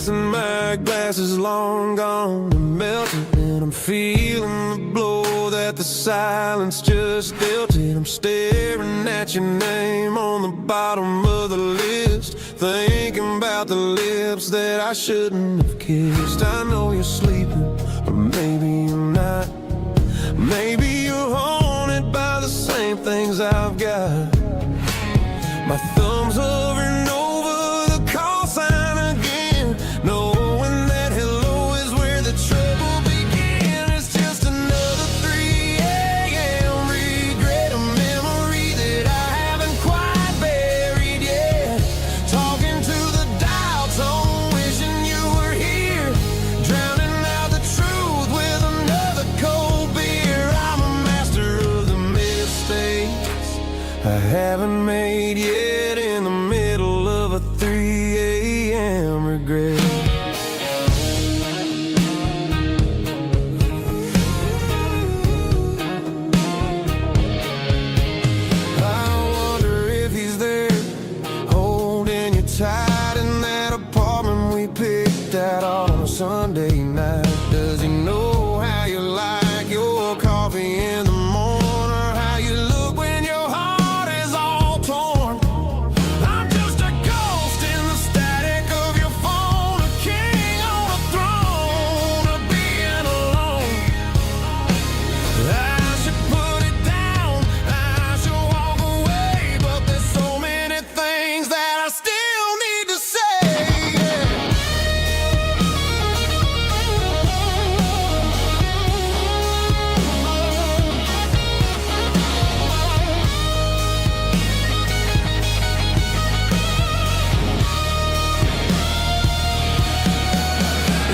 this and my glass is long gone and melted, and I'm feeling the blow that the silence just dealt it. I'm staring at your name on the bottom of the list, thinking about the lips that I shouldn't have kissed. I know you're sleeping, or maybe you're not. Maybe you're haunted by the same things I've got. My thumb's hovering over the call sign again, knowing that hello is where the trouble began. It's just another 3 a.m. regret, a memory that I haven't quite buried yet. Talking to the dial tone, wishing you were here, drowning out the truth with another cold beer. I'm a master of the mistakes I haven't made yet, in the middle of a 3 a.m. regret. I wonder if he's there, holding you tight in that apartment we picked out on a Sunday night. Does he know how you like your coffee in the morning, or how you look when your heart is all torn? I'm just a ghost in the static of your phone, a king on a throne of being alone. I should put it down, I should walk away, but there's so many things that I still need to say.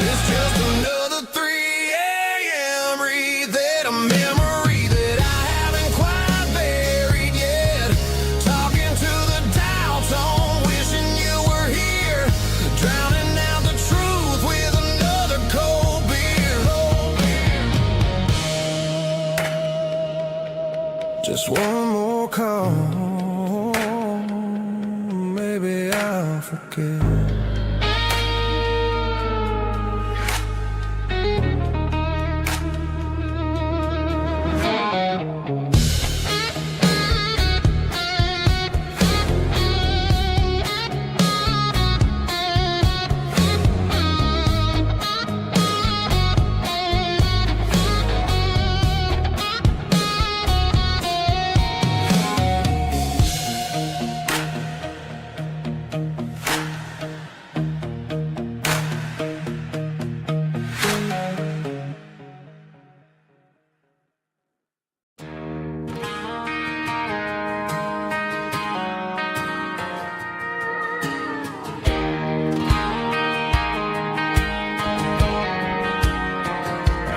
It's just another 3 a.m. read, a memory that I haven't quite buried yet. Talking to the dial tone, wishing you were here, drowning out the truth with another cold beer. Just one more call, maybe I'll forget.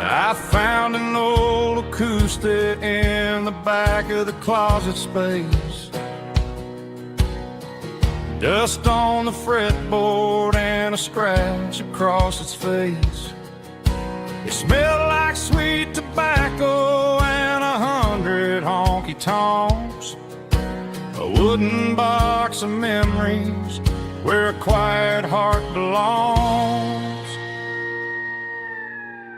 I found an old acoustic in the back of the closet space, dust on the fretboard and a scratch across its face. It smelled like sweet tobacco and 100 honky-tonks, a wooden box of memories where a quiet heart belongs.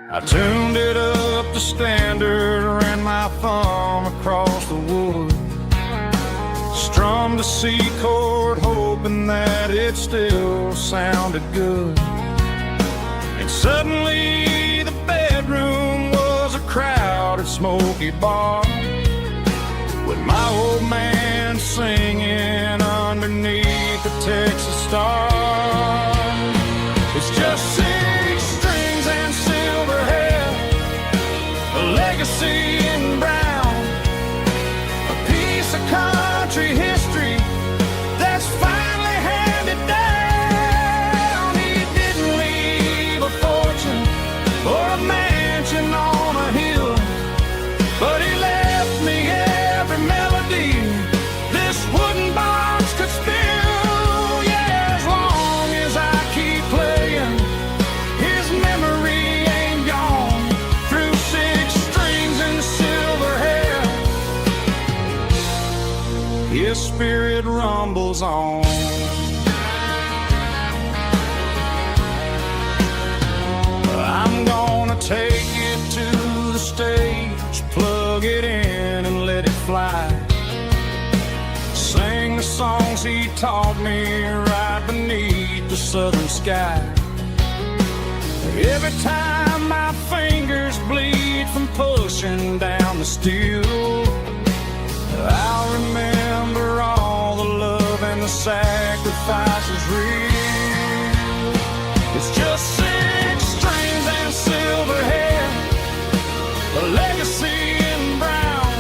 I tuned it up to standard, ran my thumb across the wood, strummed a C chord, hoping that it still sounded good. And suddenly the bedroom was a crowded, smoky bar, with my old man singing underneath the Texas stars. It's just 6 strings and silver hair, a legacy in brown, a piece of country history that's finally handed down. He didn't leave a fortune or a mansion on a hill, but he left me every melody this wooden box could spill. Yeah, as long as I keep playing, his memory ain't gone. Through 6 strings and silver hair, his spirit rumbles on. get in and let it fly. Sing the songs he taught me right beneath the southern sky. Every time my fingers bleed from pushing down the steel, I'll remember all the love and the sacrifices real. It's just 6 strings and silver hair, a legacy in brown,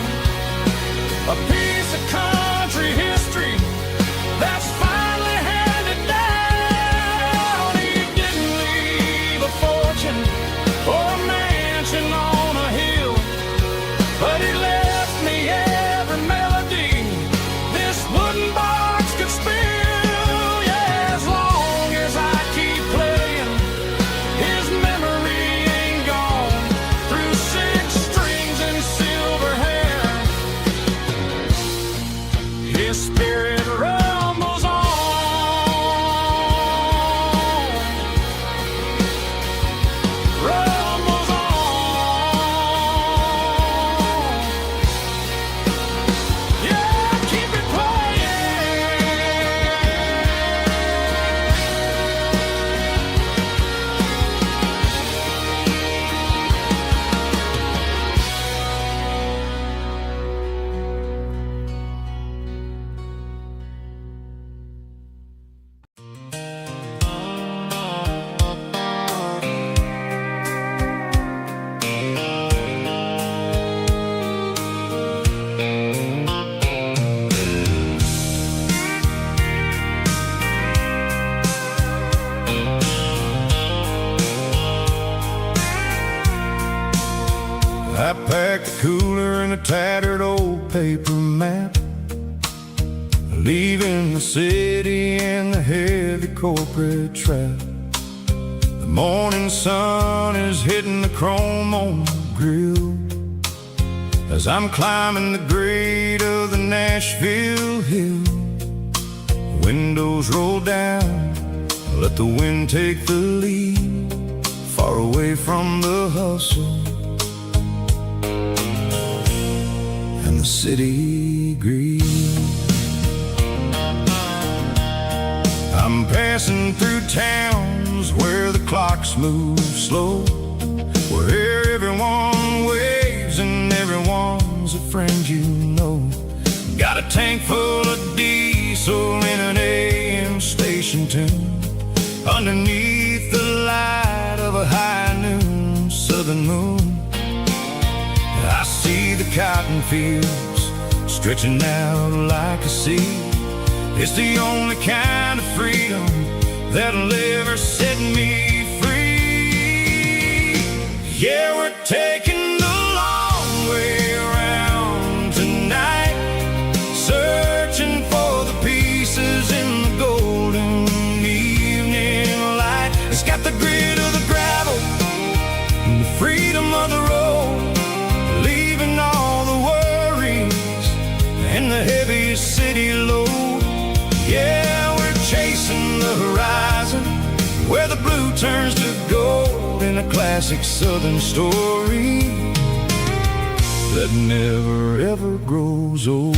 a piece of country history that's finally handed down. He didn't leave a fortune or a mansion on a hill, but he left me every melody this wooden box could spill. Yeah, as long as I keep playing, his memory ain't gone. Through 6 strings and silver hair, his spirit rumbles on. Rumbles on. Yeah, keep it I packed the cooler in a tattered old paper map, leaving the city in the heavy corporate trap. The morning sun is hitting the chrome on the grill as I'm climbing the grade of the Nashville hill. Windows roll down, let the wind take the lead, far away from the hustle and the city greed. I'm passing through towns where the clocks move slow, where everyone waves and everyone's a friend you know. Got a tank full of diesel in an AM station tune, underneath the light of a high noon southern moon. I see the cotton fields stretching out like a sea. It's the only kind of freedom that'll ever set me free. Yeah, we're taking the long way around tonight, searching for the pieces in the golden evening light. It's got the grit of the gravel and the freedom of the road, leaving all the worries and the heavy city load. Yeah, we're chasing the horizon where the blue turns to gold, in a classic southern story that never ever grows old.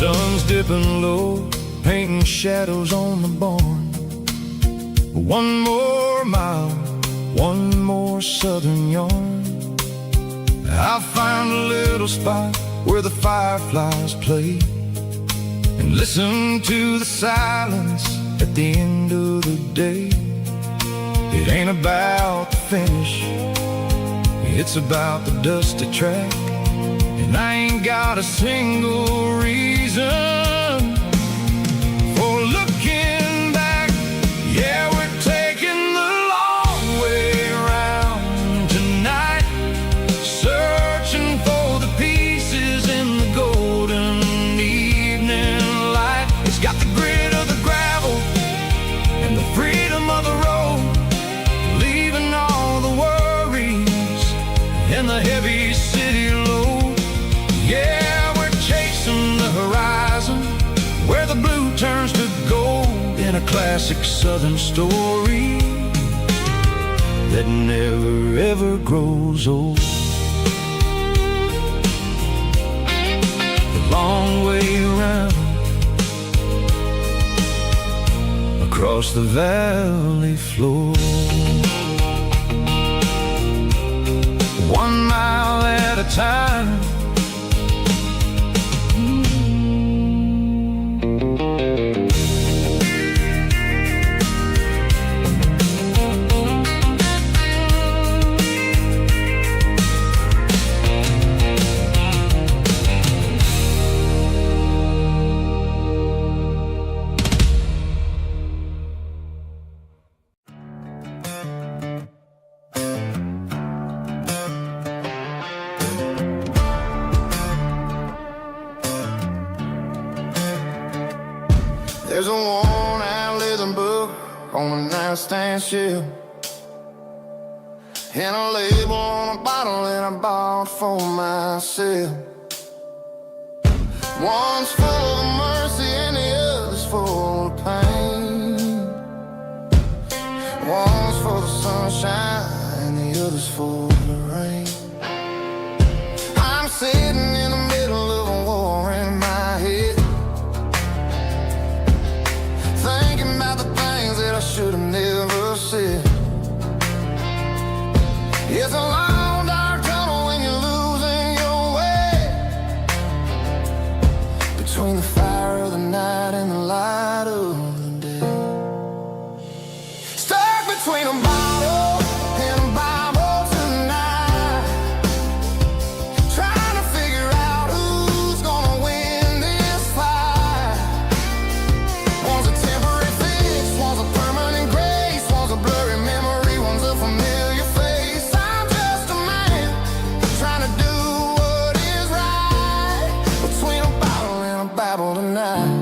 Sun's dipping low, painting shadows on the barn. One more mile, one more southern yarn. I'll find a little spot where the fireflies play and listen to the silence at the end of the day. It ain't about the finish, it's about the dusty track. And I ain't got a single reason for looking back. Yeah, we're taking the long way around tonight, searching for the pieces in the golden evening light. It's got the grit of the gravel and the freedom of the road, and the heavy city low. Yeah, we're chasing the horizon, where the blue turns to gold, in a classic southern story that never ever grows old. The long way around, across the valley floor, 1 mile at a time. There's a worn-out leather book on the nightstand shelf, and a label on a bottle that I bought for myself. One's full of mercy and the other's full of pain. One's for the sunshine and the other's for the rain. I'm sitting in the middle of a war in my head, thinking about the things that I should have never said. It's a long dark tunnel when you're losing your way, between the fire of the night and the light of the day. Stuck between a bottle and a Bible tonight, trying to figure out who's gonna win this fight. One's a temporary fix, one's a permanent grace, one's a blurry memory, one's a familiar face. I'm just a man trying to do what is right, between a bottle and a Bible tonight.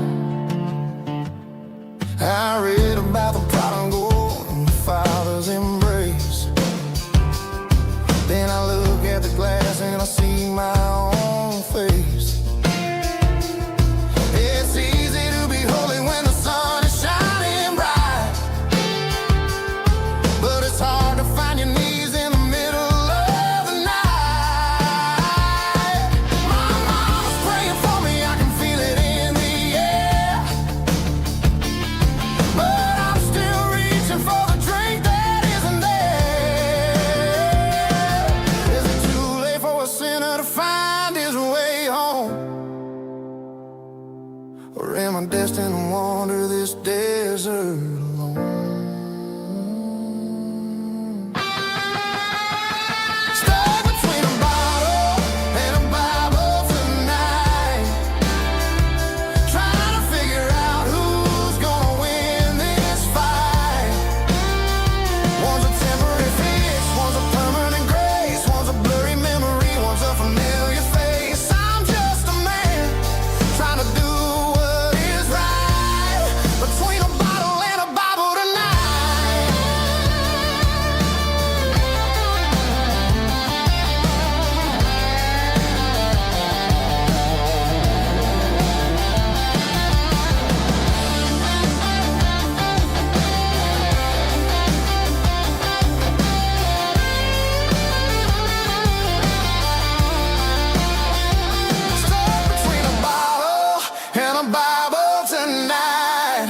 I read about the prodigal and the father's embrace. Then I look at the glass and I see my own face. It's easy to be holy when the sun is shining bright, but it's hard to find your knees in the middle of the night. My mama's praying for me, I can feel it in the air, but I'm still reaching for the drink that isn't there. Is it too late for a sinner to find his way home? Or am I destined to wander this desert alone? Stuck between a bottle and a Bible tonight, trying to figure out who's gonna win this fight. One's a temporary fix, one's a permanent grace, one's a blurry memory, one's a familiar face. I'm just a man trying to do what is right, between a bottle and a Bible tonight. Stuck between a bottle and a Bible tonight,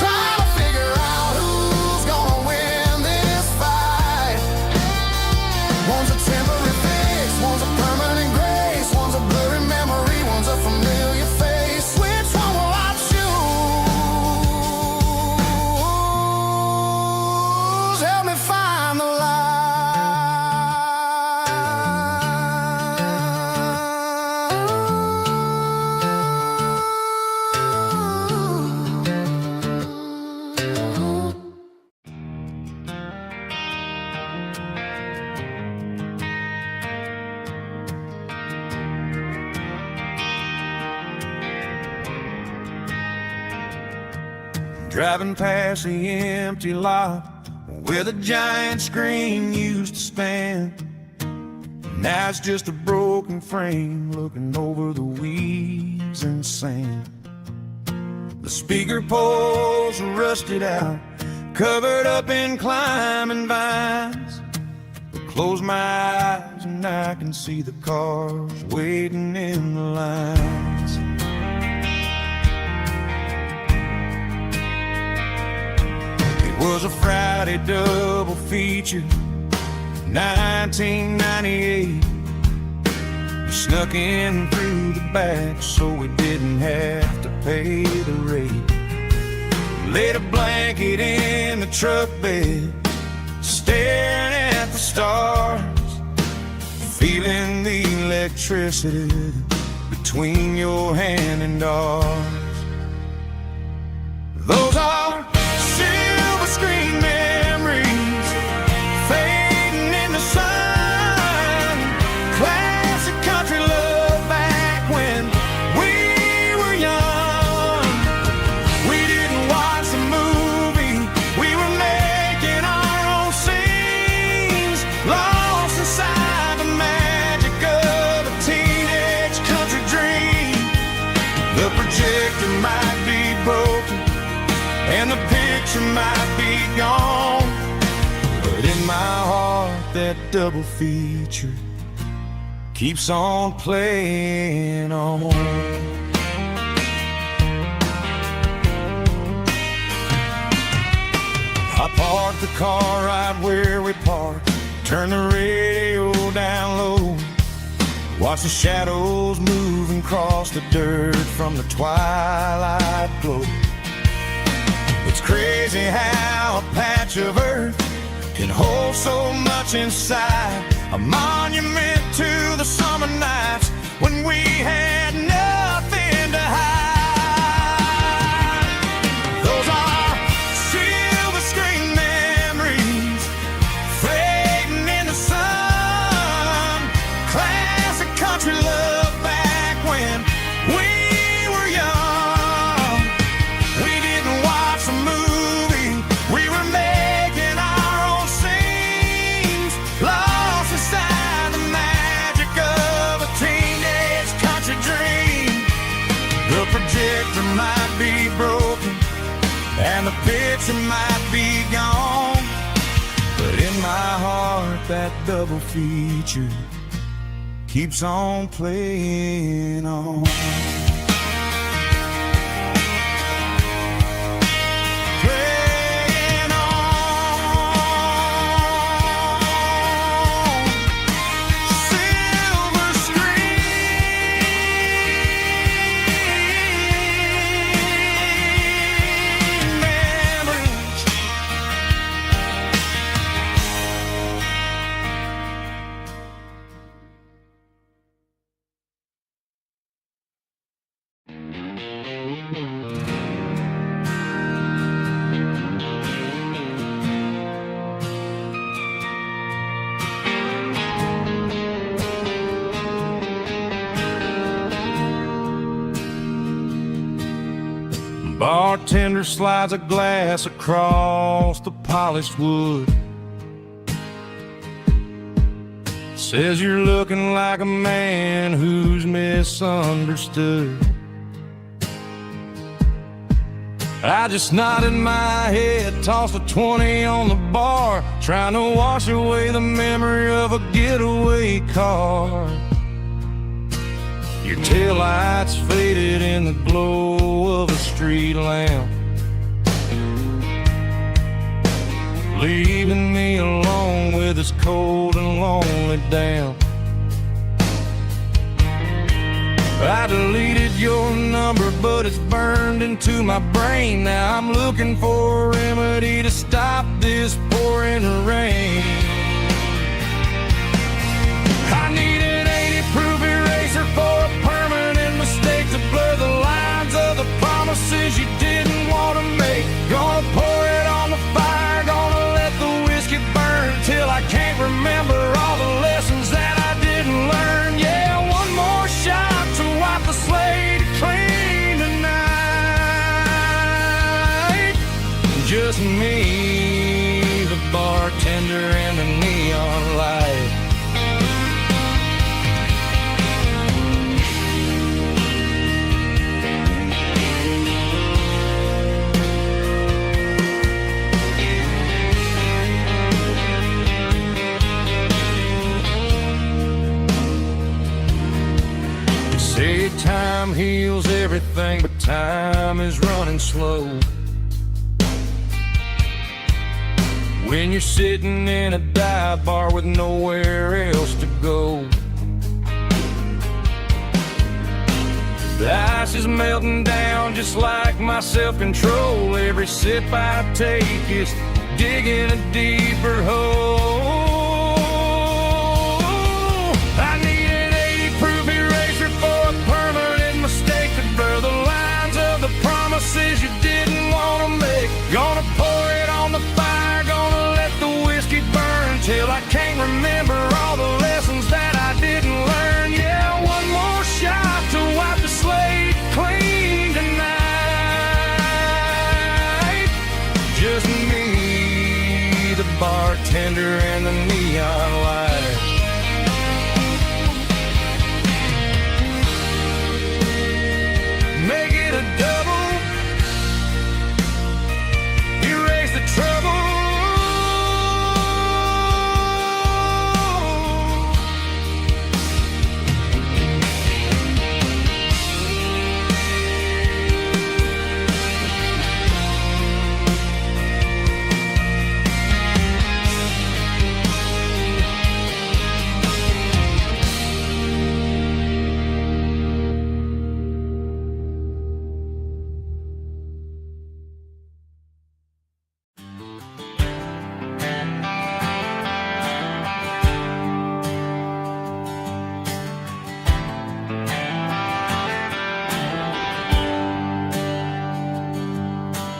trying to figure out who's gonna win this fight. One's a temporary fix, one's a permanent grace, one's a blurry memory, one's a familiar face. Which one will I choose? Help me find the light. Driving past the empty lot where the giant screen used to span, Now it's just a broken frame looking over the weeds and sand. The speaker poles are rusted out, covered up in climbing vines. But close my eyes and I can see the cars waiting in the lines. It was a Friday double feature, 1998. We snuck in through the back so we didn't have to pay the rate. Laid a blanket in the truck bed, staring at the stars, feeling the electricity between your hand and ours. Those are silver screen memories fading in the sun. Classic country love back when we were young. We didn't watch the movie, we were making our own scenes, lost inside the magic of a teenage country dream. The projector might be broken and the picture might be gone, but in my heart that double feature keeps on playing on. I parked the car right where we parked, turned the radio down low, watch the shadows moving across the dirt from the twilight glow. It's crazy how a patch of earth can hold so much inside, a monument to the summer nights when we had nothing to hide. Those are silver screen memories fading in the sun. Classic country love back when we were young. We didn't watch the movie, we were making our own scenes, lost inside the magic of a teenage country dream. The projector might be broken and the picture might be gone, but in my heart that double feature keeps on playing on. Playing on. Silver screen memories. Bartender slides a glass across the polished wood, says you're looking like a man who's misunderstood. I just nodded my head, tossed a 20 on the bar, trying to wash away the memory of a getaway car. Your taillights faded in the glow of a street lamp, leaving me alone with this cold and lonely damp. I deleted your number, but it's burned into my brain. Now I'm looking for a remedy to stop this pouring rain. I need an 80-proof eraser for a permanent mistake, to blur the lines of the promises you didn't want to make. Gonna pour it on the fire, gonna let the whiskey burn till I can't remember all the lessons that I didn't learn. Yeah, one more shot to wipe the slate clean tonight. Just me, the bartender, and the say time heals everything, but time is running slow. When you're sitting in a dive bar with nowhere else to go, the ice is melting down just like my self-control. Every sip I take is digging a deeper hole. I need an 80-proof eraser for a permanent mistake to blur the lines of the promises you didn't want to make. Gonna pour it on the fire, gonna let the whiskey burn till I can't remember all the lessons that I didn't learn. Yeah, one more shot to wipe the slate clean tonight. Just me, the bartender, and the neon light. Make it a double, erase the trouble.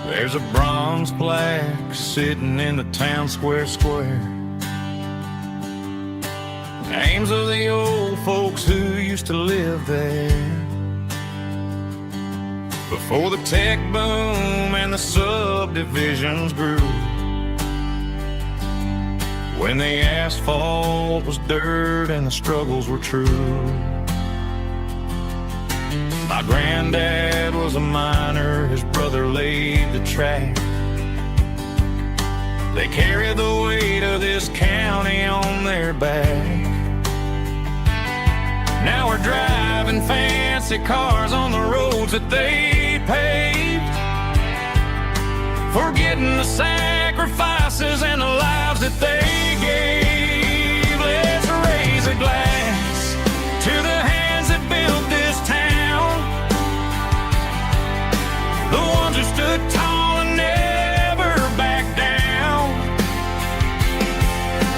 There's a bronze plaque sitting in the town square. Names of the old folks who used to live there before the tech boom and the subdivisions grew. When the asphalt was dirt and the struggles were true. My granddad was a miner, his brother laid the track. They carried the weight of this county on their back. Now we're driving fancy cars on the roads that they paved, forgetting the sacrifices and the lives that they gave. Let's raise a glass to the hands that built this town, the ones who stood tall and never backed down.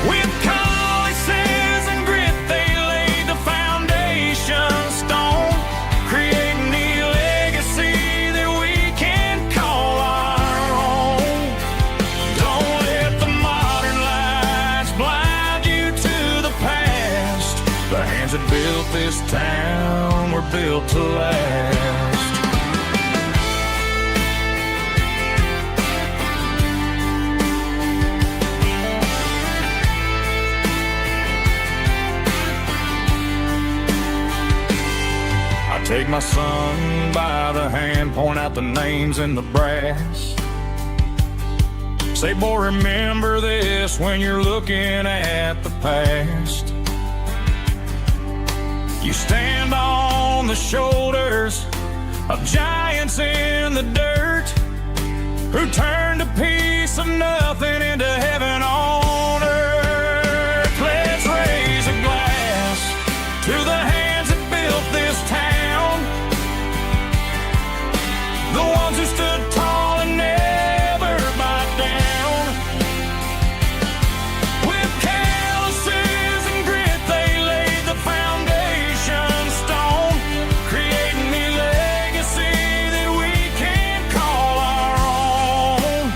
With calluses and grit they laid the foundation stone, creating the legacy that we can call our own. Don't let the modern lights blind you to the past. The hands that built this town were built to last. Take my son by the hand, point out the names in the brass. Say, boy, remember this when you're looking at the past. You stand on the shoulders of giants in the dirt who turned a piece of nothing into heaven on earth. Let's raise a glass to the hands that built this town, the ones who stood tall and never backed down. With calluses and grit they laid the foundation stone, creating the legacy that we can call our own.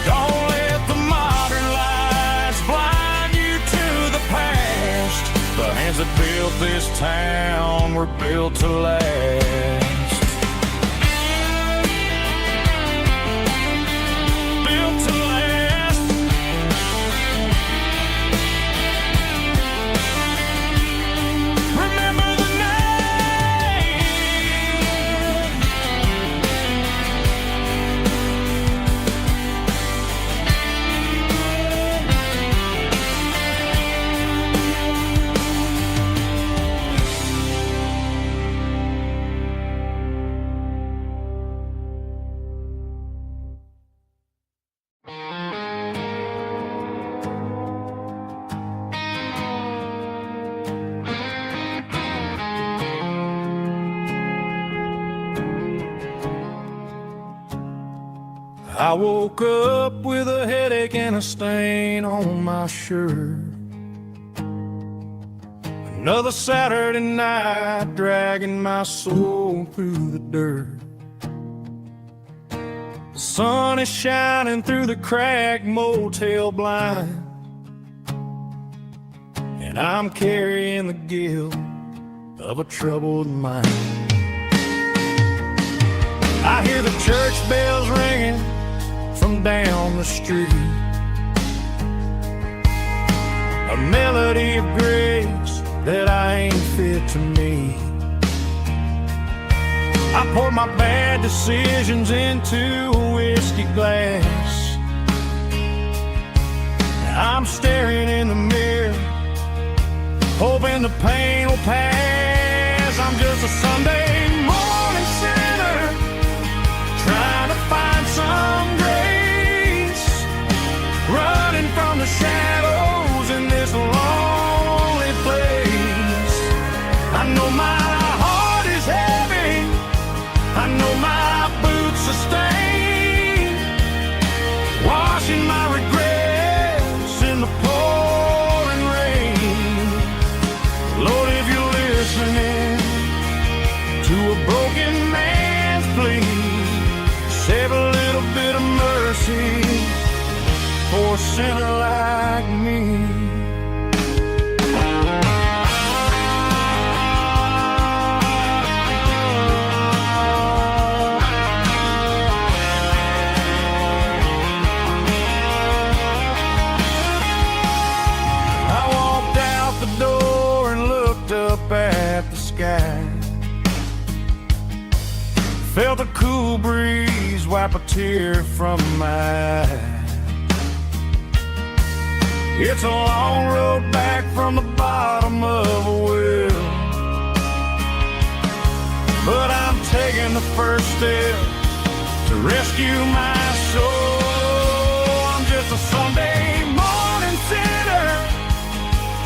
Don't let the modern lights blind you to the past. The hands that built this town were built to last. I woke up with a headache and a stain on my shirt. Another Saturday night dragging my soul through the dirt. The sun is shining through the cracked motel blind, and I'm carrying the guilt of a troubled mind. I hear the church bells ringing from down the street, a melody of grace that I ain't fit to meet. I pour my bad decisions into a whiskey glass. I'm staring in the mirror, hoping the pain will pass. I'm just a Sunday morning sinner, trying to find some grace, running from the shadows in this lonely place. I know my heart is heavy, I know my boots are stained, washing my regrets in the pouring rain. Lord, if you're listening to a broken man's plea, save a little bit of mercy for a sinner like me. I walked out the door and looked up at the sky, felt a cool breeze wipe a tear from my eye. It's a long road back from the bottom of a well, but I'm taking the first step to rescue my soul. I'm just a Sunday morning sinner,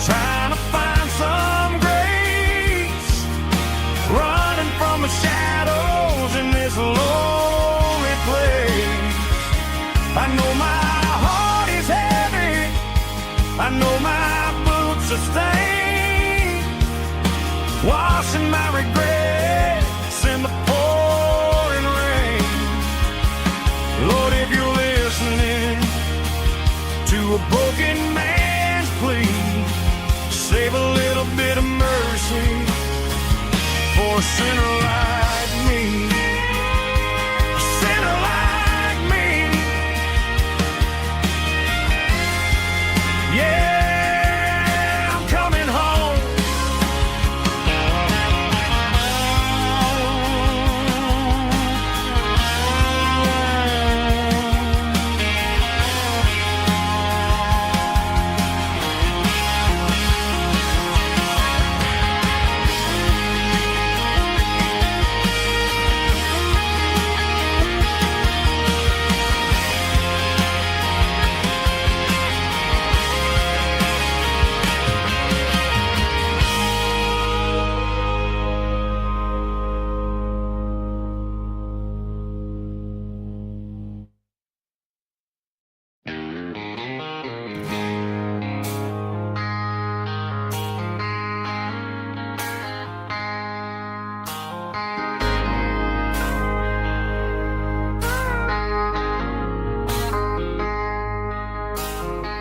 trying to find some grace, running from the shadows in this lonely place. I know my heart is heavy, I know my boots are stained, washing my regrets in the pouring rain. Lord, if you're listening to a broken man's plea, save a little bit of mercy for a sinner like me. A sinner like me. Yeah, I'm coming home.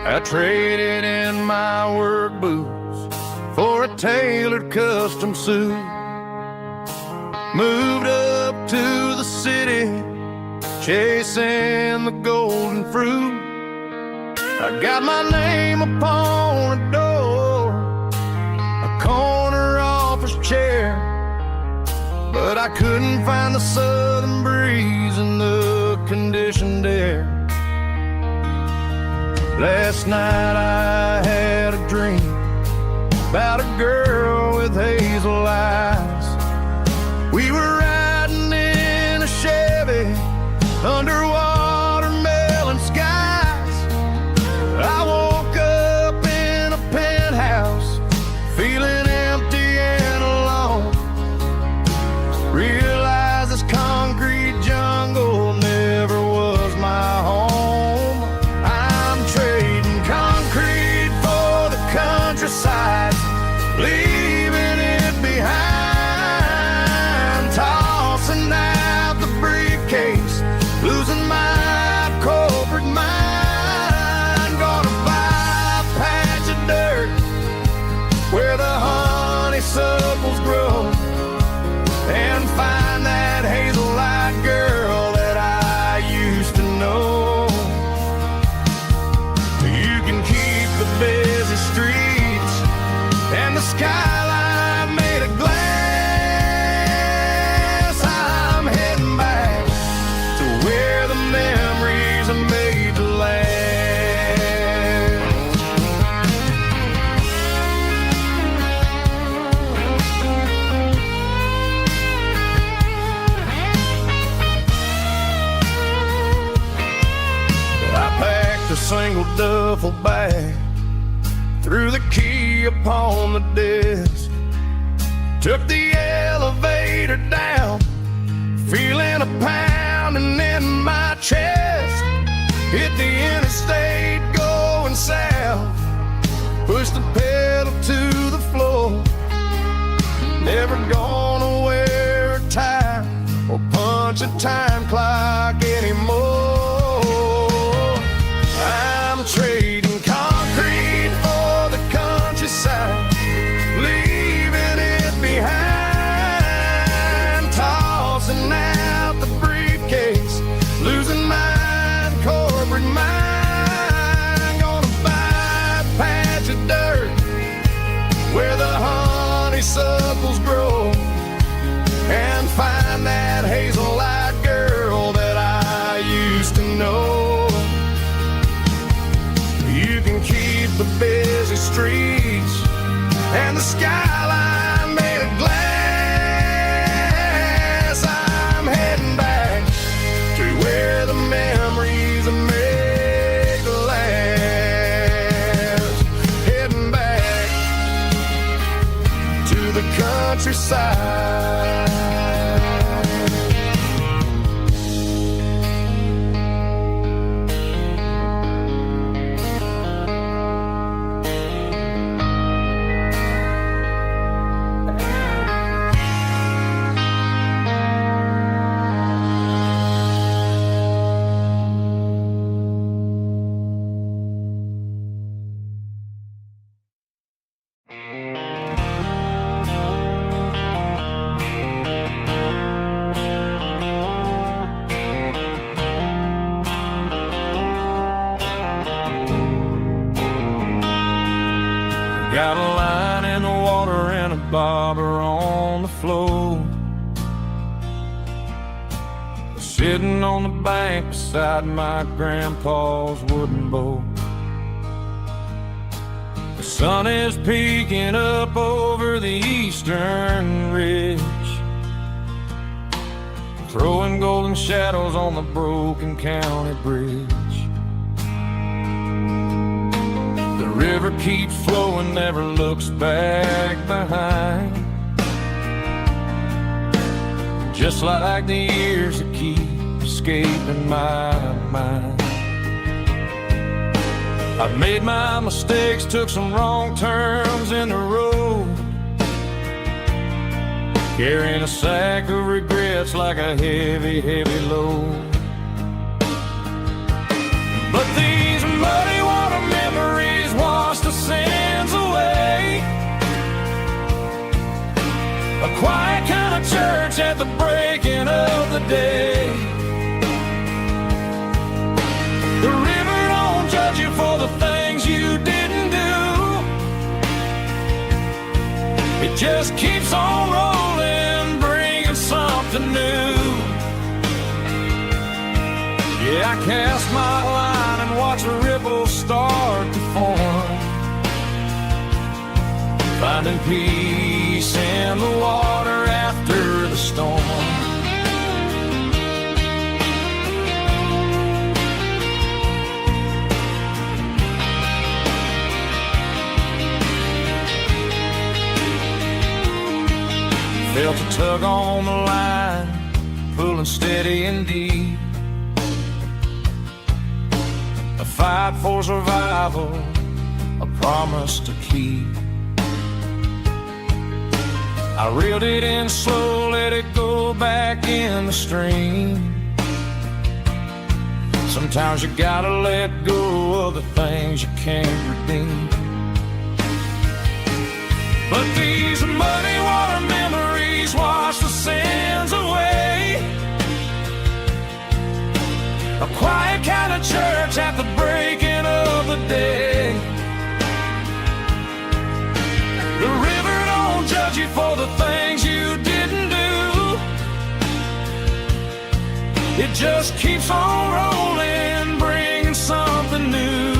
I traded in my work boots for a tailored custom suit, moved up to the city, chasing the golden fruit. I got my name upon a door, a corner office chair, but I couldn't find the southern breeze in the conditioned air. Last night I had a dream about a girl with hazel eyes. We were riding in a Chevy under watermelon skies. I woke up in a penthouse feeling empty and alone. Realized this concrete jungle never was my countryside, leaving it behind, tossing out the briefcase, losing my corporate mind. Gonna buy a patch of dirt where the honeysuckles grow and find that hazel-eyed girl that I used to know. You can keep the busy streets and the skyline made of glass. I'm heading back to where the memories are made to last. I packed a single duffel bag, threw the key upon the desk, took the elevator down, feeling a pounding in my chest. Hit the interstate going south, pushed the pedal to the floor. Never gonna wear a tie or punch a time clock anymore. I'm trading concrete for the countryside, leaving it behind, tossing out the briefcase, losing my corporate mind. Gonna buy a patch of dirt where the honeysuckles grow and find that hazel-eyed girl that I used to know. You can keep the busy streets and the skyline made of glass. I'm heading back to where the memories are made to last. Heading back to the countryside. Got a line in the water and a bobber on the floor, sitting on the bank beside my grandpa's wooden boat. The sun is peeking up over the eastern ridge, throwing golden shadows on the broken county bridge. The river keeps flowing, never looks back behind, just like the years that keep escaping my mind. I've made my mistakes, took some wrong turns in the road, carrying a sack of regrets like a heavy, heavy load. But these muddy water memories wash the sins away. A quiet kind of church at the breaking of the day. The river don't judge you for the things you didn't do. It just keeps on rolling, bringing something new. Yeah, I cast my line and watch the ripples start to form, finding peace in the water after the storm. Felt a tug on the line, pulling steady and deep. A fight for survival a promise to keep. I reeled it in slow, let it go back in the stream. Sometimes you gotta let go of the things you can't redeem. But these muddy water memories wash the sins away. A quiet kind of church at the breaking of the day. The river don't judge you for the things you didn't do. It just keeps on rolling, bringing something new.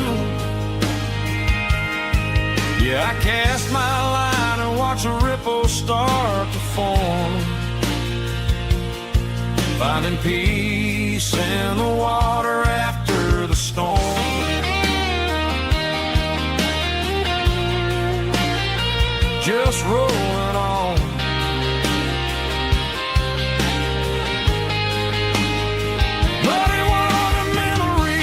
Yeah, I cast my line and watch a ripple start to form, finding peace in the water after the storm. Just rolling on. Muddy water memory.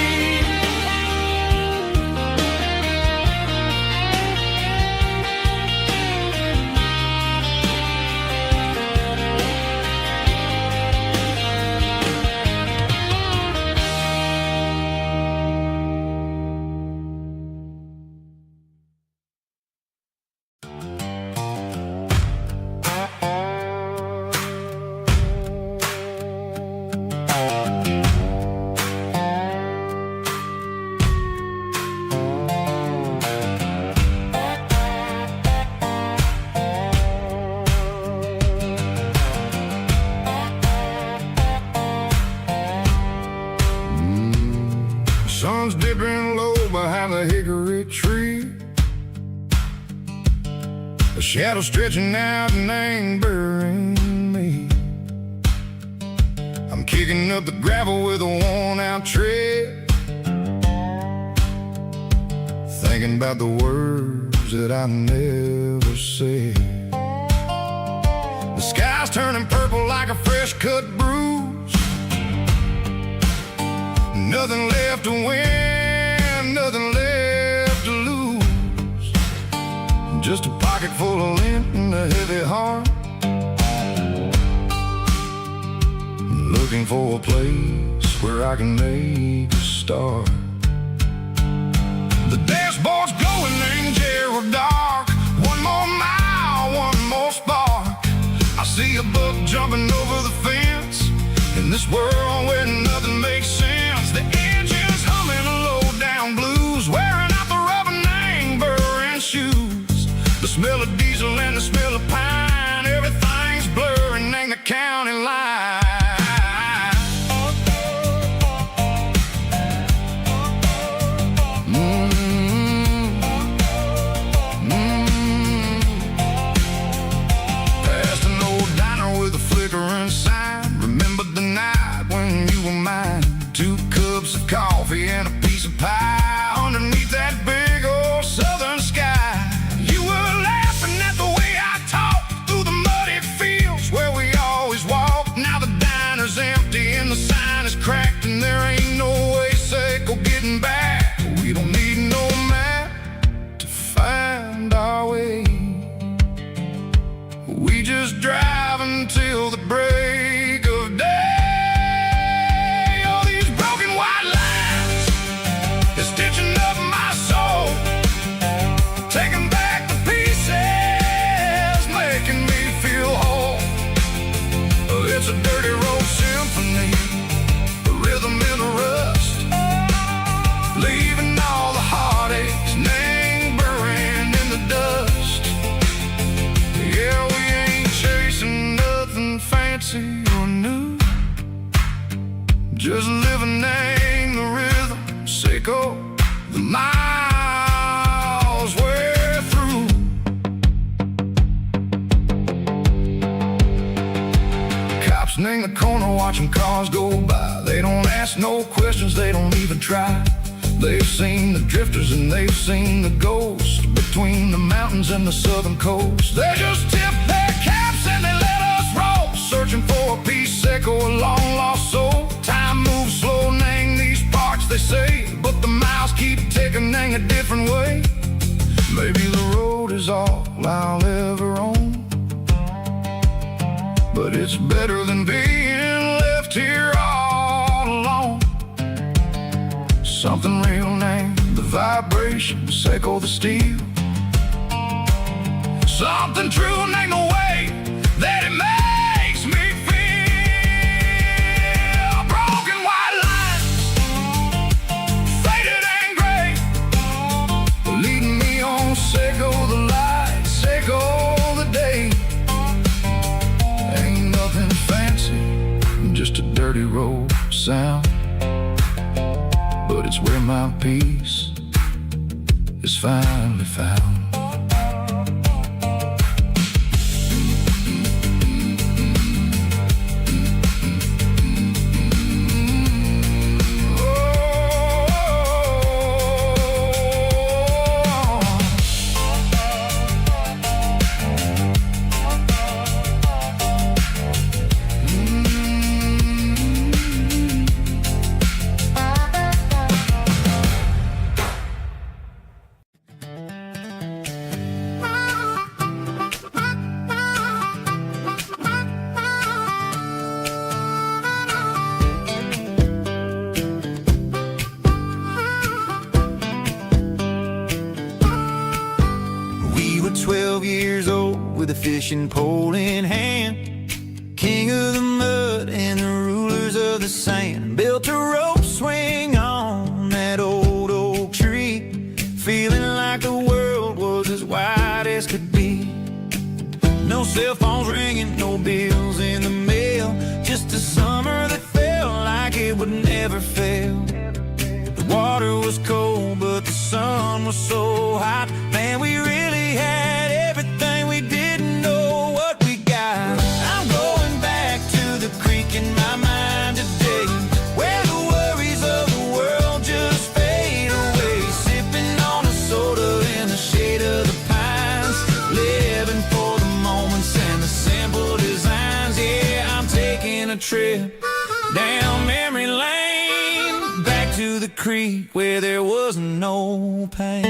Sun's dipping low behind the hickory tree. A shadow stretching out and angering me. I'm kicking up the gravel with a worn-out tread, thinking about the words that I never said. The sky's turning purple like a fresh-cut bruise. Nothing left to win, nothing left to lose. Just a pocket full of lint and a heavy heart, looking for a place where I can make a start. The dashboard's glowing in Gerald dark. One more mile, one more spark. I see a buck jumping over the fence in this world where nothing makes sense. The engine's humming a low-down blues, wearing out the rubbing burring shoes. The smell of diesel and the smell of pine, everything's blurring in the county line. Past an old diner with a flickering sign. Remember the night when you were mine. 2 cups of coffee and a piece of pie underneath that big old southern sky. You were laughing at the way I talked through the muddy fields where we always walked. Now the diner's empty and the sign is cracked, and there ain't no way safe or getting back. We don't need no map to find our way. We just drive until the break of day. Stitching up my soul, taking back the pieces, making me feel whole. It's a dirty road symphony, a rhythm in the rust, leaving all the heartaches lingering in the dust. Yeah, we ain't chasing nothing fancy or new, just living in the rhythm, sicko. The miles we're through. Cops in the corner watching cars go by. They don't ask no questions, they don't even try. They've seen the drifters and they've seen the ghosts between the mountains and the southern coast. They just tip their caps and they let us roll, searching for a piece sick or a long lost soul. Time moves slow, nang these parts they say, but the miles keep ticking in a different way. Maybe the road is all I'll ever own, but it's better than being left here all alone. Something real named the vibrations echo the steel. Something true named the way that it makes me feel. Broken white lines, faded and gray, leading me on, echo the lights, echo the day. Ain't nothing fancy, just a dirty road sound, but it's where my peace is finally found. We were 12 years old with a fishing pole in hand, king of the mud and the rulers of the sand. Built a rope swing on that old oak tree, feeling like the world was as wide as could be. No cell phones ringing, no bills in the mail, just a summer that felt like it would never fail. The water was cold, but the sun was so hot. Man, we really had everything, we didn't know what we got. I'm going back to the creek in my mind today, where the worries of the world just fade away. Sipping on a soda in the shade of the pines, living for the moments and the simple designs. Yeah, I'm taking a trip down memory lane, back to the creek where there was no pain.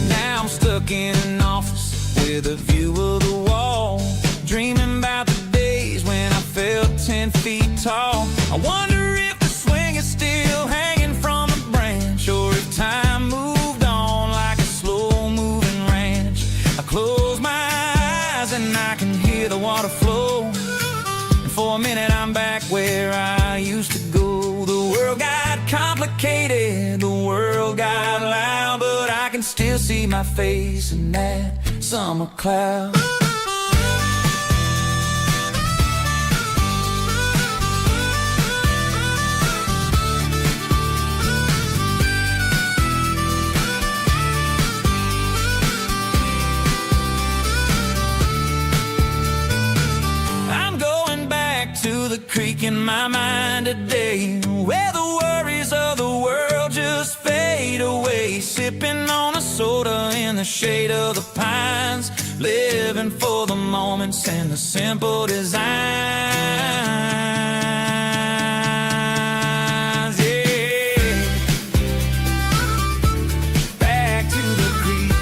Now I'm stuck in an office with a view of the wall, dreaming about the days when I felt 10 feet tall. I wonder if the swing is still hanging from a branch, or if time moved on like a slow-moving ranch. I close my eyes and I can hear the water flow, and for a minute I'm back where I used to go. The world got complicated, the world got loud, but I can still see my face in that summer cloud. I'm going back to the creek in my mind today, where the worries of the world just fade away. Sipping on a soda in the shade of the pines, living for the moments and the simple designs. Yeah, back to the creek.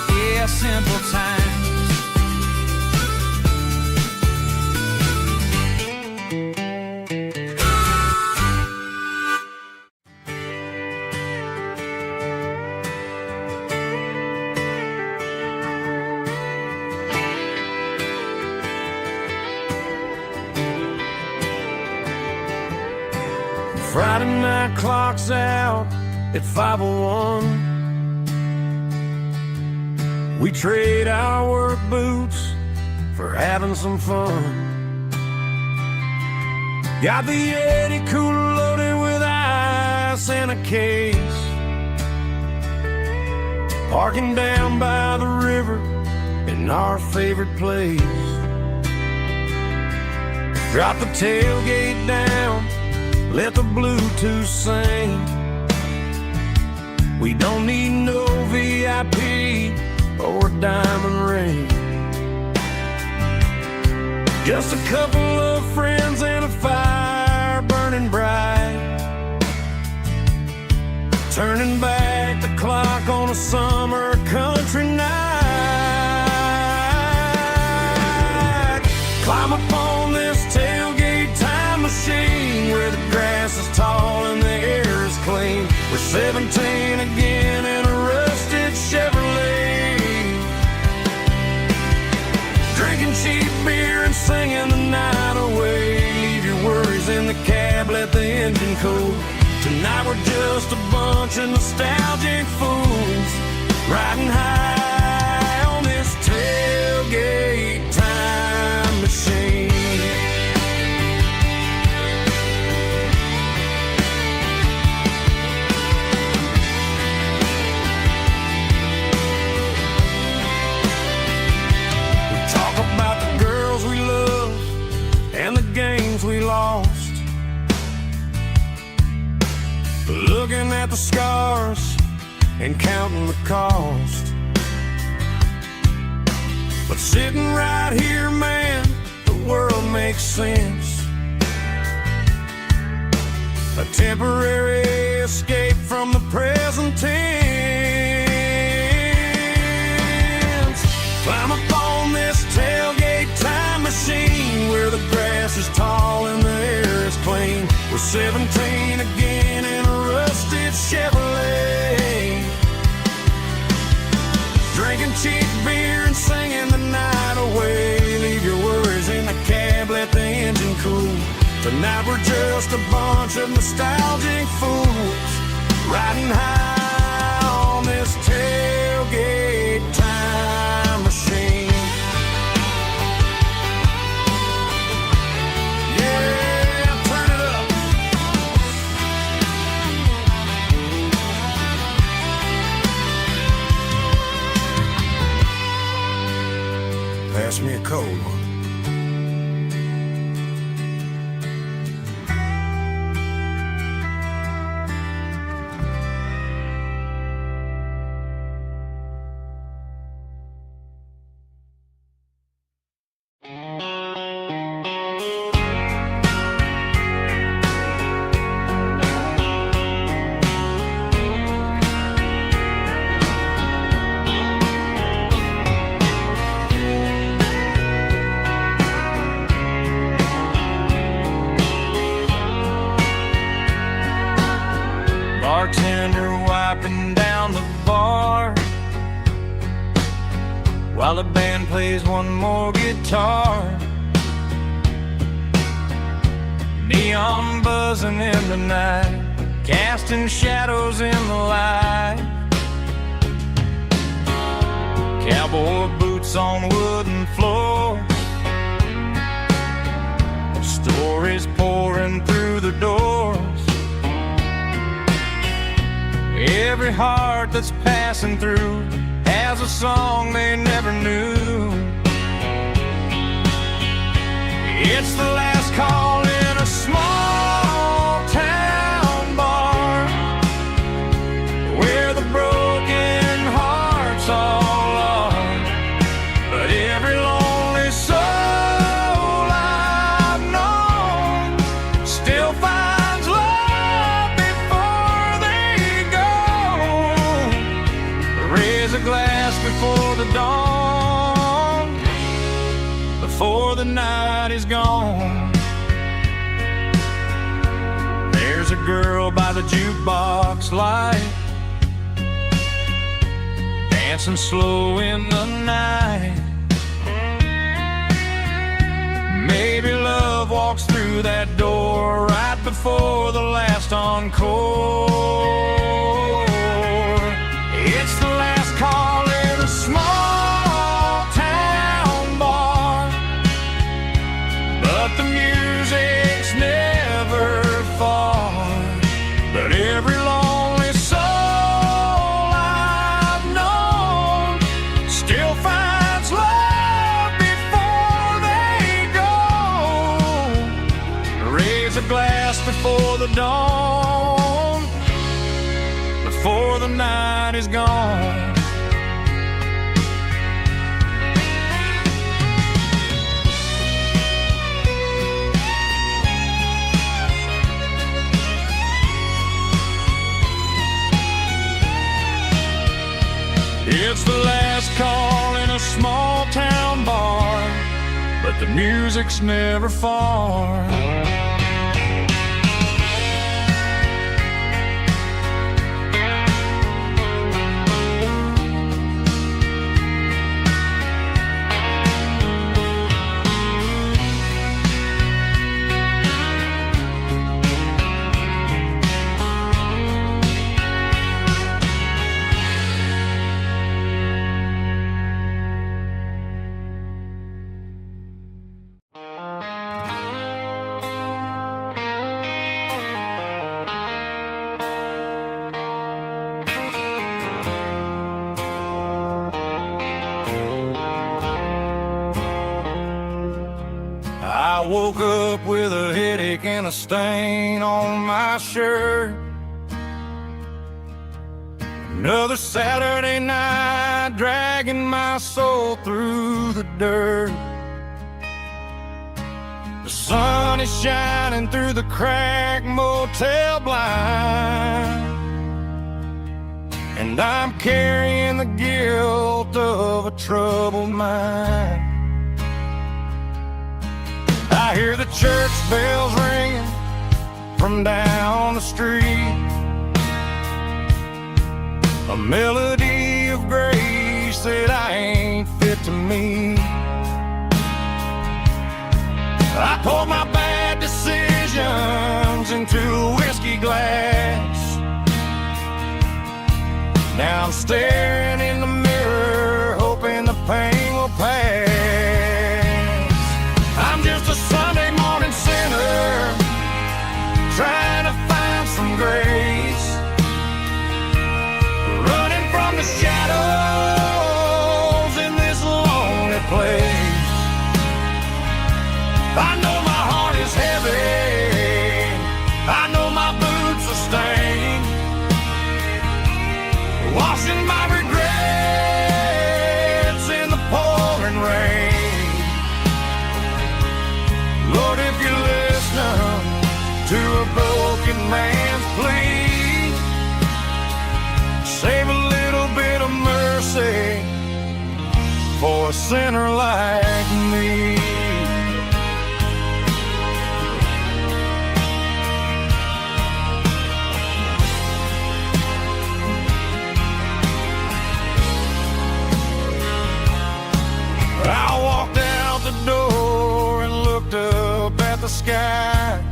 Yeah, simple times. Friday night clock's out at 5:01. We trade our work boots for having some fun. Got the Yeti cooler loaded with ice and a case, parking down by the river in our favorite place. Drop the tailgate down, let the Bluetooth sing. We don't need no VIP or a diamond ring, just a couple of friends and a fire burning bright. turning back the clock on a summer country night. Climb up on this tailgate time machine where the grass is tall and the air is clean. We're 17 again in a rusted Chevrolet, drinking cheap beer and singing the night away. Leave your worries in the cab, let the engine cool. Tonight we're just a bunch of nostalgic fools riding high on this tailgate time machine. We talk about the girls we love and the games we lost, looking at the scars and counting the cost. But sitting right here, man, the world makes sense. A temporary escape from the present tense. Climb up on this tailgate time machine where the grass is tall and the air is clean. We're 17 again in a rusted Chevrolet, drinking cheap beer and singing the night away. Leave your worries in the cab, let the engine cool. Tonight we're just a bunch of nostalgic fools riding high on this tailgate time machine. Yeah, turn it up. Pass me a cold one. Bartender wiping down the bar while the band plays one more guitar. Neon buzzing in the night, casting shadows in the light. Cowboy boots on wooden floors, stories pouring through the doors. Every heart that's passing through has a song they never knew. It's the last call in a small town bar where the broken hearts all are. But every lonely soul I've known still finds love before they go. Raise a glass before the dawn, before the night is gone. There's a girl by the jukebox light, dancing slow in the night. Maybe love walks through that door right before the last encore. It's the last call in a small town bar, but the music's never far. But every lonely soul I've known still finds love before they go. Raise a glass before the dawn, before the night is gone. It's the last call in a small town bar, but the music's never far. I woke up with a headache and a stain on my shirt. Another Saturday night dragging my soul through the dirt. The sun is shining through the cracked motel blind, and I'm carrying the guilt of a troubled mind. I hear the church bells ringing from down the street, a melody of grace that I ain't fit to meet. I poured my bad decisions into a whiskey glass. Now I'm staring in the mirror, hoping the pain will pass. I'm just a Sunday morning sinner, trying to find some grace, running from the shadows in this lonely place. I know my heart is heavy, I know my boots are stained, washing my regrets in the pouring rain. Lord, if you're listening to a broken man's plea, save a little bit of mercy for a sinner like me. I walked out the door and looked up at the sky,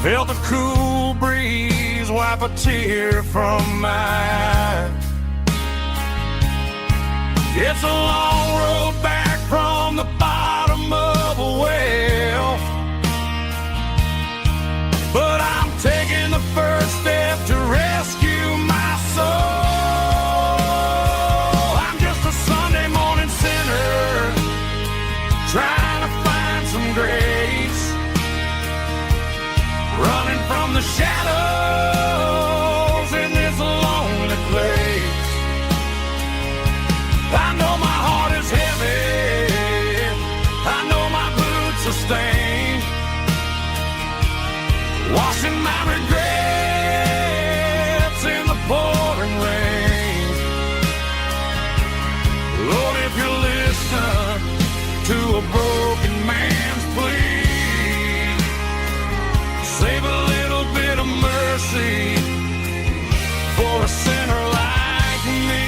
felt a cool breeze wipe a tear from my eye. It's a long road back from the bottom of a well, but I'm taking the first step to rescue my soul. Trying to find some grace, running from the shadows in this lonely place. I know my heart is heavy, I know my boots are stained, washing my regrets in the pouring rain. Lord, if you're listening to a broken man's plea, save a little bit of mercy for a sinner like me.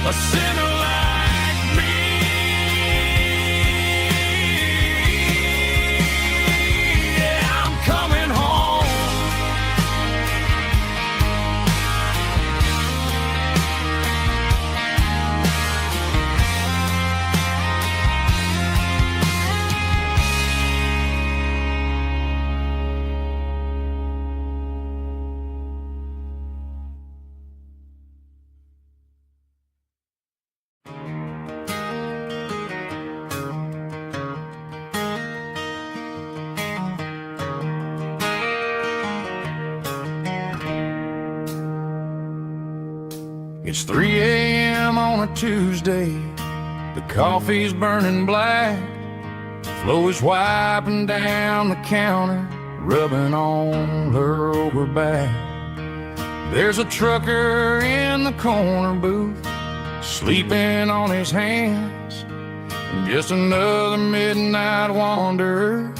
A sinner like me. Yeah, I'm coming home. It's 3 a.m. on a Tuesday, the coffee's burning black, Flo is wiping down the counter, rubbing on her over back. There's a trucker in the corner booth, sleeping on his hands. Just another midnight wanderer,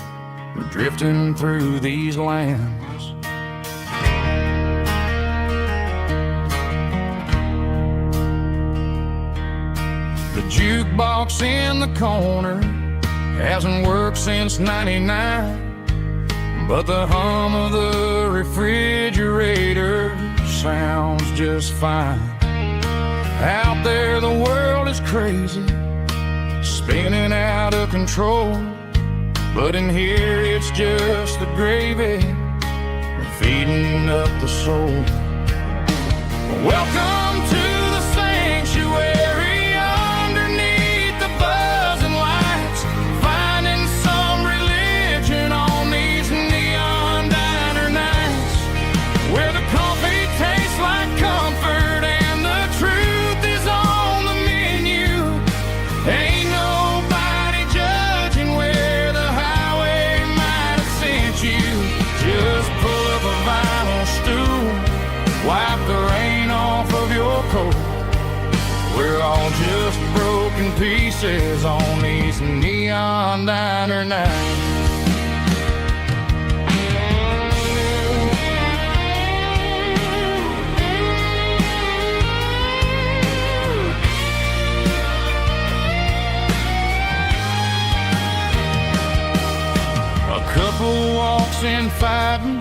drifting through these lands. The jukebox in the corner hasn't worked since '99, but the hum of the refrigerator sounds just fine. Out there the world is crazy, spinning out of control, but in here it's just the gravy feeding up the soul. Welcome to the sanctuary, underneath the buzzing lights, finding some religion on these neon diner nights, where the coffee tastes like comfort and the truth is on the menu. Ain't nobody judging where the highway might have sent you. Just pull up a vinyl stool, wipe the rain off of your coat. We're all just broken pieces on these neon diner nights. A couple walks in fighting,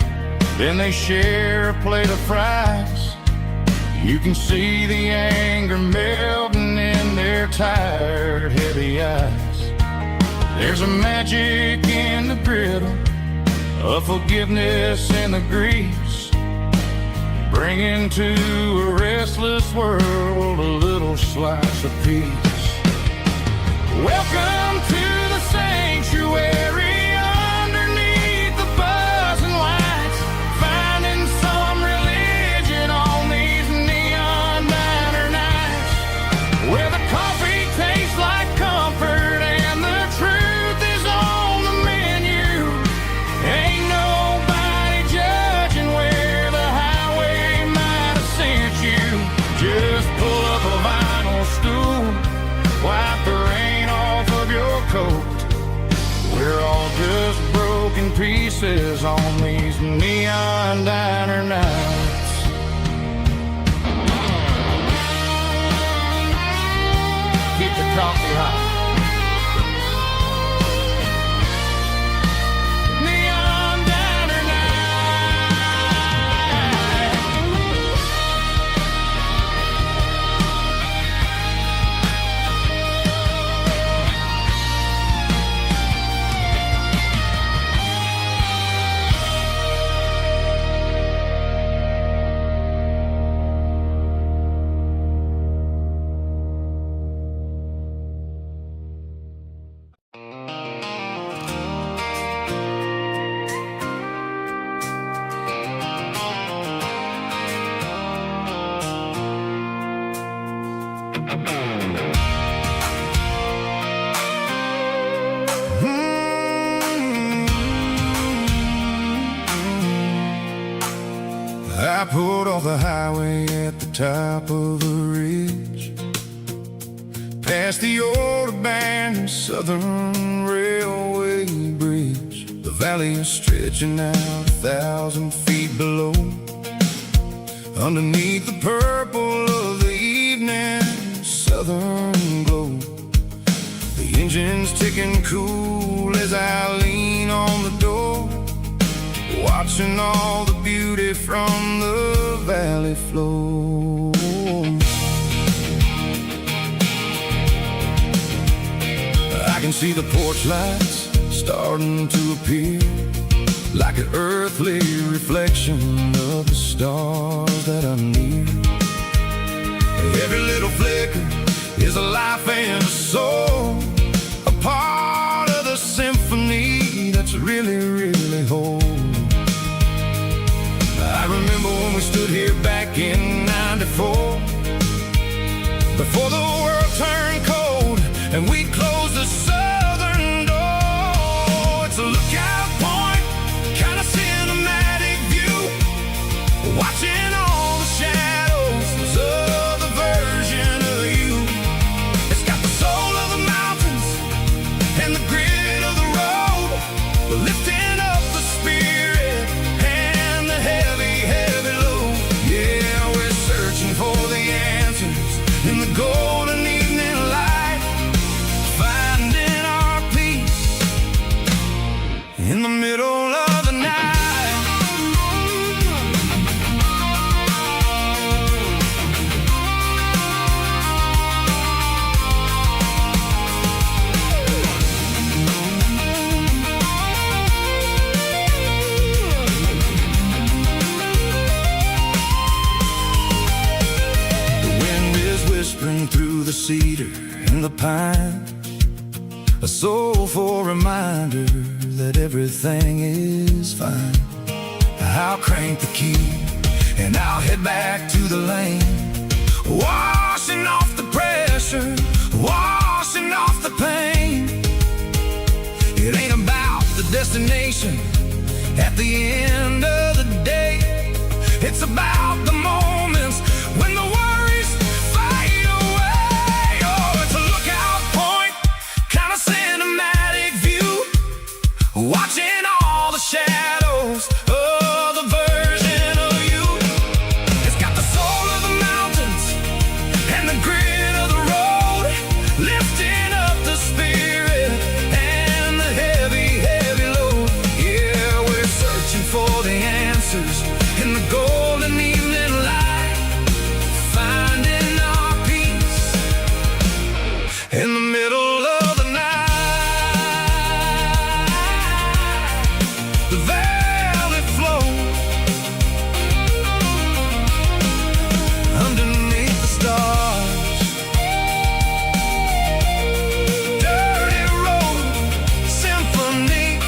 then they share a plate of fries. You can see the anger melting in their tired, heavy eyes. There's a magic in the griddle, a forgiveness in the grease, bringing to a restless world a little slice of peace. Welcome to the sanctuary, underneath the buzzing lights, finding some religion on these neon diner nights, where the coffee tastes like comfort and the truth is on the menu. Ain't nobody judging where the highway might have sent you. Just pull up a vinyl stool, wipe the rain off of your coat. We're all just broken pieces on these neon diner nights. Keep the coffee hot. Neon diner I pulled off the highway at the top of a ridge, past the old abandoned Southern Railway bridge. The valley is stretching out 1,000 feet below, underneath the purple of the evening southern glow. The engine's ticking cool as I lean on the door, watching all the beauty from the valley flow. I can see the porch lights starting to appear, like an earthly reflection of the stars that are near. Every little flicker is a life and a soul, a part of the symphony that's really, really whole. I remember when we stood here back in '94, before the world turned cold and we closed the southern door. It's a lookout point, kind of in the middle of the night. The wind is whispering through the cedar and the pine, a soulful reminder that everything is fine. I'll crank the key and I'll head back to the lane, washing off the pressure, washing off the pain. It ain't about the destination at the end of the day. It's about the moments when the worries fade away. Oh, it's a lookout point, kind of cinematic view, watching all the shadows of the version of you. It's got the soul of the mountains and the grit of the road, lifting up the spirit and the heavy, heavy load. Yeah, we're searching for the answers in the golden evening light, finding our peace in the middle of the night. The valley flows underneath the stars. Dirty road symphony.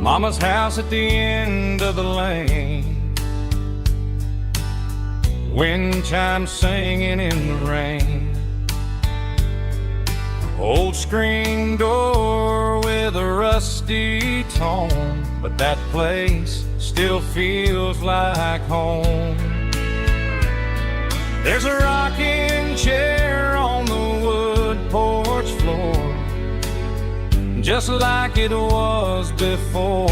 Mama's house at the end of the lane, wind chimes singing in the rain. Old screen door with a rusty tone, but that place still feels like home. There's a rocking chair on the wood porch floor, just like it was before.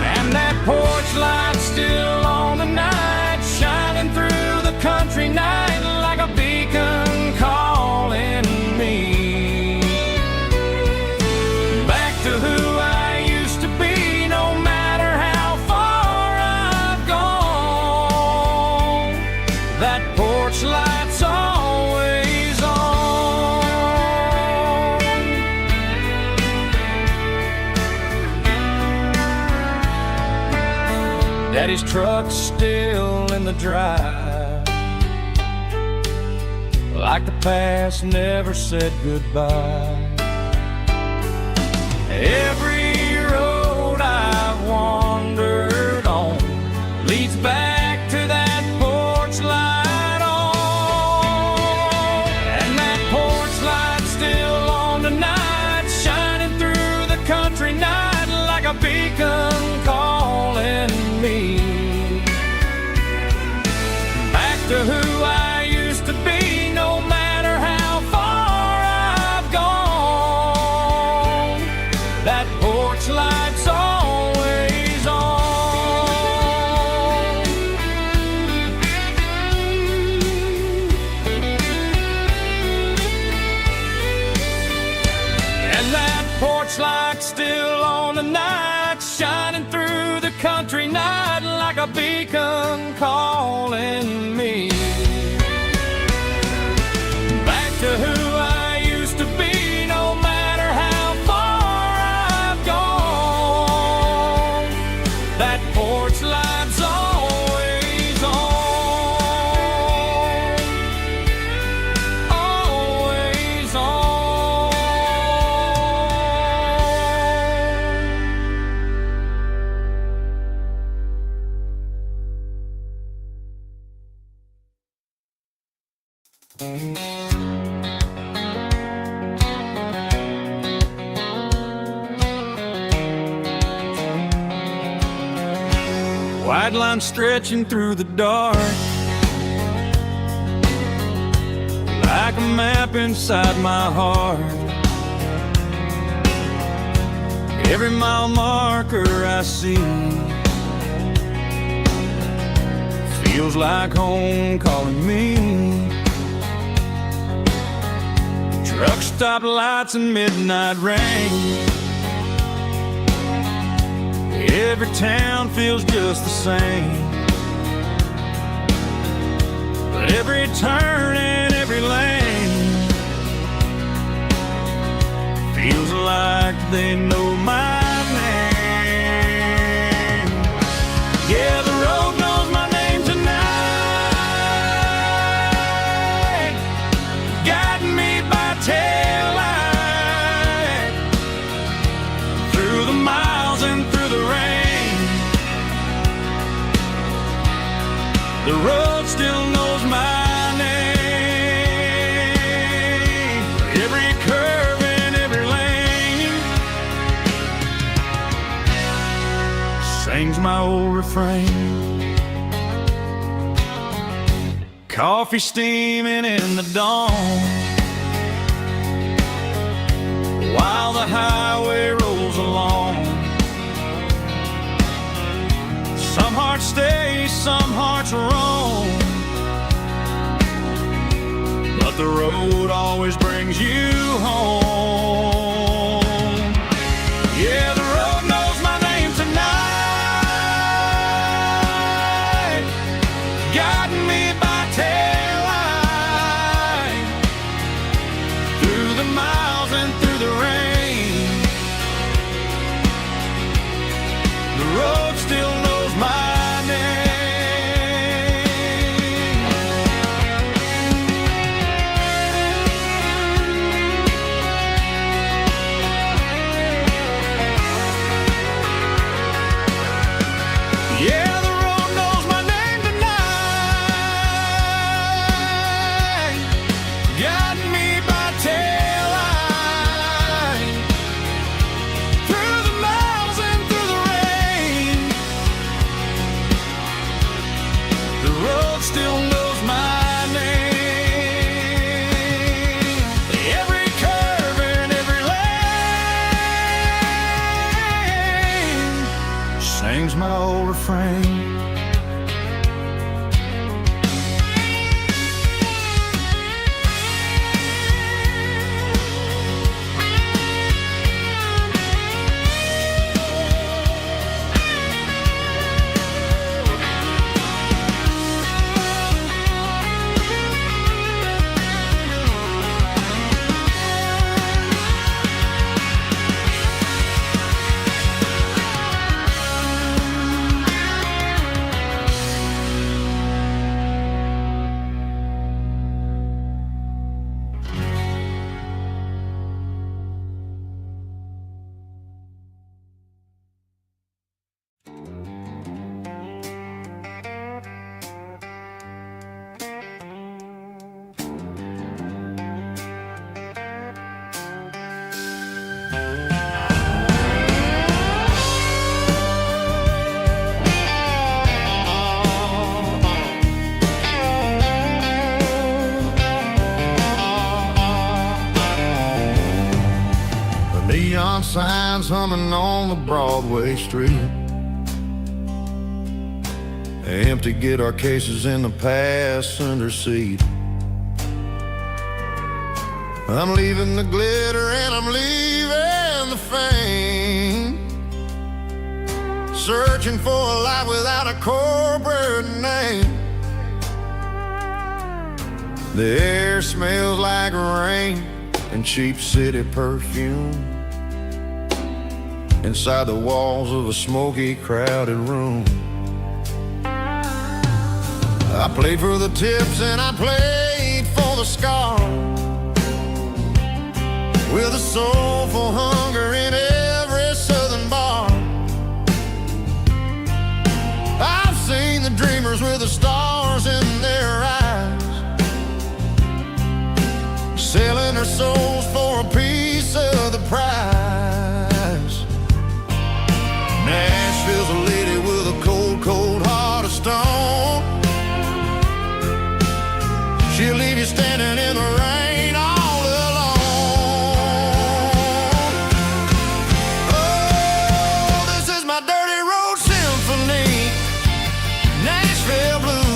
And that porch light's still on tonight, shining through the country night like a beacon calling me back to who I used to be. No matter how far I've gone, that porch light's always on. Daddy's truck's still in the drive, like the past never said goodbye. Every road I've wandered on leads back to that porch light on. And that porch light's still on tonight, shining through the country night like a beacon calling me back to who I used to be. No matter how far I've gone, that porch light's always on. And that porch light's still on tonight, shining through the country night like a beacon calling me back to who I used to be. No matter how far I've gone, that porch light's always on, always on. White line stretching through the dark, like a map inside my heart. Every mile marker I see feels like home calling me. Truck stop lights and midnight rain, every town feels just the same. But every turn and every lane feels like they know my name. Yeah, the road knows my name tonight, guiding me by taillight through the miles and through the rain. The road still knows my name. Every curve and every lane sings my old refrain. Coffee steaming in the dawn, while the highway rolls along. Some hearts stay, some hearts roam, but the road always brings you home. Yeah, the road knows my name tonight, guiding me by taillight through the miles and through the rain. The road still knows my name. Yeah, the road knows my name tonight, guiding me by taillight through the miles and through the rain. The road still knows my name. Every curve and every lane sings my old refrain. Neon signs humming on the Broadway street, empty guitar cases in the passenger seat. I'm leaving the glitter and I'm leaving the fame, searching for a life without a corporate name. The air smells like rain and cheap city perfume inside the walls of a smoky, crowded room. I played for the tips and I played for the scars, with a soulful hunger in every southern bar. I've seen the dreamers with the stars in their eyes, souls for a piece of the prize. Nashville's a lady with a cold, cold heart of stone. She'll leave you standing in the rain all alone. Oh, this is my dirty road symphony, Nashville Blue,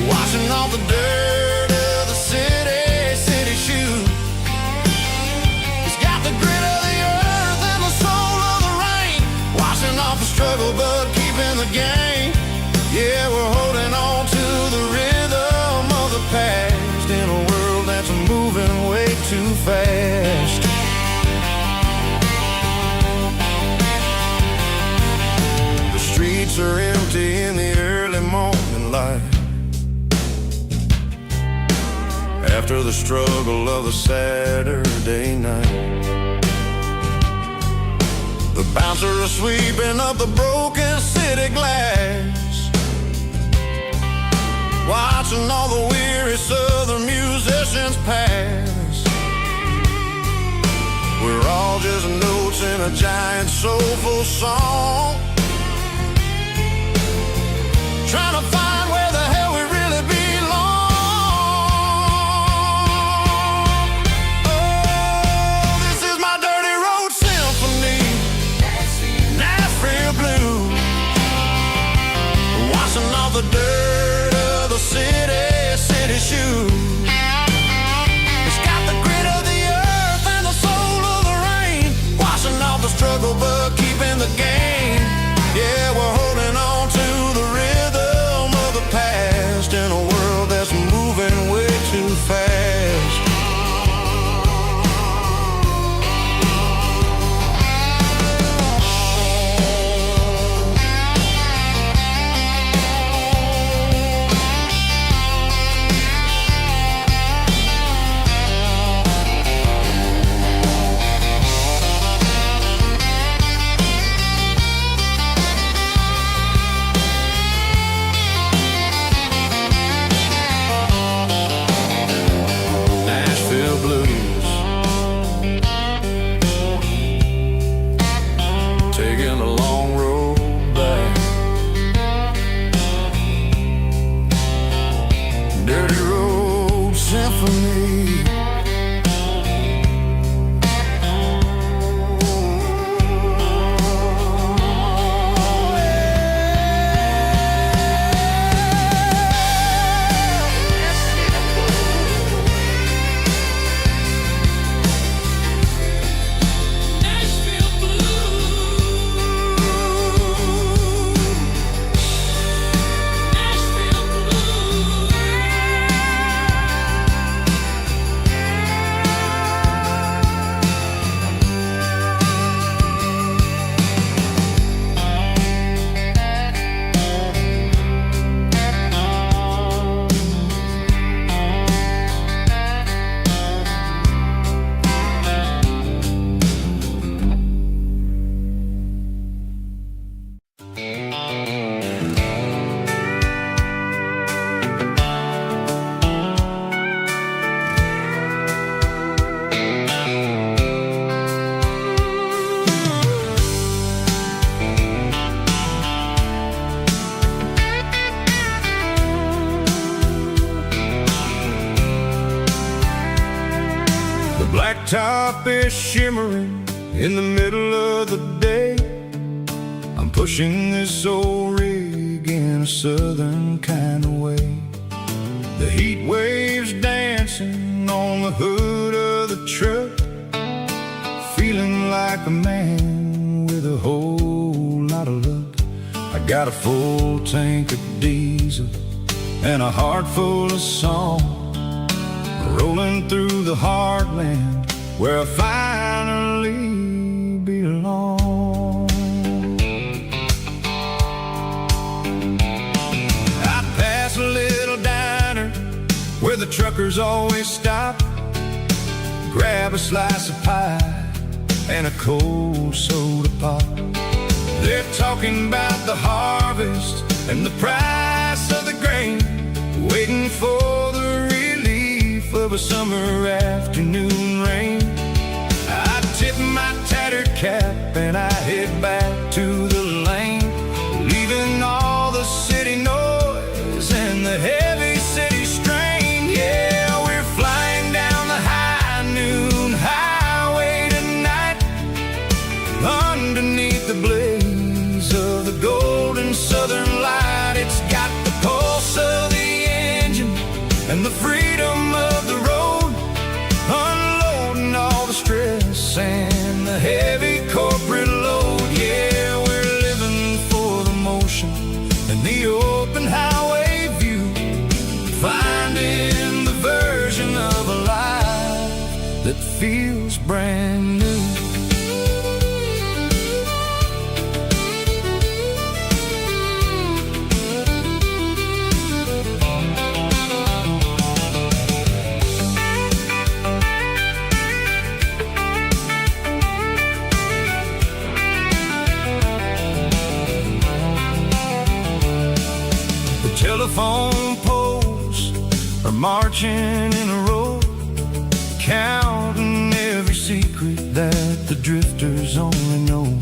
washing off the dirt of the city shoe. It's got the grit of the earth and the soul of the rain, washing off the struggle but keeping the game. Yeah, we're holding on to the rhythm of the past in a world that's moving way too fast. The streets are empty in the early morning light, after the struggle of the Saturday night. The bouncers are sweeping up the broken city glass, watching all the weary southern musicians pass. We're all just notes in a giant soulful song, trying to find where the hell we really belong. Oh, this is my dirty road symphony, Nashville Blue, washing off the dirt of the city shoe. It's got the grit of the earth and the soul of the rain, washing off the struggle but keeping the game. Yeah, we're holding on to the rhythm of the past in a world that's moving way too fast. Nashville Blues, taking a long road back. Dirty road symphony. Blacktop is shimmering in the middle of the day. I'm pushing this old rig in a southern kind of way. The heat waves dancing on the hood of the truck, feeling like a man with a whole lot of luck. I got a full tank of diesel and a heart full of song, rolling through the heartland where I finally belong. I pass a little diner where the truckers always stop, grab a slice of pie and a cold soda pop. They're talking about the harvest and the price of the grain, waiting for the relief of of a summer afternoon rain. I tip my tattered cap and I head back to the lane, leaving all the city noise and the heavy city strain. Yeah, we're flying down the high noon highway tonight, underneath the blaze of the golden southern light. It's got the pulse of the engine and the freedom of the road, unloading all the stress and the heavy corporate load. Yeah, we're living for the motion and the open highway view, finding the version of a life that feels brand new. Telephone poles are marching in a row, counting every secret that the drifters only know.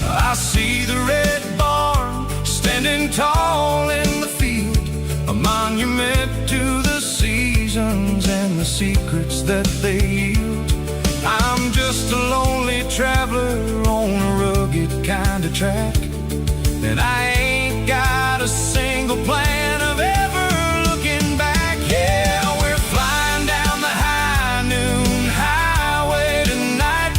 I see the red barn standing tall in the field, a monument to the seasons and the secrets that they yield. I'm just a lonely traveler on a rugged kind of track, and I ain't got a single plan of ever looking back. Yeah, we're flying down the high noon highway tonight,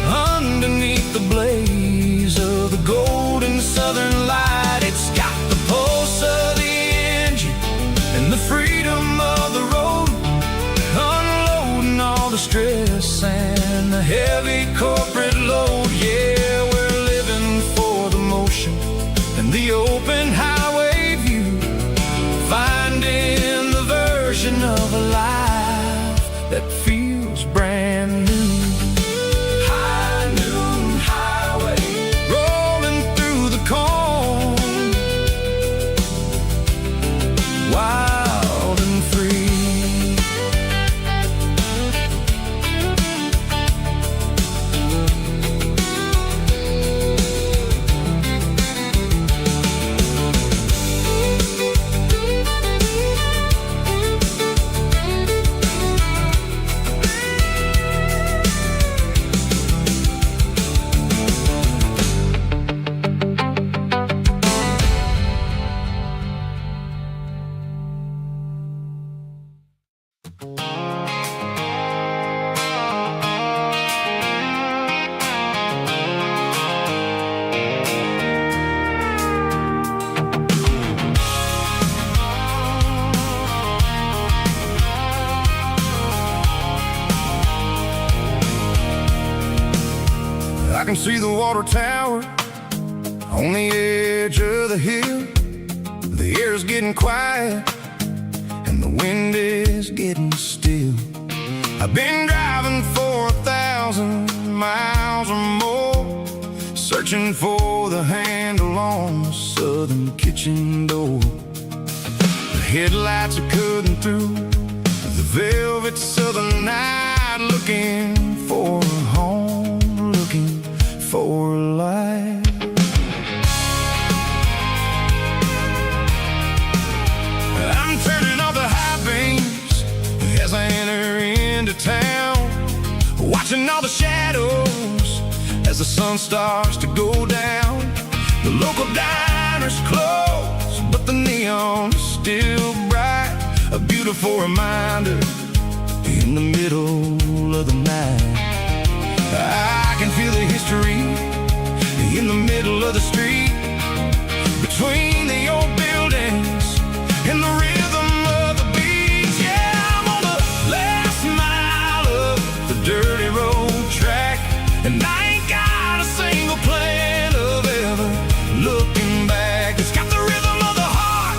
underneath the blaze of the golden southern light. It's got the pulse of the engine and the freedom of the road, unloading all the stress and the heavy corporate load. Yeah, we're living for the motion and the open highway view, finding the version of a life that feels brand new. High noon highway, rolling through the corn, wild and free. I can see the water tower on the edge of the hill. The air's getting quiet and the wind is getting still. I've been driving for 1,000 miles or more, searching for the handle on the southern kitchen door. The headlights are cutting through the velvet southern night, looking for a home, looking for a life. I'm turning off the high beams as I enter into town, watching all the shadows as the sun starts to go down. The local diner's closed, but the neon is still bright, a beautiful reminder in the middle of the night. I can feel the history in the middle of the street, between the old buildings and the rhythm of the beats. Yeah, I'm on the last mile of the dirty road track, and I ain't got a single plan of ever looking back. It's got the rhythm of the heart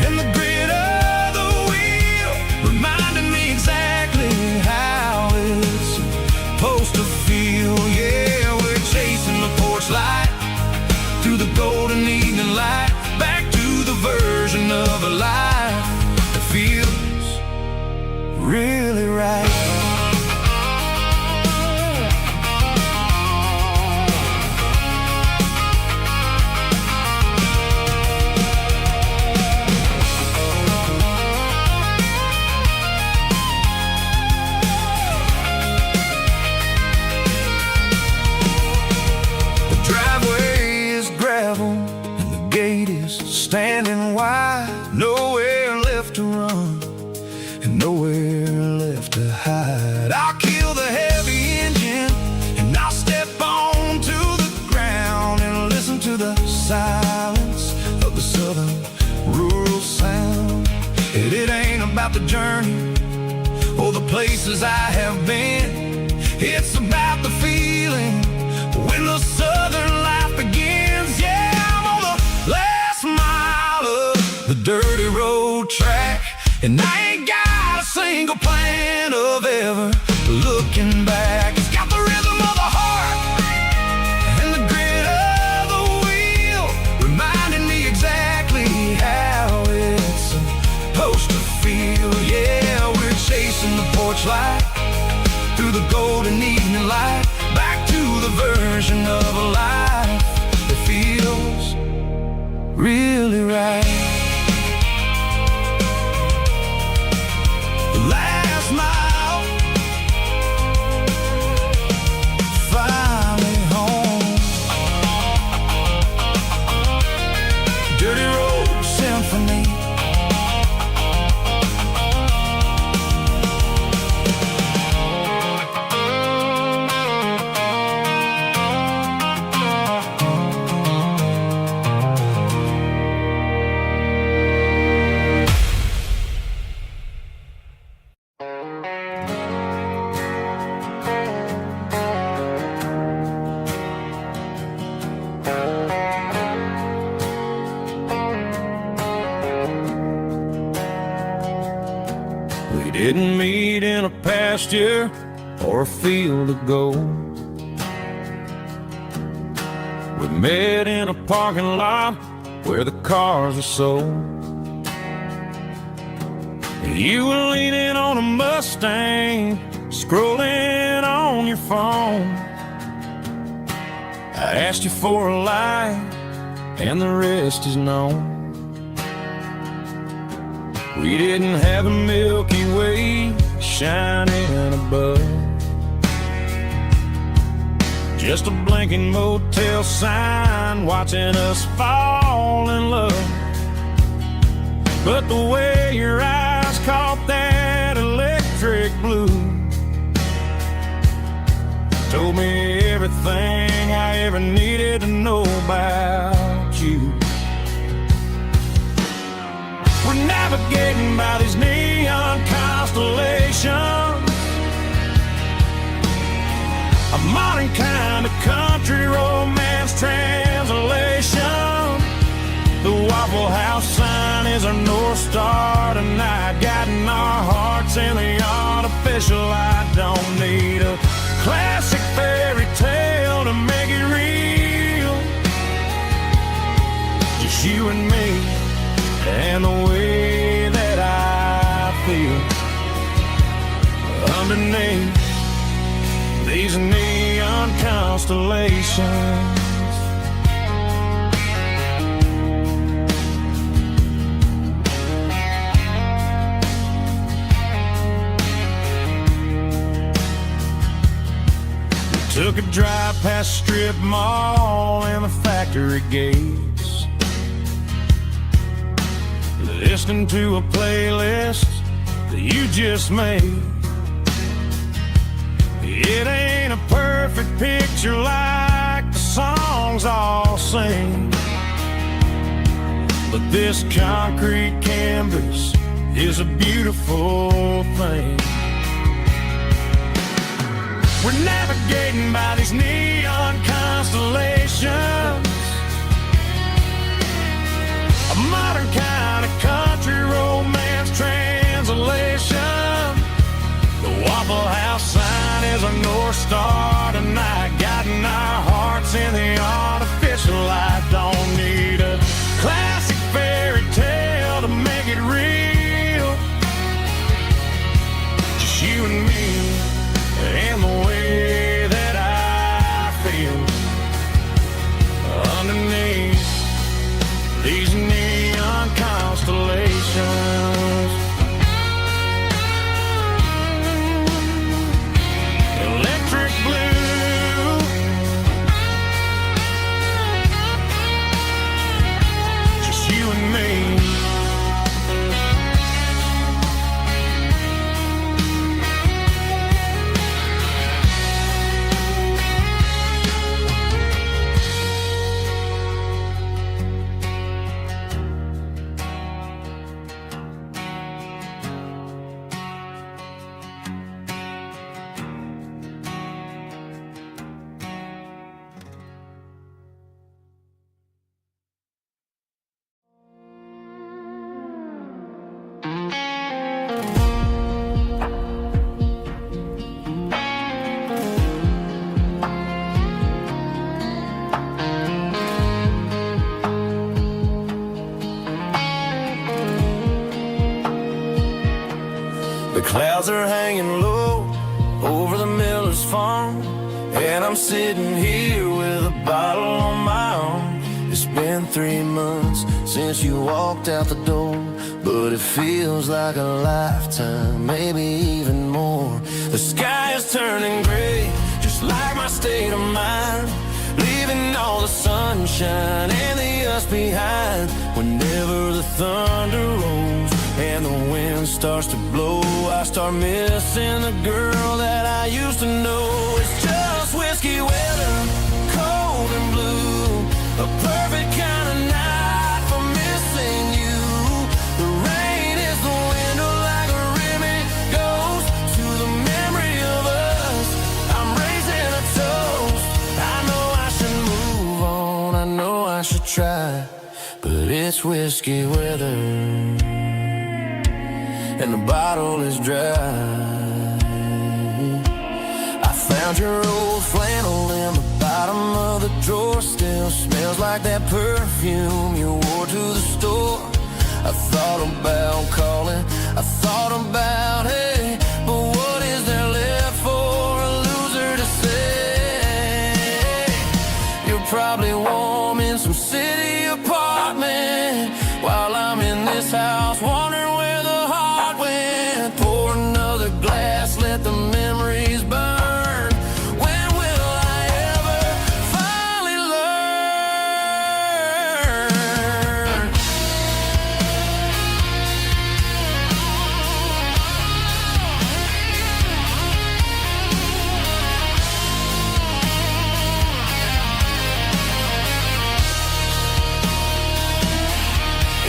and the grit of the wheel, reminding me exactly how it's supposed to feel. Yeah, we're chasing the porch light through the golden evening standing wide, nowhere left to run, and nowhere left to hide. I'll kill the heavy engine, and I'll step onto the ground and listen to the silence of the southern rural sound. It ain't about the journey or the places I have been. It's about the feeling when the southern life begins. Yeah, I'm on the last mile of the dirty road track, and I ain't got a single plan of ever looking back. It's got the rhythm of the heart and the grit of the wheel, reminding me exactly how it's supposed to feel. Yeah, we're chasing the porch light through the golden evening light, back to the version of a life that feels really right. Last mile, finally home. Dirty Road Symphony. We didn't meet in a pasture or a field of gold. We met in a parking lot where the cars were sold. You were leaning on a Mustang, scrolling on your phone. I asked you for a light, and the rest is known. We didn't have a Milky Way shining above, just a blinking motel sign watching us fall in love. But the way your eyes caught that electric blue told me everything I ever needed to know about you. We're navigating by these neon constellations, a modern kind of country romance translation. The Waffle House sign is our North Star tonight, guiding our hearts in the artificial light. Don't need a classic fairy tale to make it real, just you and me and the way that I feel underneath these neon constellations. We took a drive past Strip Mall and the factory gates, listening to a playlist that you just made. It ain't a perfect picture like the songs all sing, but this concrete canvas is a beautiful thing. We're navigating by these neon constellations, a modern kind of country romance translation. The Waffle House sign is our North Star tonight, guiding our hearts in the artificial light. Don't need a classic fairy tale to make it real, just you and me and the way that I feel underneath these neon constellations. Electric blue, just you and me The clouds are hanging low over the Miller's farm, and I'm sitting here with a bottle on my arm. It's been 3 months since you walked out the door, but it feels like a lifetime, maybe even more. The sky is turning gray, just like my state of mind, leaving all the sunshine and the us behind. Whenever the thunder rolls and the wind starts to blow, I start missing the girl that I used to know. It's just whiskey weather, cold and blue, a perfect kind of night for missing you. The rain is the window like a ribbon goes to the memory of us. I'm raising a toast. I know I should move on, I know I should try, but it's whiskey weather and the bottle is dry. I found your old flannel in the bottom of the drawer, still smells like that perfume you wore to the store. I thought about calling, I thought about, hey, but what is there left for a loser to say? You're probably warm in some city apartment while I'm in this house wondering where the heart went. Pour another glass, let the memories burn. When will I ever finally learn?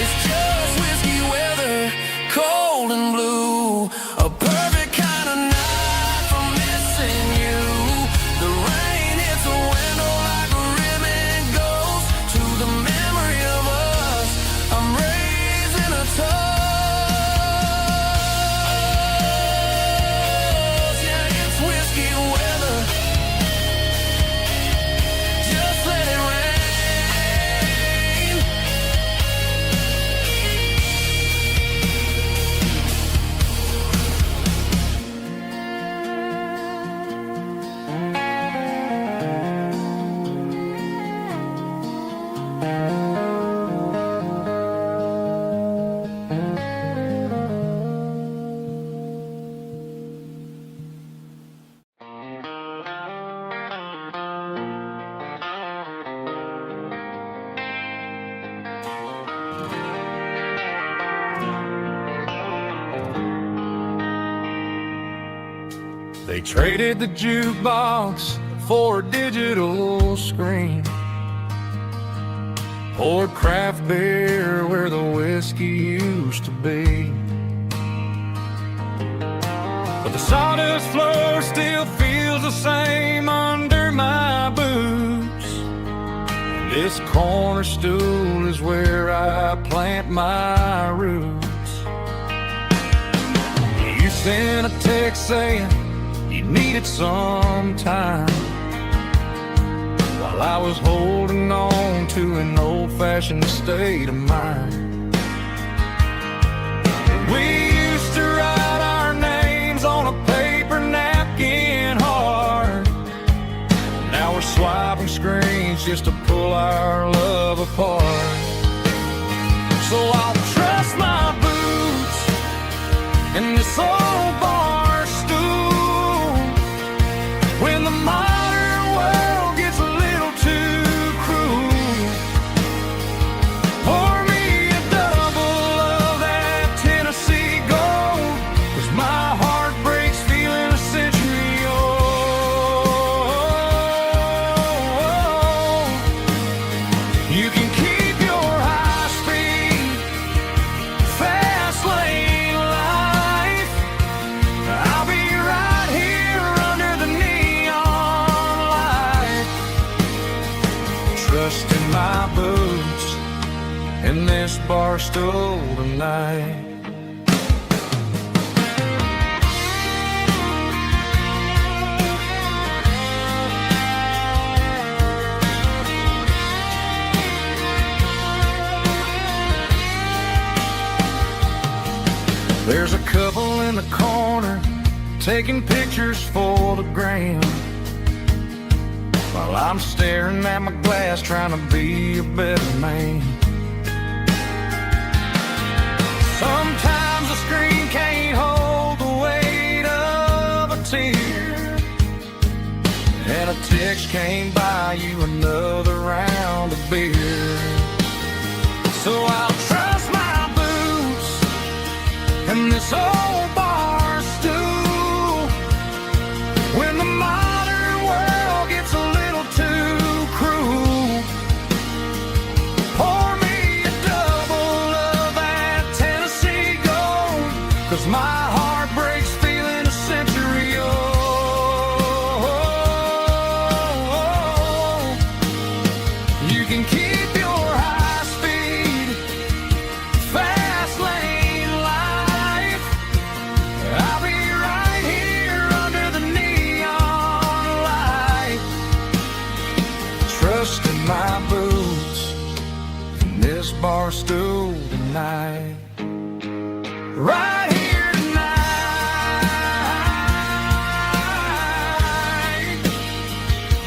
It's just whiskey weather, cold and blue, a perfect kind of night for missing you. The rain hits the window like a ribbon goes to the memory of us. I'm raising a toast. Yeah, it's whiskey weather. Just let it rain. They traded the jukebox for a digital screen, poured craft beer where the whiskey used to be. But the sawdust floor still feels the same under my boots. This corner stool is where I plant my roots. You sent a text saying you needed some time, while I was holding on to an old-fashioned state of mind. We used to write our names on a paper napkin hard. Now we're swiping screens just to pull our love apart. So I'll trust my boots in this old bar stool when the modern world gets a little too cruel. Pour me a double of that Tennessee Gold, 'cause my heart breaks feeling a century old. You can keep your high-speed, fast lane life. I'll be right here under the neon light, trusting my boots in this bar stool tonight. There's a couple in the corner taking pictures for the gram, while I'm staring at my glass trying to be a better man. Sometimes the screen can't hold the weight of a tear, and a text can't buy you another round of beer. So I'll trust my boots and this old bar stool when the modern world gets a little too cruel. Pour me a double of that Tennessee Gold, 'cause my heart breaks feeling a century old. You can keep your high speed, fast lane life. I'll be right here under the neon light, trusting my boots and this bar stool tonight. Right here tonight,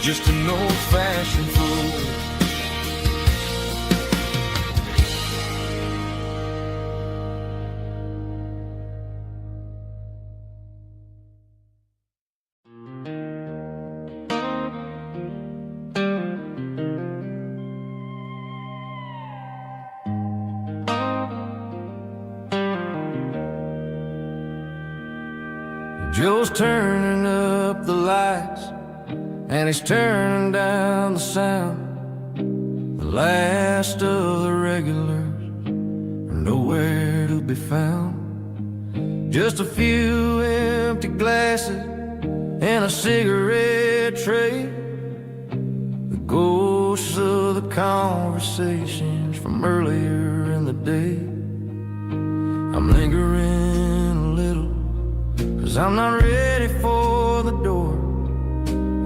just an old-fashioned fool. Joe's turning up the lights, and he's turning down the sound. The last of the regulars are nowhere to be found. Just a few empty glasses and a cigarette tray, the ghosts of the conversations from earlier in the day. I'm lingering a little, 'cause I'm not ready for the door,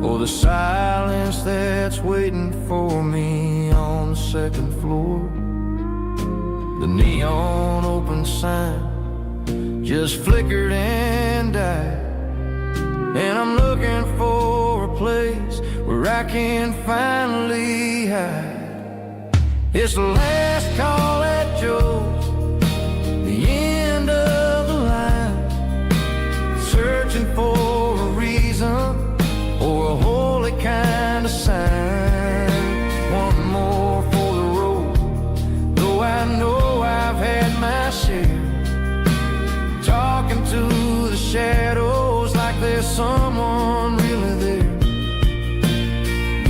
or the silence that's waiting for me on the second floor. The neon open sign just flickered and died, and I'm looking for a place where I can finally hide. It's the last call at Joe's, the end of the line, searching for a reason or a holy kind of sign. One more for the road, though I know I've had my share, talking to the shadows like there's someone really there.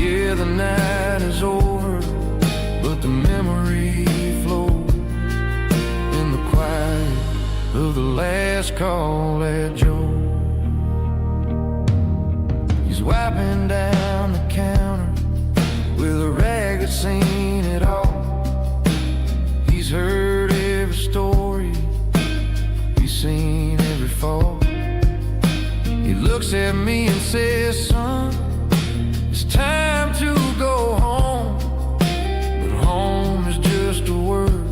Yeah, the night is over, but the memory flows in the quiet of the last call at Joe. He's wiping down the counter with a rag that's seen it all. He's heard every story, he's seen every fall. He looks at me and says, "Son, it's time to go home." But home is just a word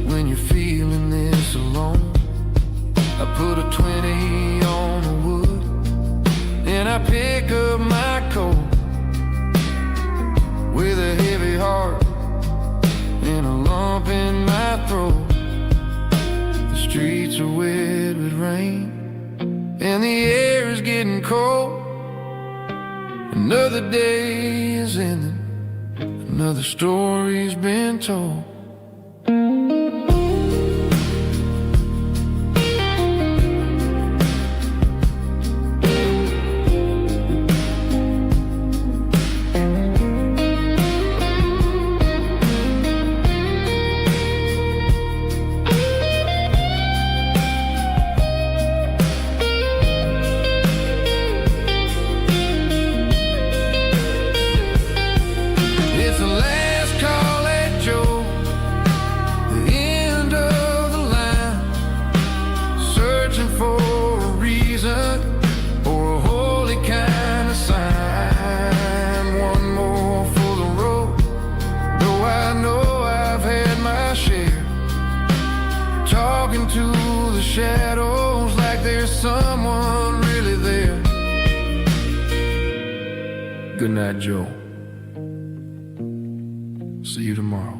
when you're feeling this alone. I put a 20 on the wood, and I pick up my coat with a heavy heart and a lump in my throat. The streets are wet with rain, and the air is getting cold. Another day is ending, another story's been told. It's the last call at Joe, the end of the line, searching for a reason or a holy kind of sign. One more for the road, though I know I've had my share, talking to the shadows like there's someone Good night, Joe. See you tomorrow.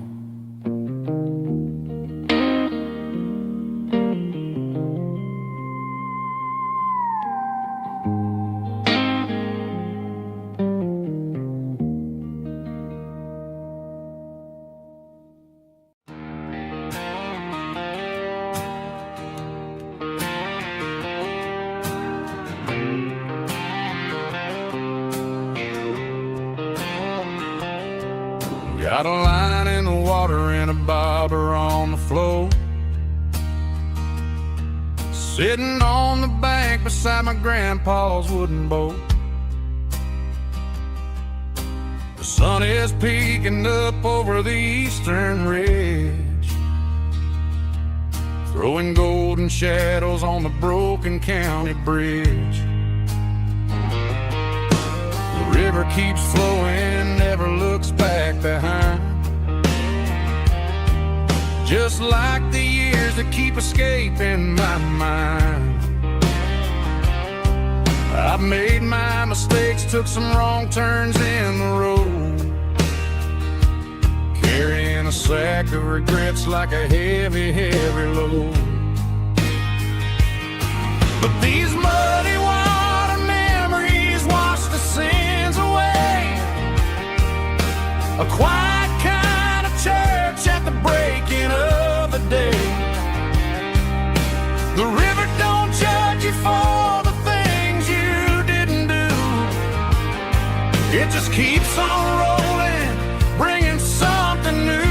Got a line in the water and a bobber on the floor. Sitting on the bank beside my grandpa's wooden boat. The sun is peeking up over the eastern ridge, throwing golden shadows on the broken county bridge. The river keeps flowing, never looks back behind, just like the years that keep escaping my mind. I've made my mistakes, took some wrong turns in the road, carrying a sack of regrets like a heavy, heavy load. But these muddy water memories wash the sins away. A quiet kind of church at the breaking of the day. The river don't judge you for the things you didn't do. It just keeps on rolling, bringing something new.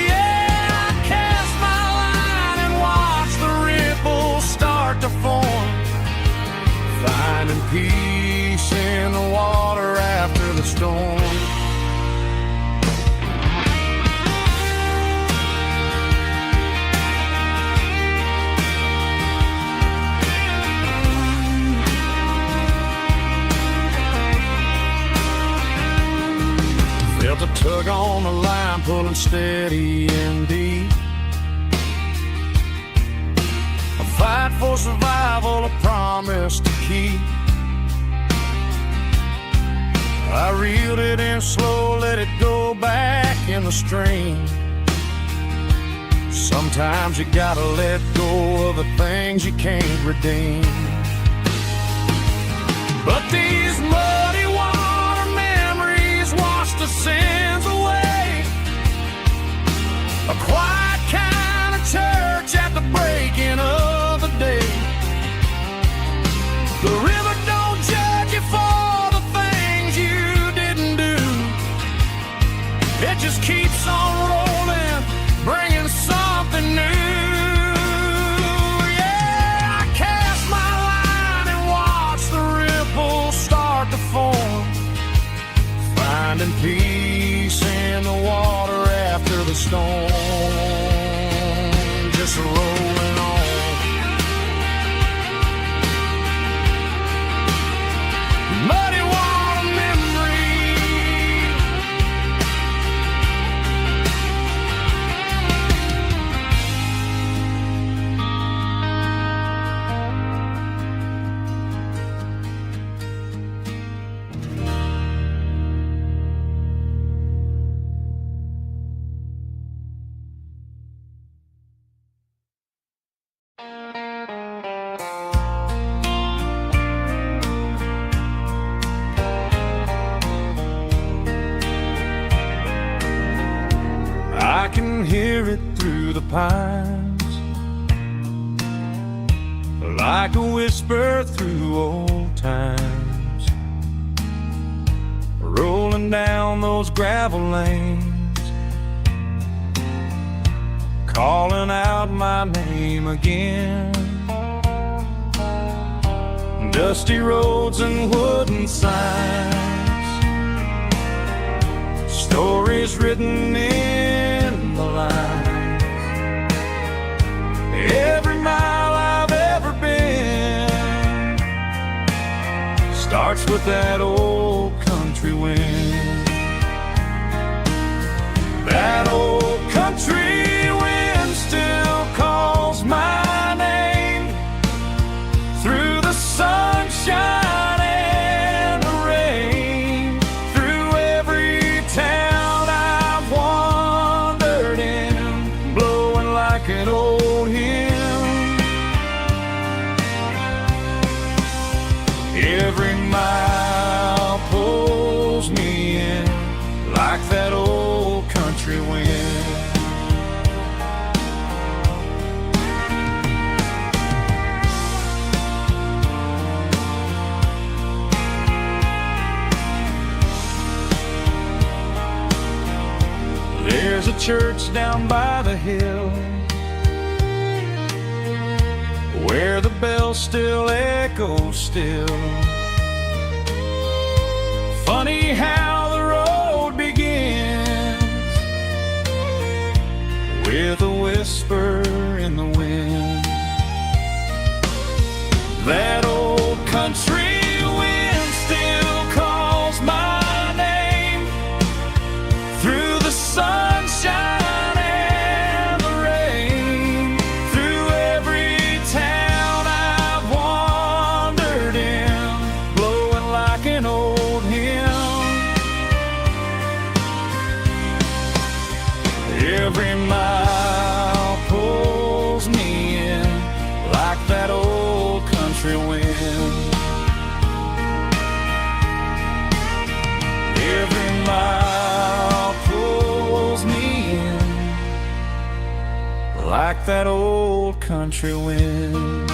Yeah, I cast my line and watch the ripples start to form, finding peace in the water after the storm. Felt a tug on the line, pulling steady and deep. A fight for survival, a promise to keep. I reeled it in slow, let it go back in the stream. Sometimes you gotta let go of the things you can't redeem. But these muddy water memories wash the sins away. A quiet kind of church at the breaking of the day. The river don't judge you for the things you didn't do. It just keeps on rolling, bringing something new. Yeah, I cast my line and watch the ripples start to form, finding peace in the water after the storm. Just rolling on. Muddy water memory. I can hear it through the pines, like a whisper through old times, rolling down those gravel lanes, calling out my name again. Dusty roads and wooden signs, stories written in the lines. Every mile I've ever been starts with that old country wind. That old country wind still calls my name through the sunshine and the rain. church down by the hill, where the bells still echo still. Funny how the road begins with a whisper in the wind. That old country wind still calls my name through the sunshine and the rain, through every town I've wandered in, blowing like an old hymn. Every mile pulls me in like that old country wind. Every mile pulls me in like that old country wind.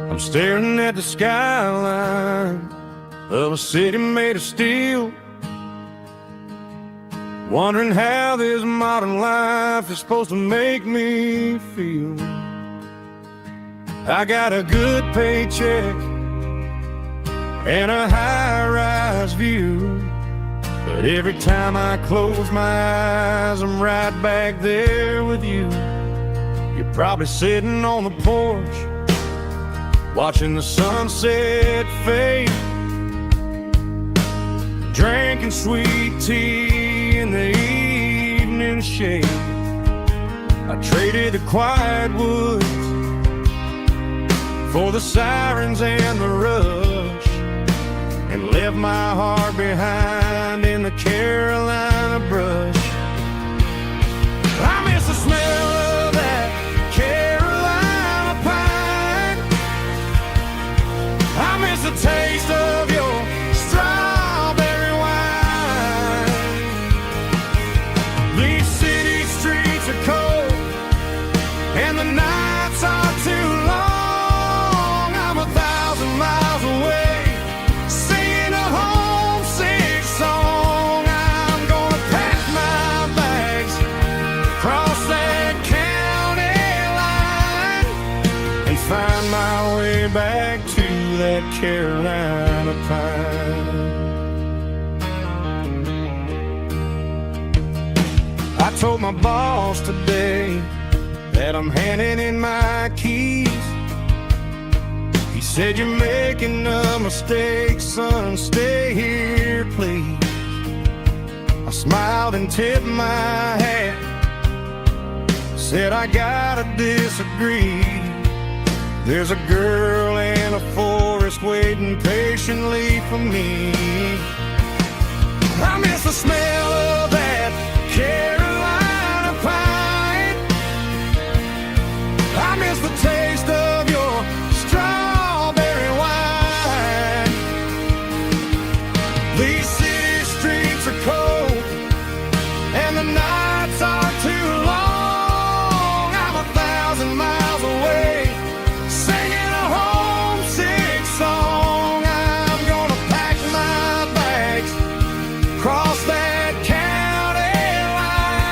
I'm staring at the skyline of a city made of steel, wondering how this modern life is supposed to make me feel. I got a good paycheck and a high-rise view, but every time I close my eyes, I'm right back there with you. You're probably sitting on the porch, watching the sunset fade, drinking sweet tea in the evening shade. I traded the quiet woods for the sirens and the rush, and left my heart behind in the Carolina brush. I miss the smell of that Carolina pine. I miss the taste of your strawberry wine. These city streets are cold and the nights are too long. I'm 1,000 miles away, singing a homesick song. I'm gonna pack my bags, cross that county line, and find my way back to that Carolina pine. I told my boss today that I'm handing in my keys. He said, "You're making a mistake, son, stay here, please." I smiled and tipped my hat, said, "I gotta disagree. There's a girl in a forest waiting patiently for me." I miss the smell of that Carolina pine. I miss the taste of your strawberry wine. These city streets are cold and the nights are too long. I'm 1,000 miles away, singing a homesick song. I'm gonna pack my bags, cross that county line,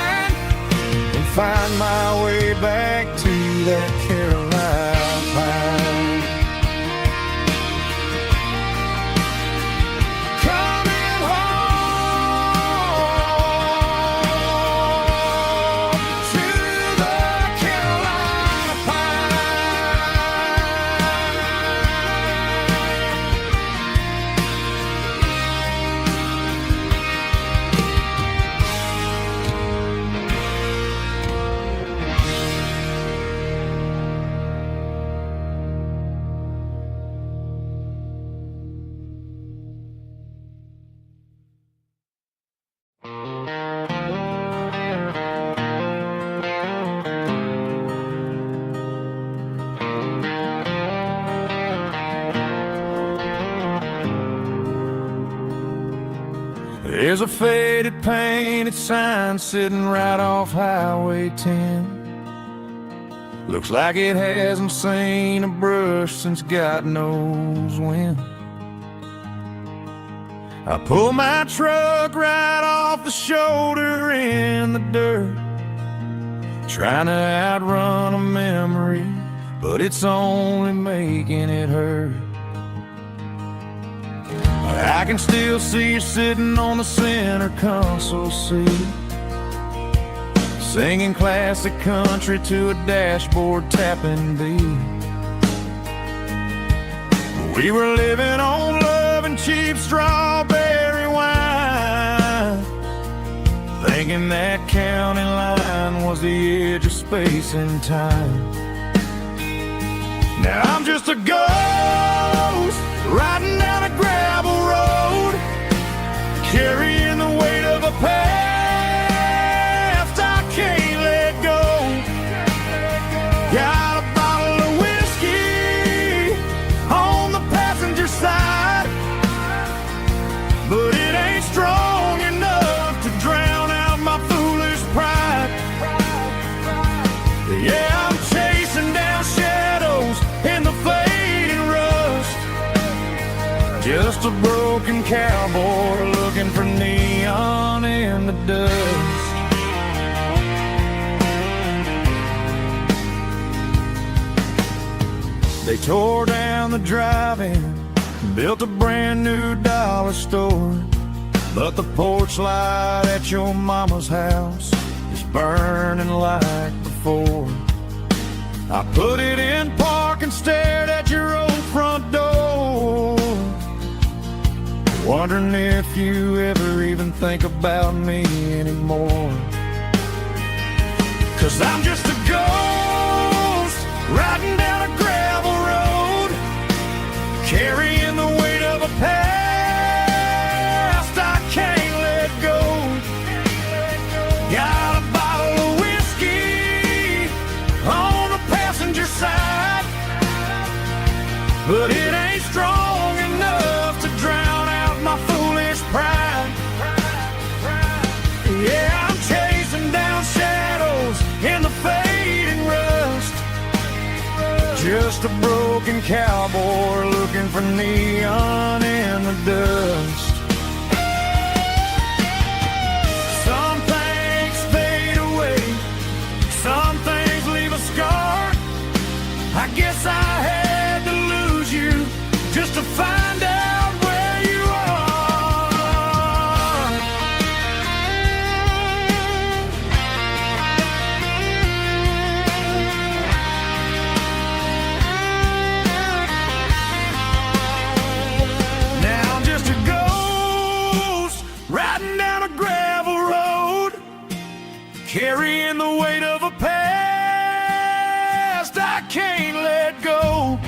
There's a faded painted sign sitting right off Highway 10. Looks like it hasn't seen a brush since God knows when. I pull my truck right off the shoulder in the dirt, trying to outrun a memory, but it's only making it hurt. I can still see you sitting on the center console seat, singing classic country to a dashboard tapping beat. We were living on love and cheap strawberry wine, thinking that county line was the edge of space and time. Now I'm just a ghost riding down a gravel road, carrying the weight of a past I can't let go. Got a bottle of whiskey on the passenger side, but it ain't strong enough to drown out my foolish pride. Yeah, I'm chasing down shadows in the fading rust, just a broken cowboy looking for neon in the dust. They tore down the drive-in, built a brand new dollar store, but the porch light at your mama's house is burning like before. I put it in park and stared at your old front door, wondering if you ever even think about me anymore. 'Cause I'm just a ghost riding down a gravel road, carrying the weight of a past I can't let go. Got a bottle of whiskey on the passenger side, but it ain't strong enough to drown out my foolish pride. Yeah, I'm chasing down shadows in the fading rust, just a broken cowboy looking for neon in the dust. Some things fade away, some things leave a scar. I guess I had to lose you just to find out where you are. Now I'm just a ghost riding down a gravel road, carrying the weight of a past I can't let go.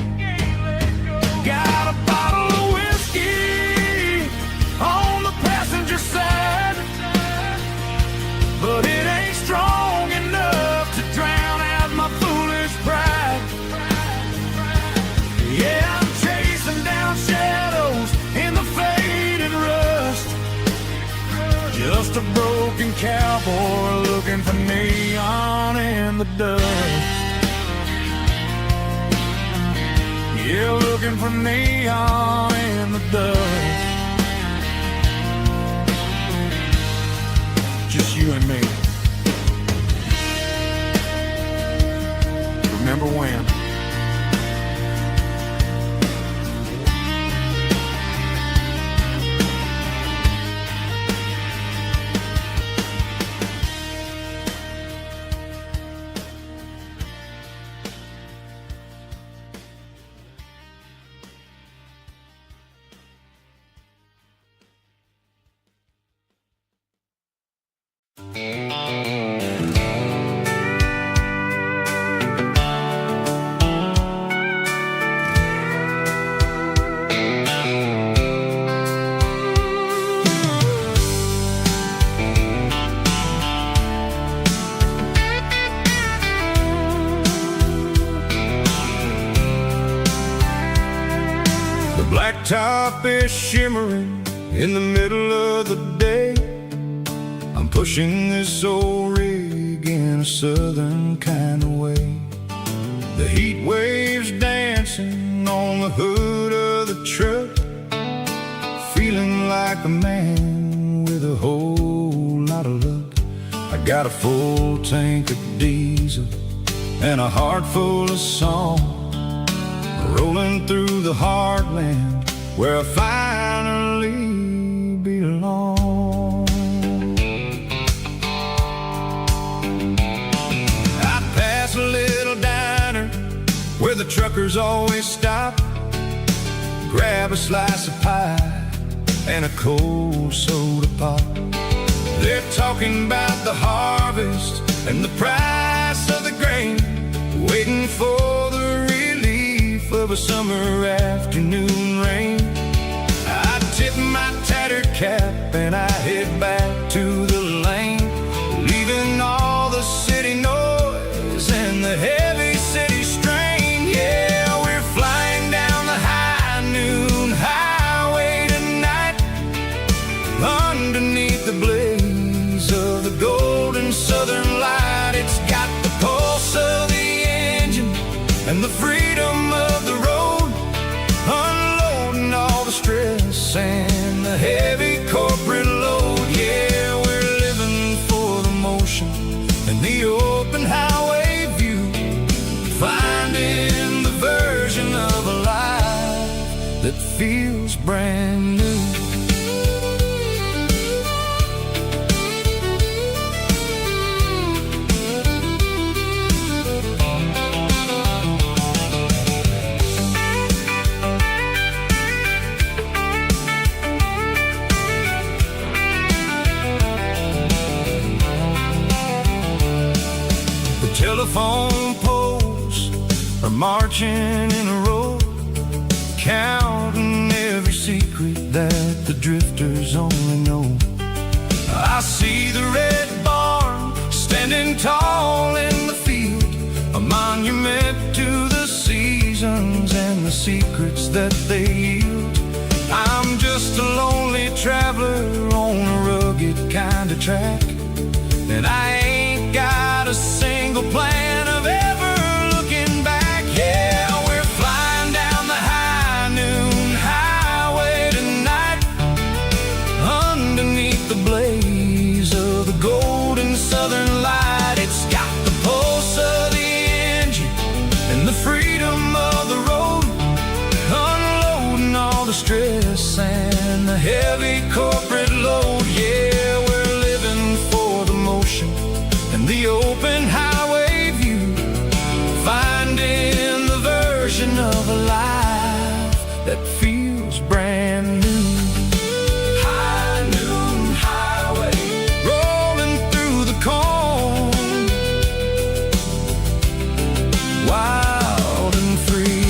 Got a bottle of whiskey on the passenger side, but it ain't strong enough to drown out my foolish pride. Yeah, I'm chasing down shadows in the faded rust, just a broken cowboy looking for neon in the dust. Yeah, looking for neon in the dust. Just you and me. Remember when? Blacktop is shimmering In the middle of the day, I'm pushing this old rig in a southern kind of way. The heat waves dancing on the hood of the truck, feeling like a man with a whole lot of luck. I got a full tank of diesel and a heart full of song, rolling through the heartland where I finally belong. I pass a little diner where the truckers always stop, grab a slice of pie and a cold soda pop. They're talking about the harvest and the price of the grain, waiting for the relief of a summer afternoon rain. I tip my tattered cap and I head back to the lane, leaving all the city noise and the heavy city strain. Yeah, we're flying down the high noon highway tonight, underneath the blaze of the golden southern light. It's got the pulse of the engine and the freedom of the road, unloading all the stress and the heavy corporate load. Yeah, we're living for the motion and the open highway view, finding the version of a life that feels brand new. Telephone poles are marching in a row, counting every secret that the drifters only know. I see the red barn standing tall in the field, a monument to the seasons and the secrets that they yield. I'm just a lonely traveler on a rugged kind of track, and I ain't got a single plan of ever looking back. Yeah, we're flying down the high noon highway tonight, underneath the blaze of the golden southern light. It's got the pulse of the engine and the freedom of the road, unloading all the stress and the heavy corporate load. Yeah, we're living for the motion and the open highway view, finding the version of a life that feels brand new. High noon highway, rolling through the corn, wild and free.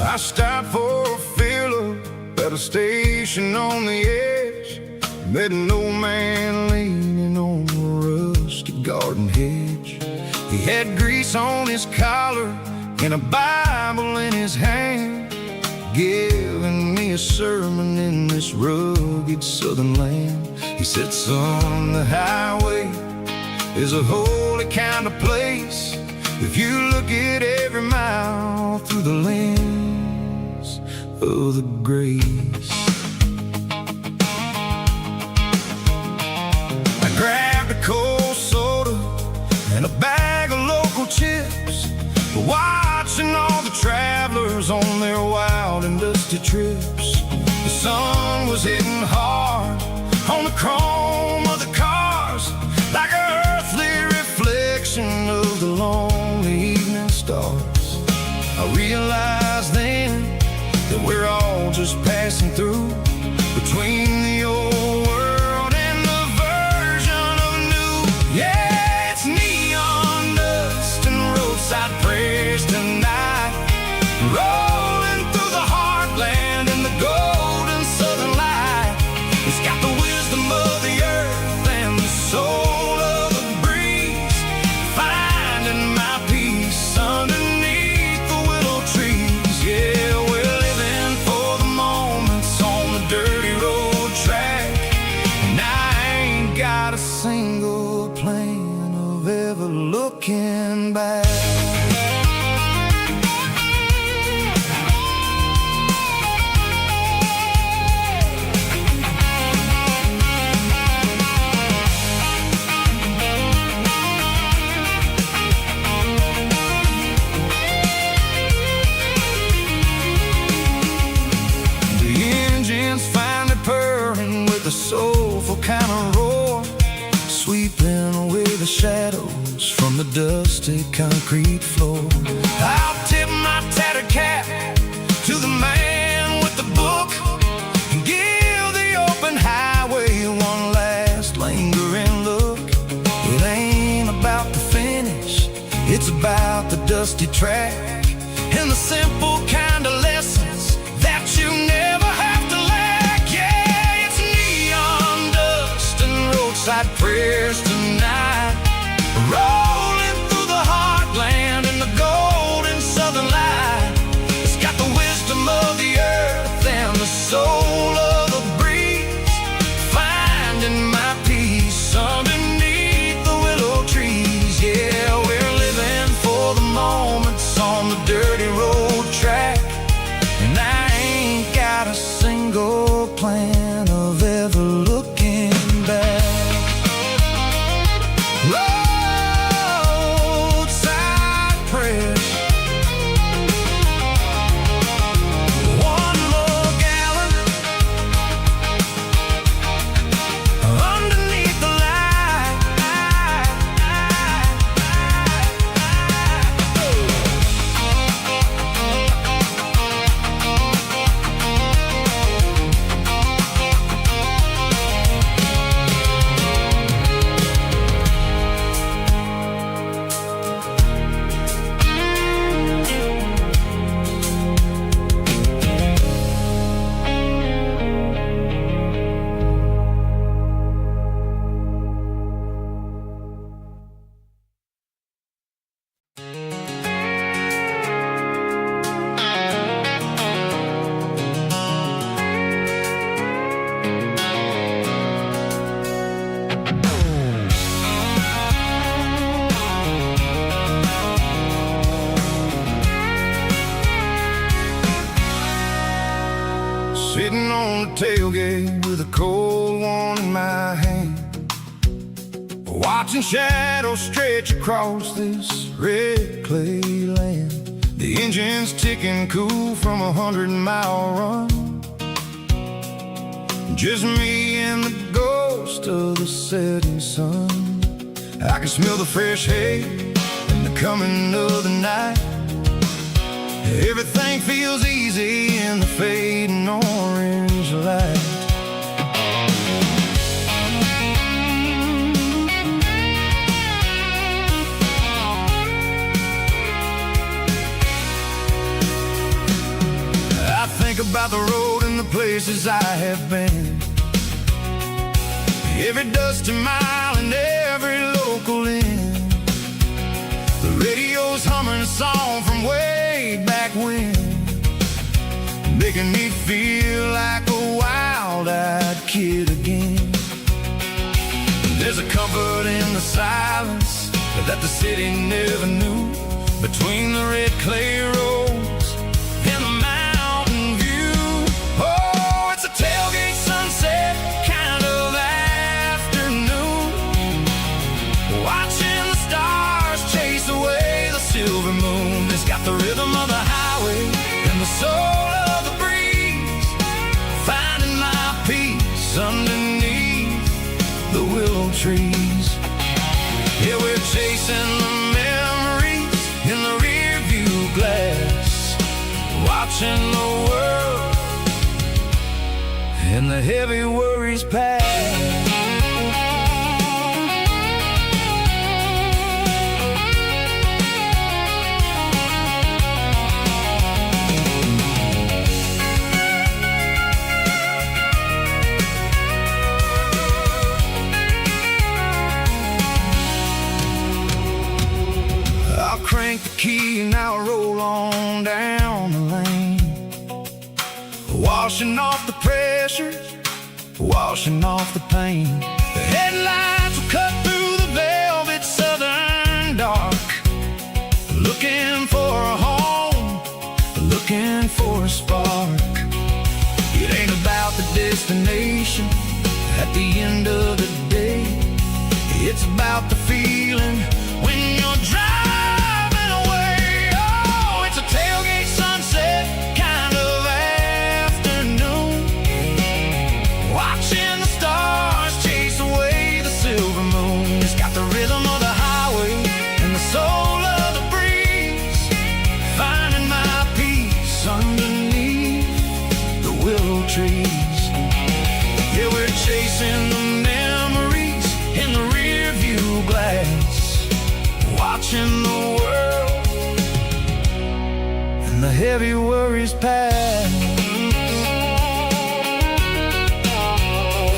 I stopped for a fill-up at a station on the edge, met an old man leaning on a rusty garden hedge. He had grease on his collar and a Bible in his hand, giving me a sermon in this rugged southern land. He said, son, the highway is a holy kind of place if you look at every mile through the lens of the grace. I grabbed a cold soda and a bag of local chips, watching all the travelers on their wild and dusty trips. The sun was hitting hard on the chrome of the cars, like an earthly reflection of the lonely evening stars. I realized then that we're all just passing through, between the old world and the version of new. Yeah, it's neon dust and roadside prayers tonight, rolling through the heartland in the golden southern light. It's got the wisdom of the earth and the soul of the breeze, finding my peace underneath the willow trees. Yeah, we're living for the moments on the dirty road track, and I ain't got a single plan of ever looking back. A soulful kind of roar, sweeping away the shadows from the dusty concrete floor. I'll tip my tattered cap to the man with the book and give the open highway one last lingering look. It ain't about the finish, it's about the dusty track and the simple kind of lessons that you never have to lack. Yeah, it's neon dust and roadside prayers tonight, rolling through the heartland in the golden southern light. It's got the wisdom of the earth and the soul of the breeze, finding my peace underneath the willow trees. Yeah, we're living for the moments on the dirty road track, and I ain't got a single plan of ever looking back. Roadside prayers, one more gallon underneath the light. Sitting on the tailgate with a cold one in my hand, watching shadows stretch across this red clay land. The engine's ticking cool from 100-mile run, just me and the ghost of the setting sun. I can smell the fresh hay and the coming of the night. Everything feels easy in the fading orange light. I think about the road and the places I have been, every dusty mile and every local inn. The radio's humming a song from way back when, making me feel like a wild-eyed kid again. There's a comfort in the silence that the city never knew, between the red clay roads and the mountain view. Oh, it's a tailgate sunset kind of afternoon, watching the stars chase away the silver moon. watching the world and the heavy worries pass. Crank the key and I'll roll on down the lane, washing off the pressure, washing off the pain. The headlights will cut through the velvet southern dark, looking for a home, looking for a spark. It ain't about the destination at the end of the day, it's about the feeling when you're driving. Tailgate sunset kind of afternoon, watching the stars chase away the silver moon. It's got the rhythm of the highway and the soul of the breeze, finding my peace underneath the willow trees. Yeah, we're chasing the memories in the rear view glass, watching the world and the heavy worries pass.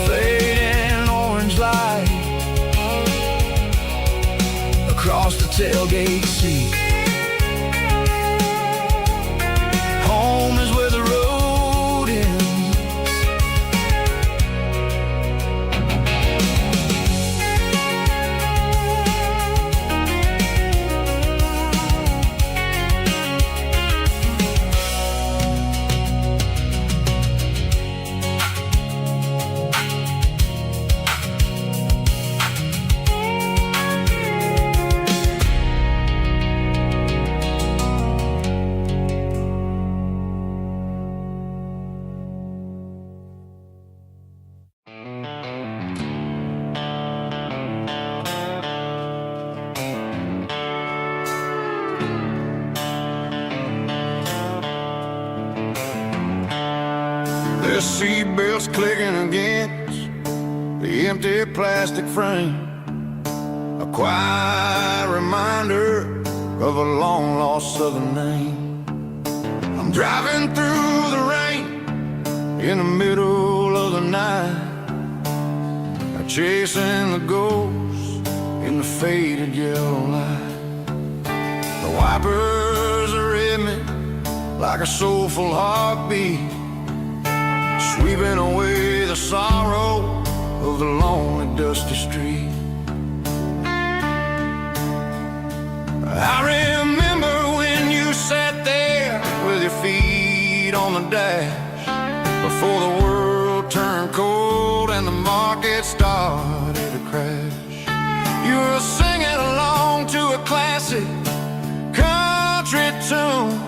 Fading orange light across the tailgate seat. Home is where the road ends. The seatbelts clicking against the empty plastic frame, a quiet reminder of a long-lost southern name. I'm driving through the rain in the middle of the night, chasing the ghosts in the faded yellow light. The wipers are in me like a soulful heartbeat, sweeping away the sorrow of the lonely, dusty street. I remember when you sat there with your feet on the dash, before the world turned cold and the market started to crash. You were singing along to a classic country tune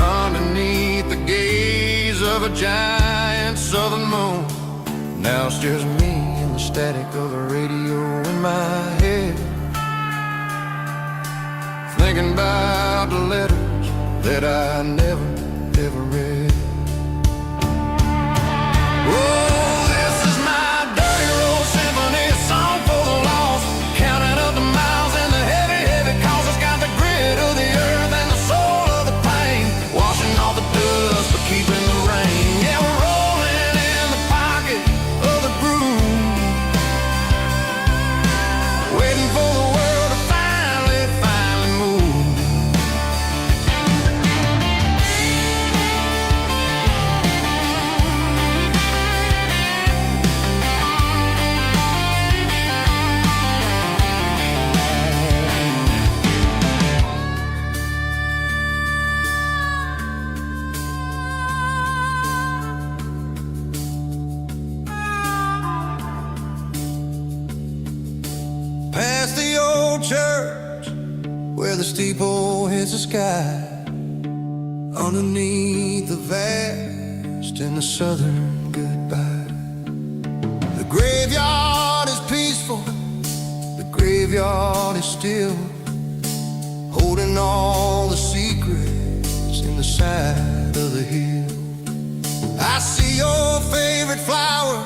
underneath the gaze of a giant southern moon. Now it's just me and the static of the radio in my head, thinking about the letters that I never, ever read. Oh, this is my dirty road symphony, a song for the lost, counting up the miles and the heavy, heavy calls. It's got the grit of the earth and the soul of the pain, washing off the dust but keeping the rain. Yeah, we're rolling in the pocket of the groove, waiting for the world to finally move. Past the old church where the steeple hits the sky, underneath the vast and the southern goodbye. The graveyard is peaceful, the graveyard is still, holding all the secrets in the side of the hill. I see your favorite flower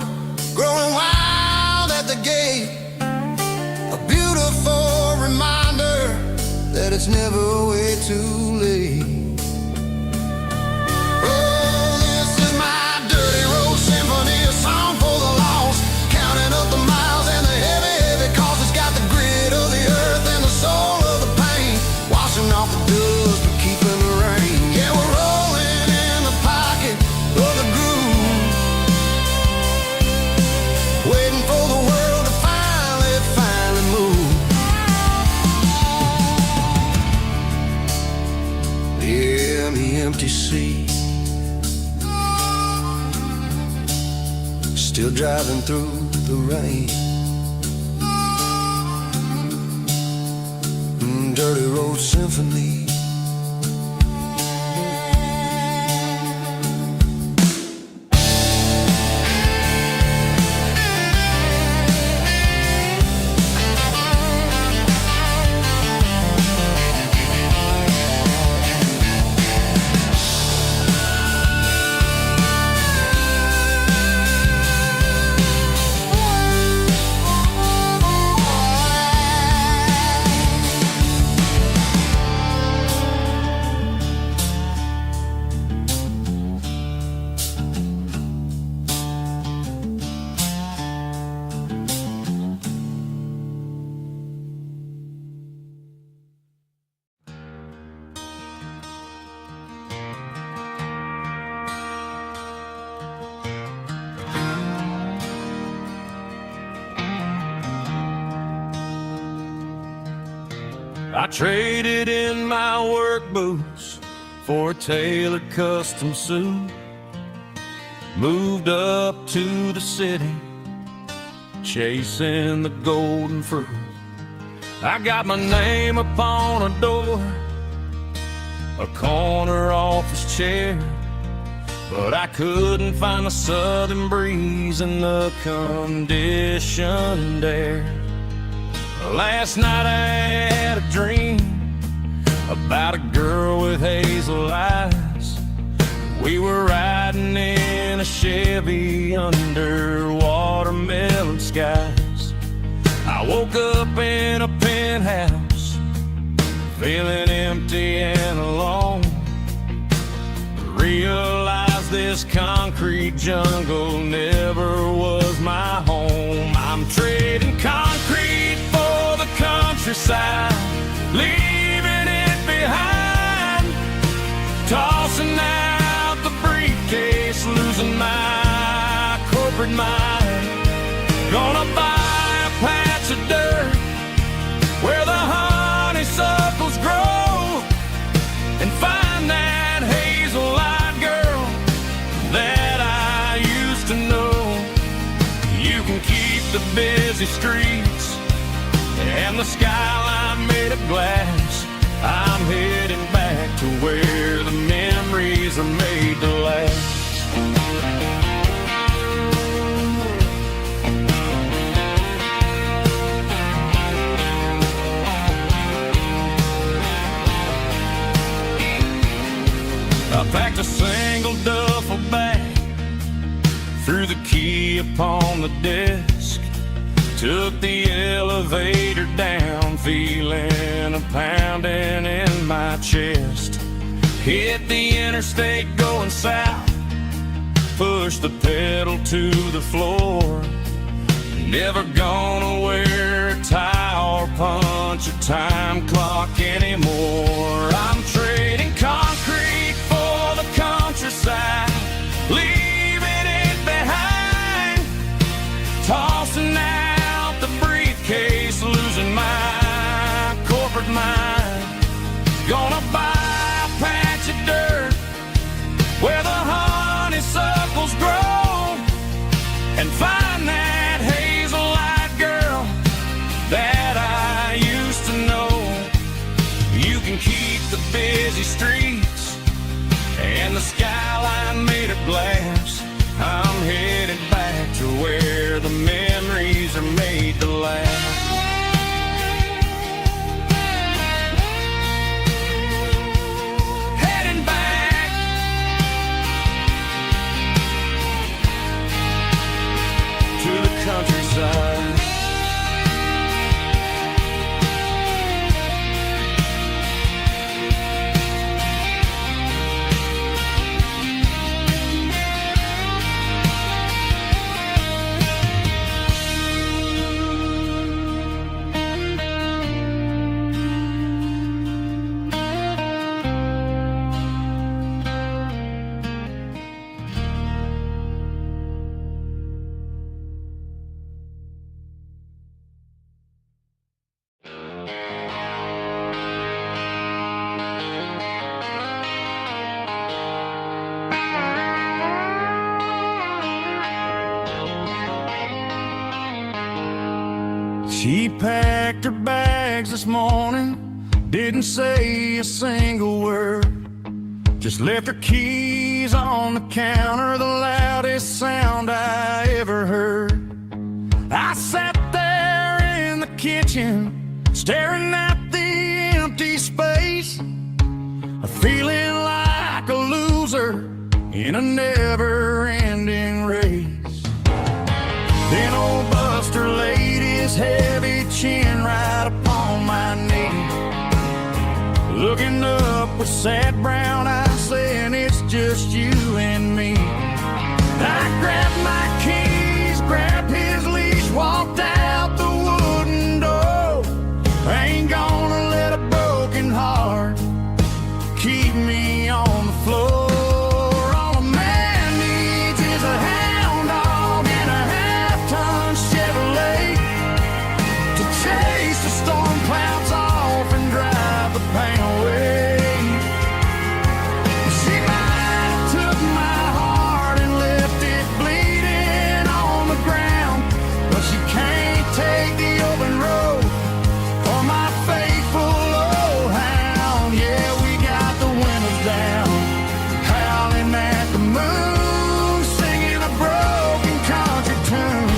growing wild at the gate, a beautiful reminder that it's never way too late. Oh, this is my dirty road symphony, a song for the lost, counting up the miles and the heavy, heavy cost. It's got the grit of the earth and the soul of the pain, washing off the dust but keeping the rain. Yeah, we're rolling in the pocket of the groove, waiting for the world to finally move. Yeah, the empty sea, still driving through the rain. Dirty road symphony. I traded in my work boots for a tailored custom suit. Moved up to the city, chasing the golden fruit. I got my name upon a door, a corner office chair, but I couldn't find the southern breeze in the conditioned air. Last night I had a dream about a girl with hazel eyes. We were riding in a Chevy under watermelon skies. I woke up in a penthouse, feeling empty and alone. Realized this concrete jungle never was my home. I'm trading concrete for the countryside, leaving it behind, tossing out the briefcase, losing my corporate mind. Gonna buy a patch of dirt where the honeysuckles grow and find that hazel-eyed girl that I used to know. You can keep the busy streets and the skyline made of glass. I'm heading back to where the memories are made to last. I packed a single duffel bag, threw the key upon the desk, took the elevator down, feeling a pounding in my chest. Hit the interstate going south, pushed the pedal to the floor. Never gonna wear a tie or punch a time clock anymore. I'm trading concrete for the countryside, leaving it behind, tossing out the briefcase, losing my corporate mind. Gonna buy a patch of dirt where the honeysuckles grow and find that hazel-eyed girl that I used to know. You can keep the busy streets and the skyline made of glass. I'm headed back to where the memories are made to last. Heading back She packed her bags this morning, didn't say a single word, just left her keys on the counter, the loudest sound I ever heard. I sat there in the kitchen, staring at the empty space, feeling like a loser in a never-ending race. Then old Buster laid his heavy chin right upon my knee, looking up with sad brown eyes, saying it's just you and me. I grabbed my keys, grabbed his leash, walked out the wooden door. I ain't gonna let a broken heart keep me on the floor. All a man needs is a hound dog and a half-ton Chevrolet to chase the storm clouds off and drive the pain away. She might have took my heart and left it bleeding on the ground, but she can't take the open road for my faithful old hound. Yeah, we got the windows down, howling at the moon, singing a broken country tune.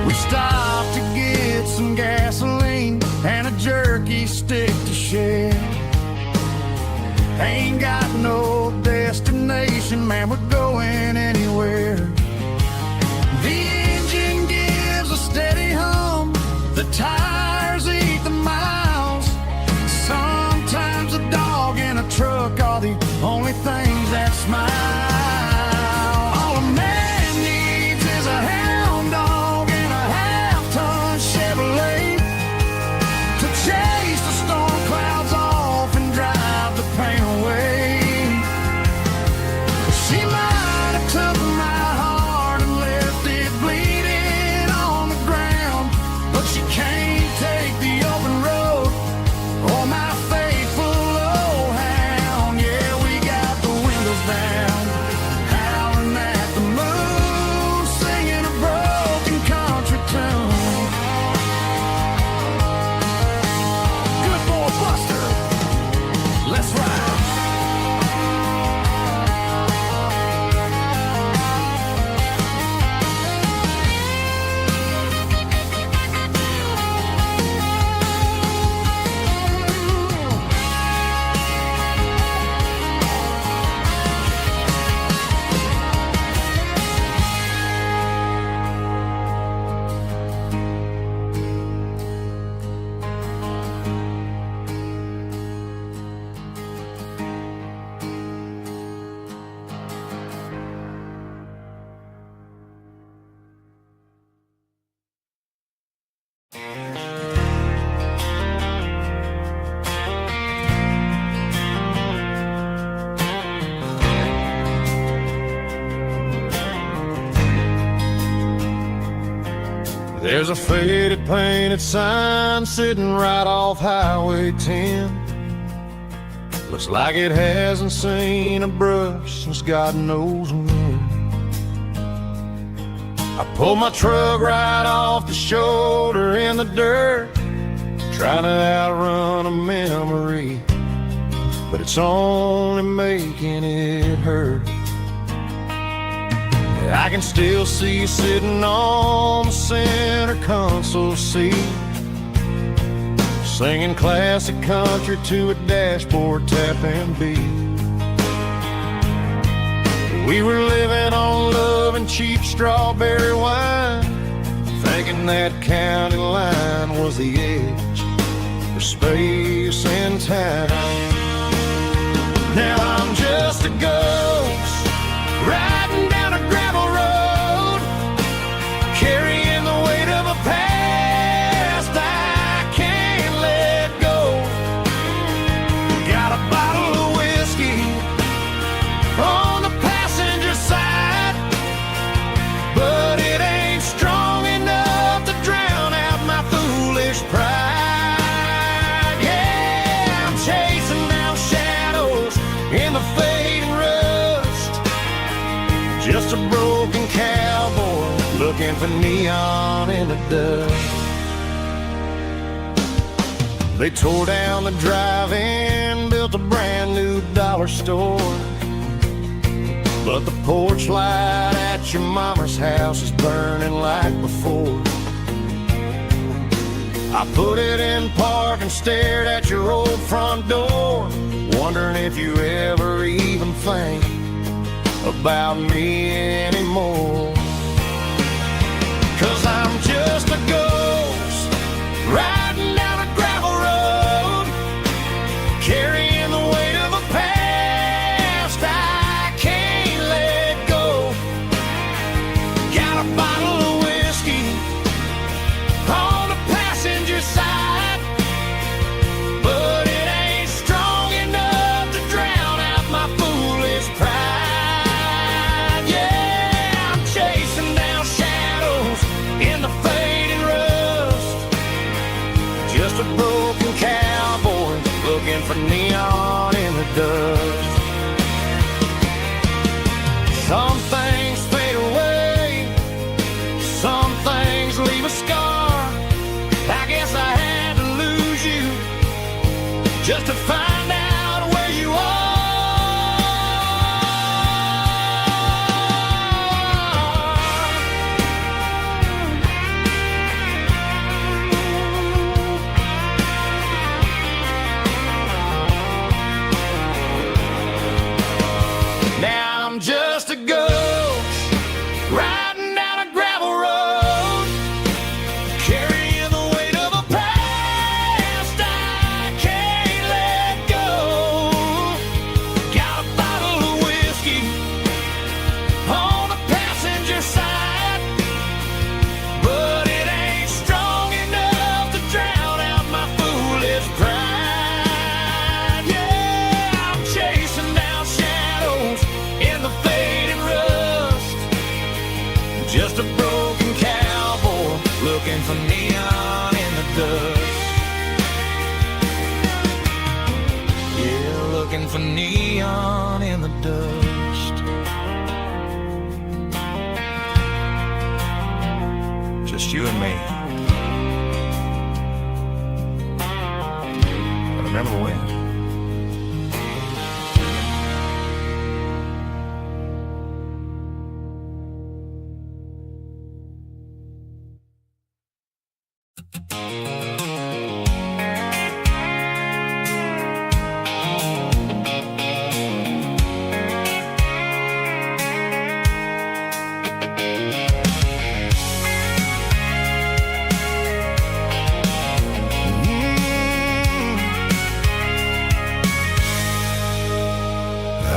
We stopped to get some gasoline and a jerky stick to share. Ain't got no destination, man, we're going anywhere. The engine gives a steady hum, the tires eat the miles. Sometimes a dog and a truck are the only things that smile. All a man needs is a hound dog and a half-ton Chevrolet to chase the storm clouds off and drive the pain away. She might have took my heart and left it bleeding on the ground, but she can't take the open road or my faithful old hound. Yeah, we got the windows down, howling at the moon, singing a broken country tune. Good boy Buster, let's ride. There's a faded painted sign sitting right off Highway 10. Looks like it hasn't seen a brush since God knows when. I pulled my truck right off the shoulder in the dirt, trying to outrun a memory, but it's only making it hurt. I can still see you sitting on the center console seat, singing classic country to a dashboard tapping beat. We were living on love and cheap strawberry wine, thinking that county line was the edge for space and time. Now I'm just a ghost riding down a gravel road, carrying the weight of a past I can't let go. Got a bottle of whiskey on the passenger side, but it ain't strong enough to drown out my foolish pride. Yeah, I'm chasing looking for neon in the dust. They tore down the drive-in, built a brand new dollar store, but the porch light at your mama's house is burning like before. I put it in park and stared at your old front door, wondering if you ever even think about me anymore. 'Cause I'm just a ghost riding down a gravel road, carrying the weight of a past I can't let go. Got a bottle of whiskey on the passenger side, but it ain't strong enough to drown out my foolish pride. Yeah, I'm chasing down shadows in the fading rust, just a broken cowboy looking for neon in the dust. Some things fade away, some things leave a scar. I guess I had to lose you just to find out where you are. Now I'm just a ghost riding down a gravel road, carrying the weight of a past I can't let go. Got a bottle of whiskey on the passenger side, but it ain't strong enough to drown out my foolish pride. Yeah, I'm chasing down shadows in the fading rust, just a broken cowboy looking for neon in the dust. Yeah, looking for neon in the dust. Just you and me. Remember when?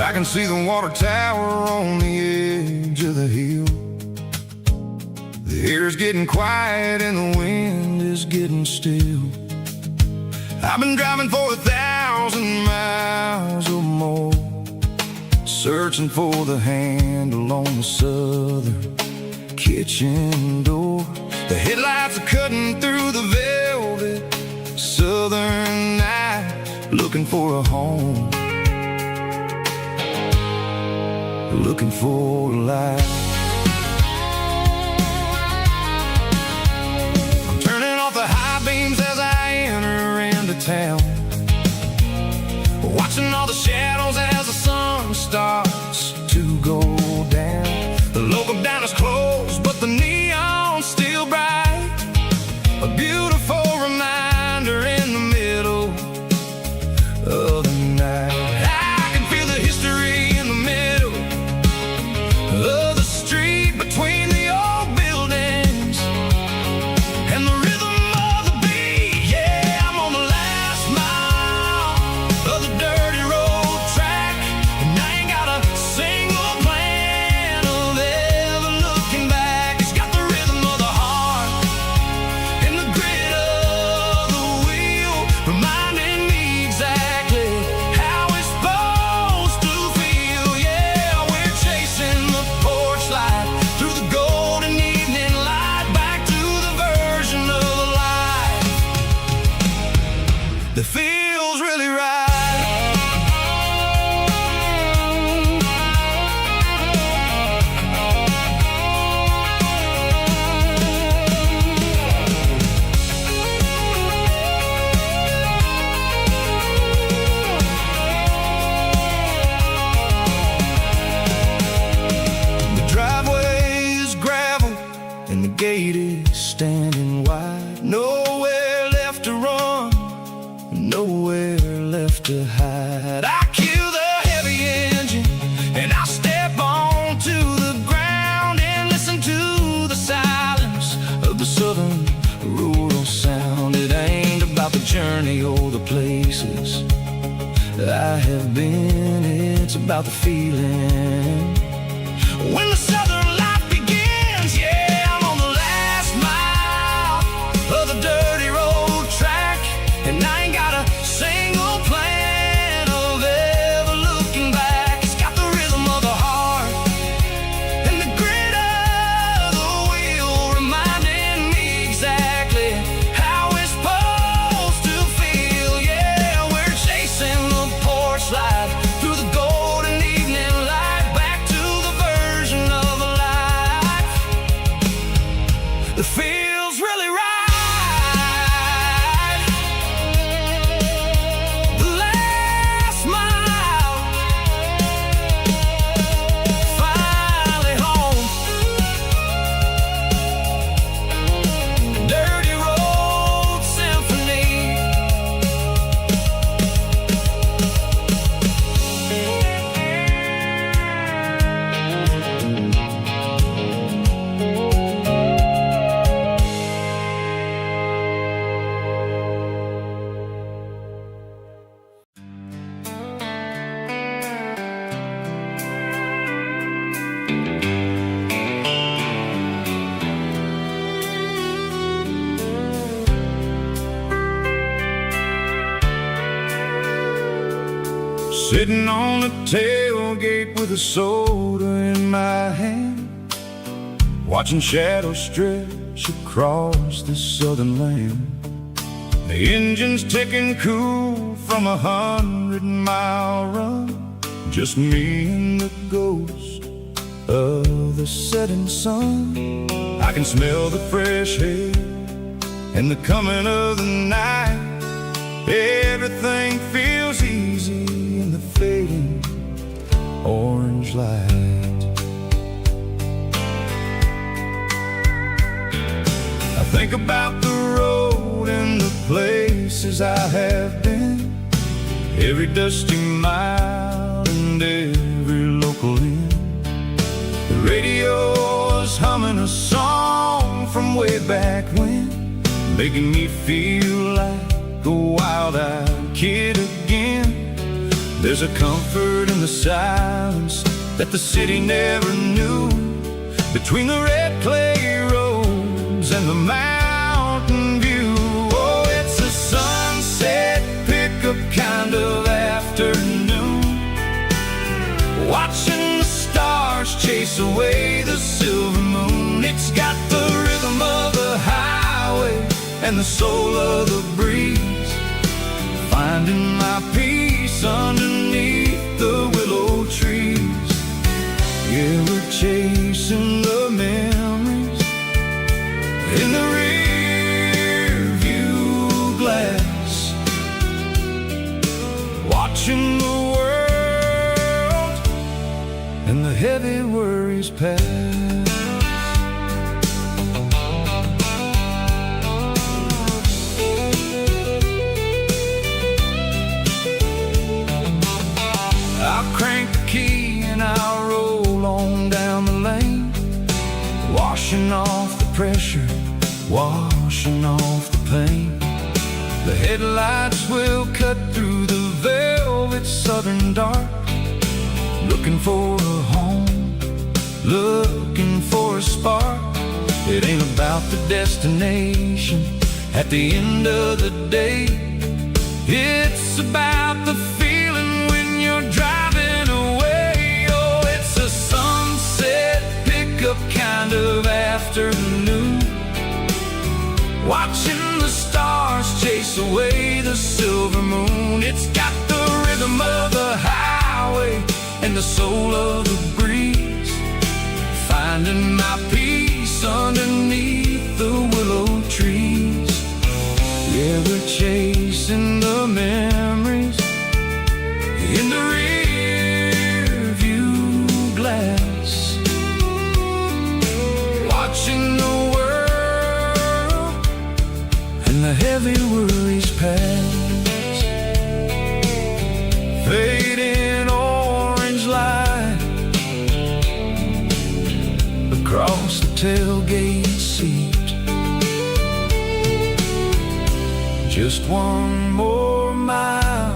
I can see the water tower on the edge of the hill. The air's getting quiet and the wind is getting still. I've been driving for 1,000 miles or more, searching for the handle on the southern kitchen door. The headlights are cutting through the velvet southern night, looking for a home, looking for a life. I'm turning off the high beams as I enter into town, watching all the shadows as the sun starts to go down. The local diner's closed, but the neon's still bright, a beautiful reminder in the middle of the night. I can feel the history in the middle of the been, it's about the feeling. When the southern life begins, yeah, I'm on the last mile of the dirty road track, and I ain't got a single plan of ever looking back. It's got the rhythm of the heart and the grit of the wheel, reminding me exactly how it's supposed to feel. Yeah, we're chasing the porch light through the golden evening light, back to the version of a life that feels really right. The last mile, finally home. Dirty Road Symphony. Sitting on the tailgate with a soda in my hand, watching shadows stretch across this southern land. The engine's ticking cool from 100-mile run, just me and the ghost of the setting sun. I can smell the fresh air and the coming of the night. Everything feels easy in the fading orange light. I think about the road and the places I have been, every dusty mile and every local inn. The radio is humming a song from way back when, making me feel like a wild-eyed kid again. There's a comfort in the silence that the city never knew, between the red clay roads and the mountain view. Oh, it's a sunset pickup kind of afternoon, watching the stars chase away the silver moon. It's got the rhythm of the highway and the soul of the breeze, finding my peace underneath the willow trees. Yeah, we're chasing the memories in the rear view glass, watching the world and the heavy worries pass. I'll crank the key and I'll roll on down the lane, washing off the pressure, washing off the pain. The headlights will cut through the velvet southern dark, looking for a home, looking for a spark. It ain't about the destination at the end of the day, it's about the feeling when you're driving away. Oh, it's a sunset pickup kind of afternoon, watching the stars chase away the silver moon. It's got the rhythm of the highway and the soul of the breeze, finding my peace underneath the willow trees. Yeah, we're chasing the memories in the rear view glass, watching the world and the heavy worries pass. Fading orange light across the tailgate seat, just one more mile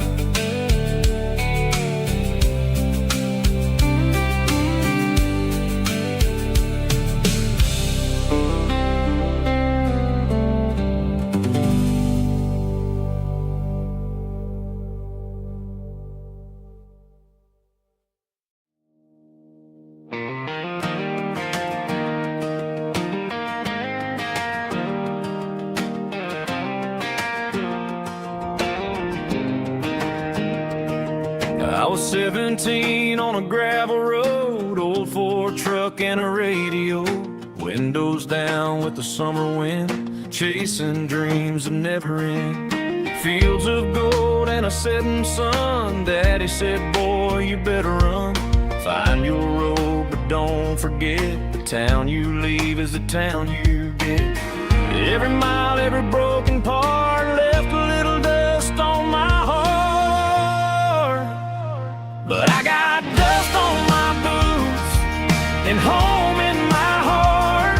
17 on a gravel road, old Ford truck and a radio. Windows down with the summer wind, chasing dreams that never end. Fields of gold and a setting sun. Daddy said, boy, you better run. Find your road, but don't forget, the town you leave is the town you get. Every mile, every broken part left a little dust on my heart. But I got dust on my boots and home in my heart.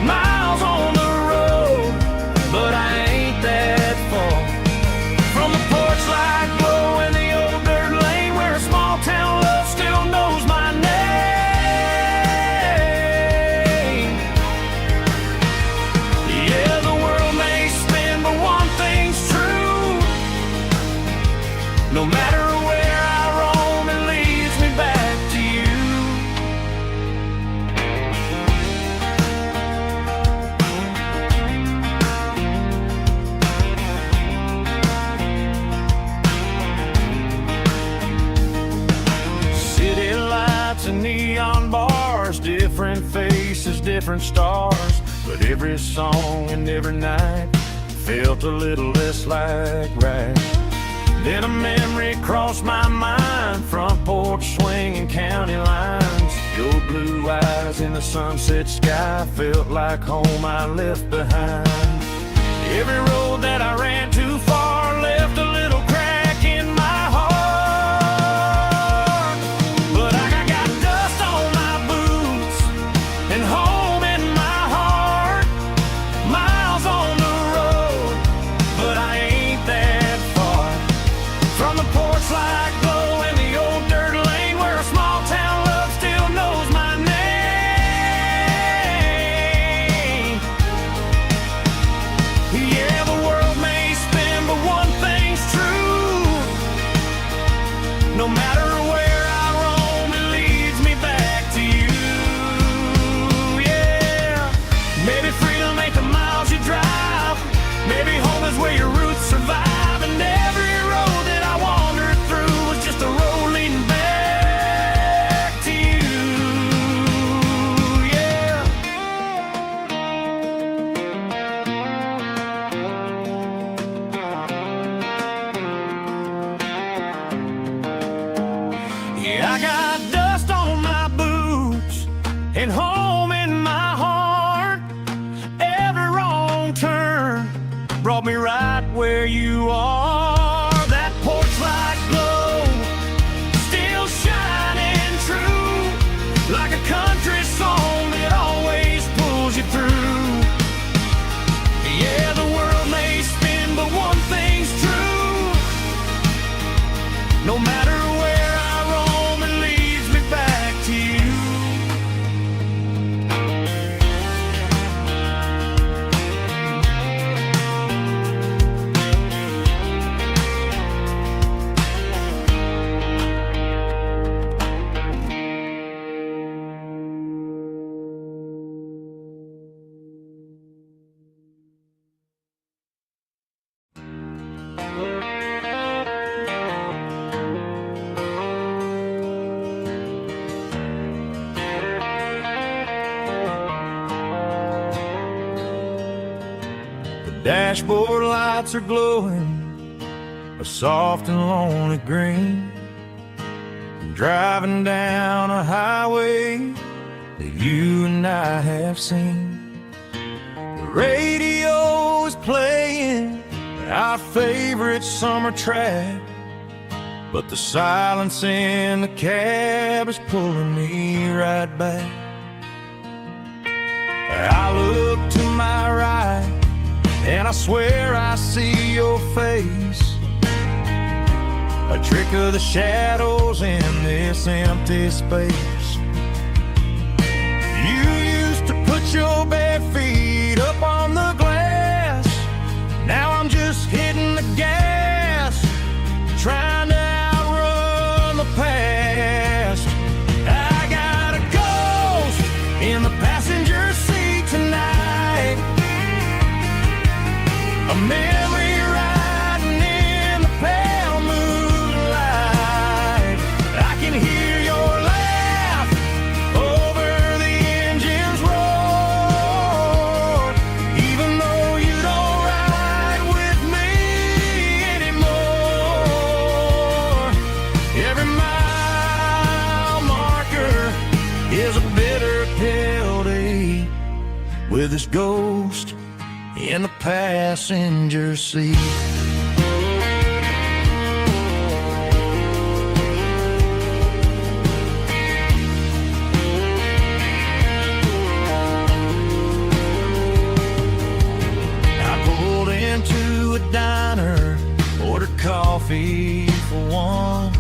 Miles on the road, but I ain't that far from the porch light glow and the old dirt lane where a small town love still knows my name. Yeah, the world may spin, but one thing's true. No matter where I roam, it leads me back to you. City lights and neon bars, different faces, different stars. But every song and every night felt a little less like right. Then a memory crossed my mind, front porch swinging county lines. Your blue eyes in the sunset sky felt like home I left behind. Every road that I ran too far left a little crack in my heart. But I got dust on my boots and home in my heart. Miles on the road, but I ain't that far from the porch light glow and the old dirt lane where a small town love still knows my name. Yeah, the world may spin, but one thing's true. No matter where I roam, it leads me back to you. Yeah, maybe freedom ain't the miles you drive. Maybe home is where your roots survive. And every road that I wandered through was just a road leading back to you. Yeah. Yeah, I got dust on my boots and home in my heart. Every wrong turn brought me right where you are. That porch light glow still shining true, like a country song that always pulls you through. Yeah, the world may spin, but one thing's true. No matter where I roam, it leads me back to you. Dashboard lights are glowing a soft and lonely green. I'm driving down a highway that you and I have seen. The radio is playing our favorite summer track, but the silence in the cab is pulling me right back. I look to my right and I swear I see your face, a trick of the shadows in this empty space. You used to put your bare feet up on the glass. Now I'm just hitting the gas, trying to outrun the past. I got a ghost in the passenger seat tonight, a memory riding in the pale moonlight. with his ghost in the passenger seat. I pulled into a diner, ordered coffee for one,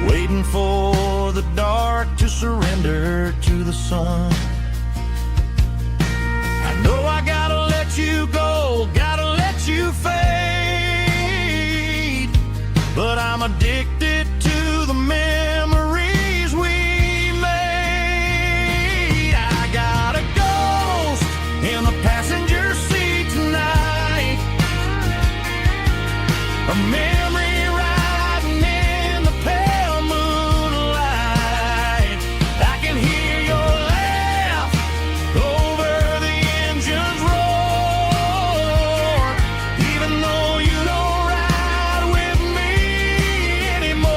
waiting for the dark to surrender to the sun. I know I gotta let you go, gotta let you fade, but I'm addicted to the memories we made. I got a ghost in the passenger seat tonight, a memory riding in the pale moonlight. I can hear your laugh over the engine's roar, even though you don't ride with me anymore.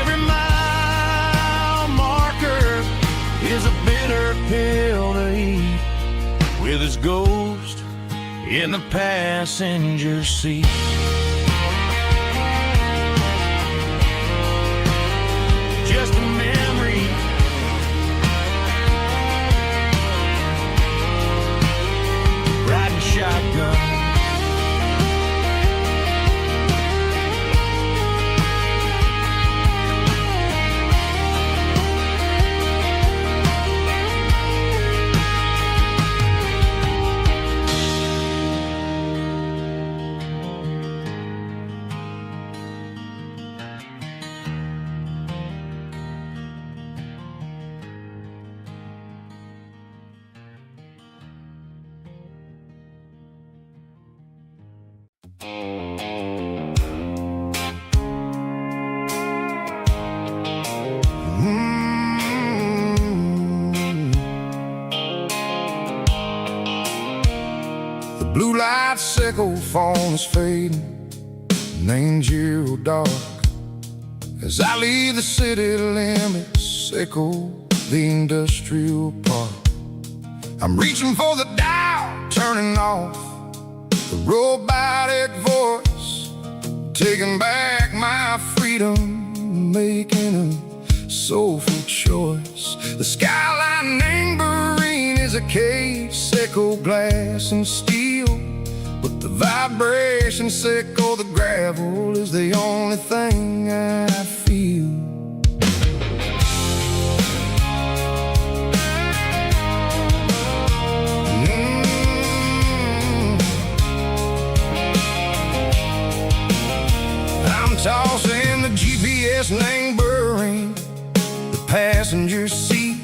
Every mile marker is a bitter pill to eat, with his ghost in the passenger seat. Just a memory, riding shotgun. The blue light sickle phone is fading, named zero dark. As I leave the city limits, sickle the industrial park. I'm reaching for the dial, turning off the robotic voice, taking back my freedom, making a soulful choice. The skyline Marine is a cage, sickle glass and steel, but the vibration sickle, the gravel, is the only thing I feel. I'm tossing the GPS neighboring the passenger seat.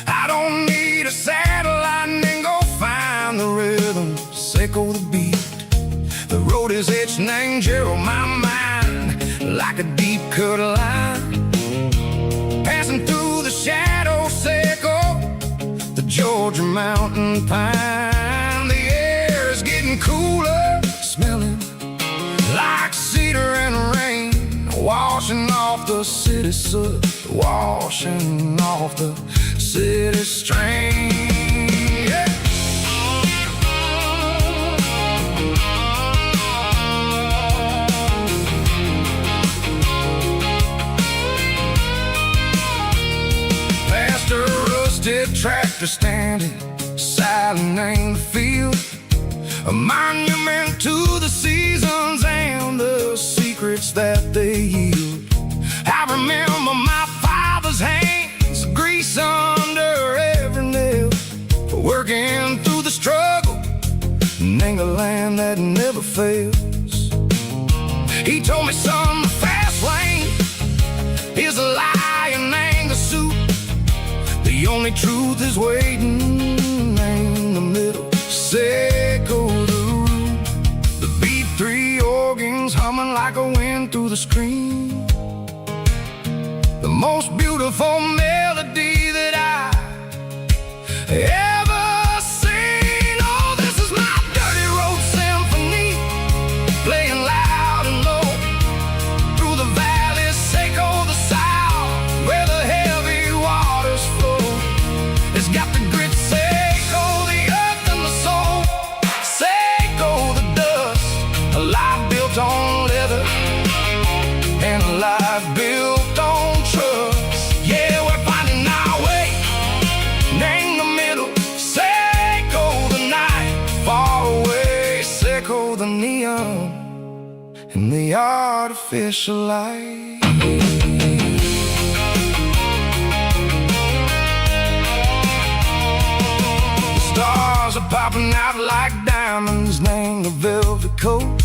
I don't need a satellite and go find the rhythm, sickle the beat. The road is etched and on my mind like a deep cut line, passing through the shadow sickle, the Georgia mountain pine. The air is getting cooler, smelling like cedar and rain, washing off the city soot, washing off the city strain. Yeah. Past a rusted tractor standing silent in the field, a monument to the seasons and the secrets that they yield. I remember my father's hands, grease under every nail, working through the struggle, and a land that never fails. He told me, son, the fast lane is a lie and ain't the suit. The only truth is waiting in the middle, sickle the root. The B3 organs humming like a wind through the screen, the most beautiful melody that I ever seen. Oh, this is my dirty road symphony, playing loud and low through the valleys, sickle the south, where the heavy waters flow. in the artificial light. The stars are popping out like diamonds, named the velvet coat.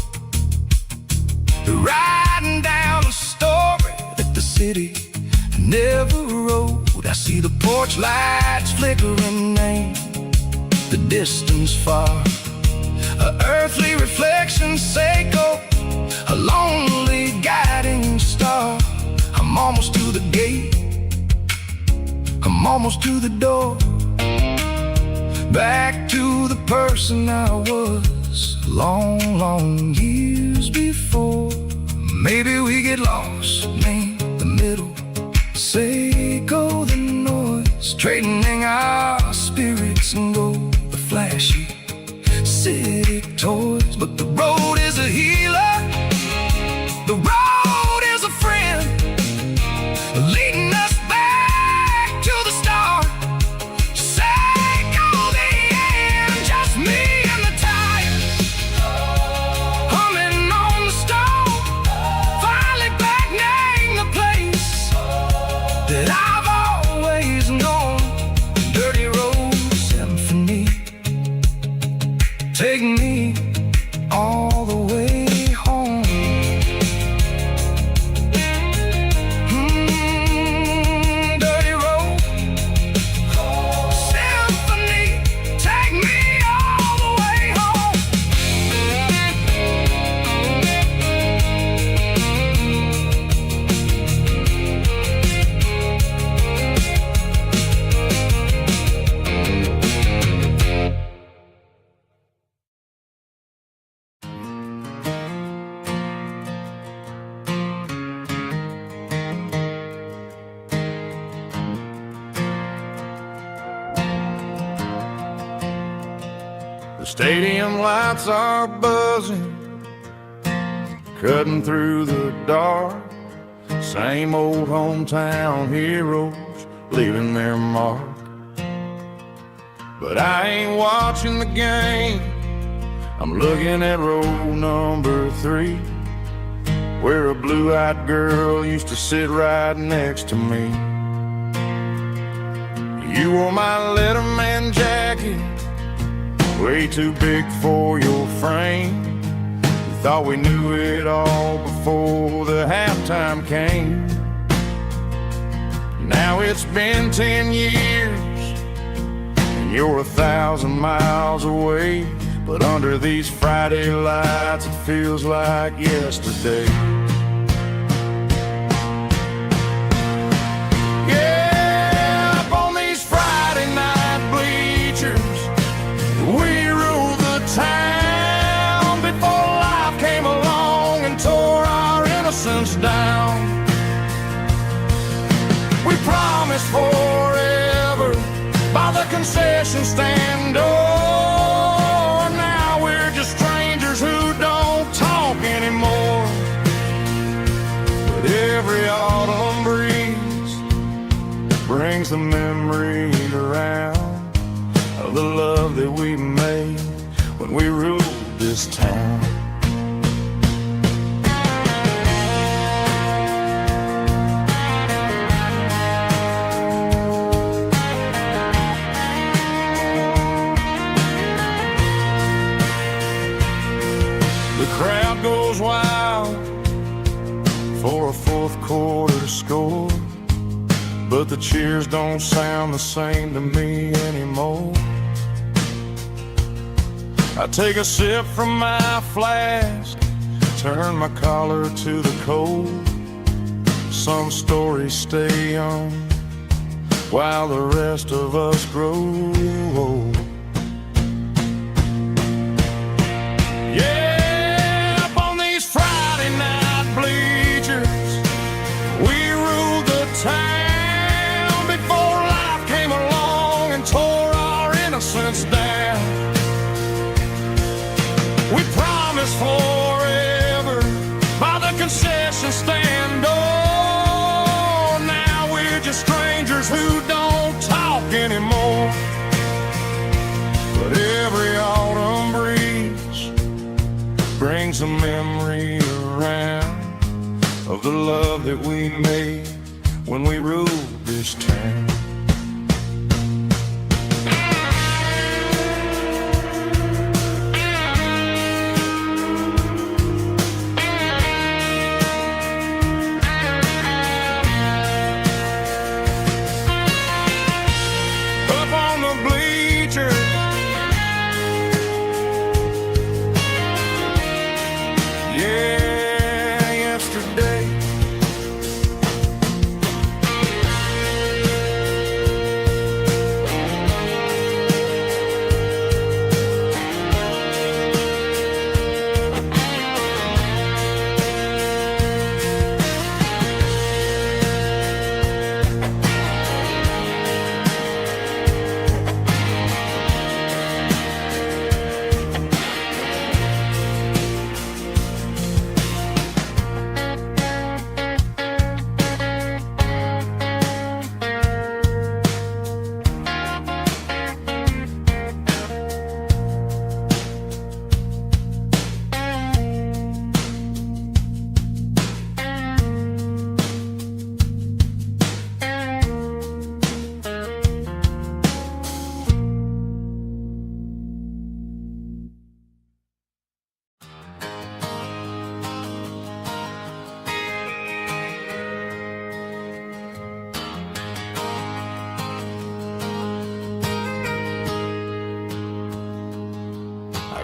They're riding down a story that the city never wrote. I see the porch lights flickering, name the distance far. A earthly reflection, Seiko, a lonely guiding star. I'm almost to the gate, I'm almost to the door. Back to the person I was long, long years before. Maybe we get lost, me, the middle, Seiko, the noise, trading our spirits and go the flashy city toys. But the road is a healer, the road is a friend, leading us back to the start. Seiko, the end, just me and the tires, humming on the stove. Finally back, name the place that I've always known. Dirty Road Symphony, take me all the way home. Dirty Road Symphony, take me all the way home. The stadium lights are buzzing, cutting through the dark. Same old hometown heroes leaving their mark. But I ain't watching the game, I'm looking at row number 3, where a blue-eyed girl used to sit right next to me. You wore my Letterman jacket, way too big for your frame. We thought we knew it all before the halftime came. Now it's been 10 years and you're 1,000 miles away, but under these Friday lights it feels like yesterday. Yeah, up on these Friday night bleachers, we ruled the town before life came along and tore our innocence down. We promised forever by the concession stand door. Now we're just strangers who don't talk anymore. But every autumn breeze brings the memory around of the love that we made when we ruled this town. The crowd goes wild for a fourth quarter score, but the cheers don't sound the same to me anymore. I take a sip from my flask, turn my collar to the cold. Some stories stay young while the rest of us grow old. Yeah, up on these Friday night bleachers, we ruled the town before life came along and tore our innocence down. We promised forever by the concession stand door. Now we're just strangers who don't talk anymore. But every autumn breeze brings a memory around of the love that we made when we ruled this town. Up on the bleachers, yeah, yesterday.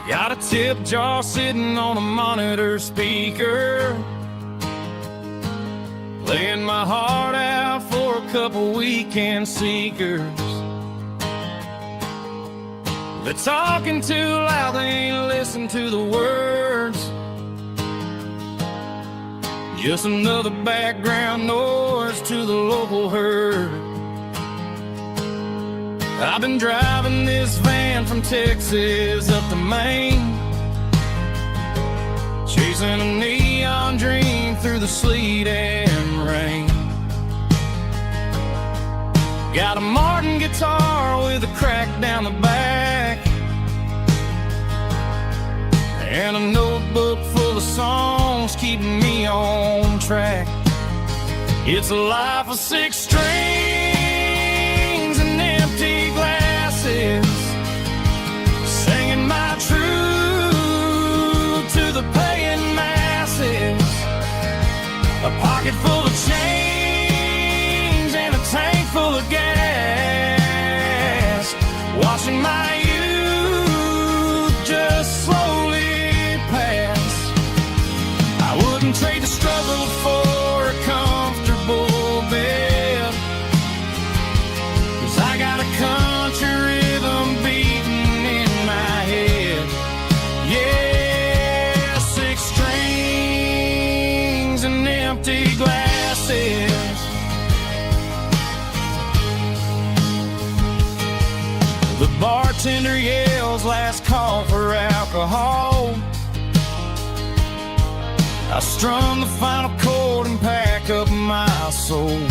Got a tip jar sitting on a monitor speaker, playing my heart out for a couple weekend seekers. They're talking too loud, they ain't listen to the words. Just another background noise to the local herd. I've been driving this van from Texas up to Maine, chasing a neon dream through the sleet and rain. Got a Martin guitar with a crack down the back, and a notebook full of songs keeping me on track. It's a life of 6 strings and empty glasses, singing my truth to the paying masses. A pocket full of change and a tank full of gas, watching my youth just slowly pass. I wouldn't trade the struggle for a comfortable bed, 'cause I got a country rhythm beating in my head. Yeah, 6 strings and empty glasses. The bartender yells last call for alcohol. I strum the final chord and pack up my soul.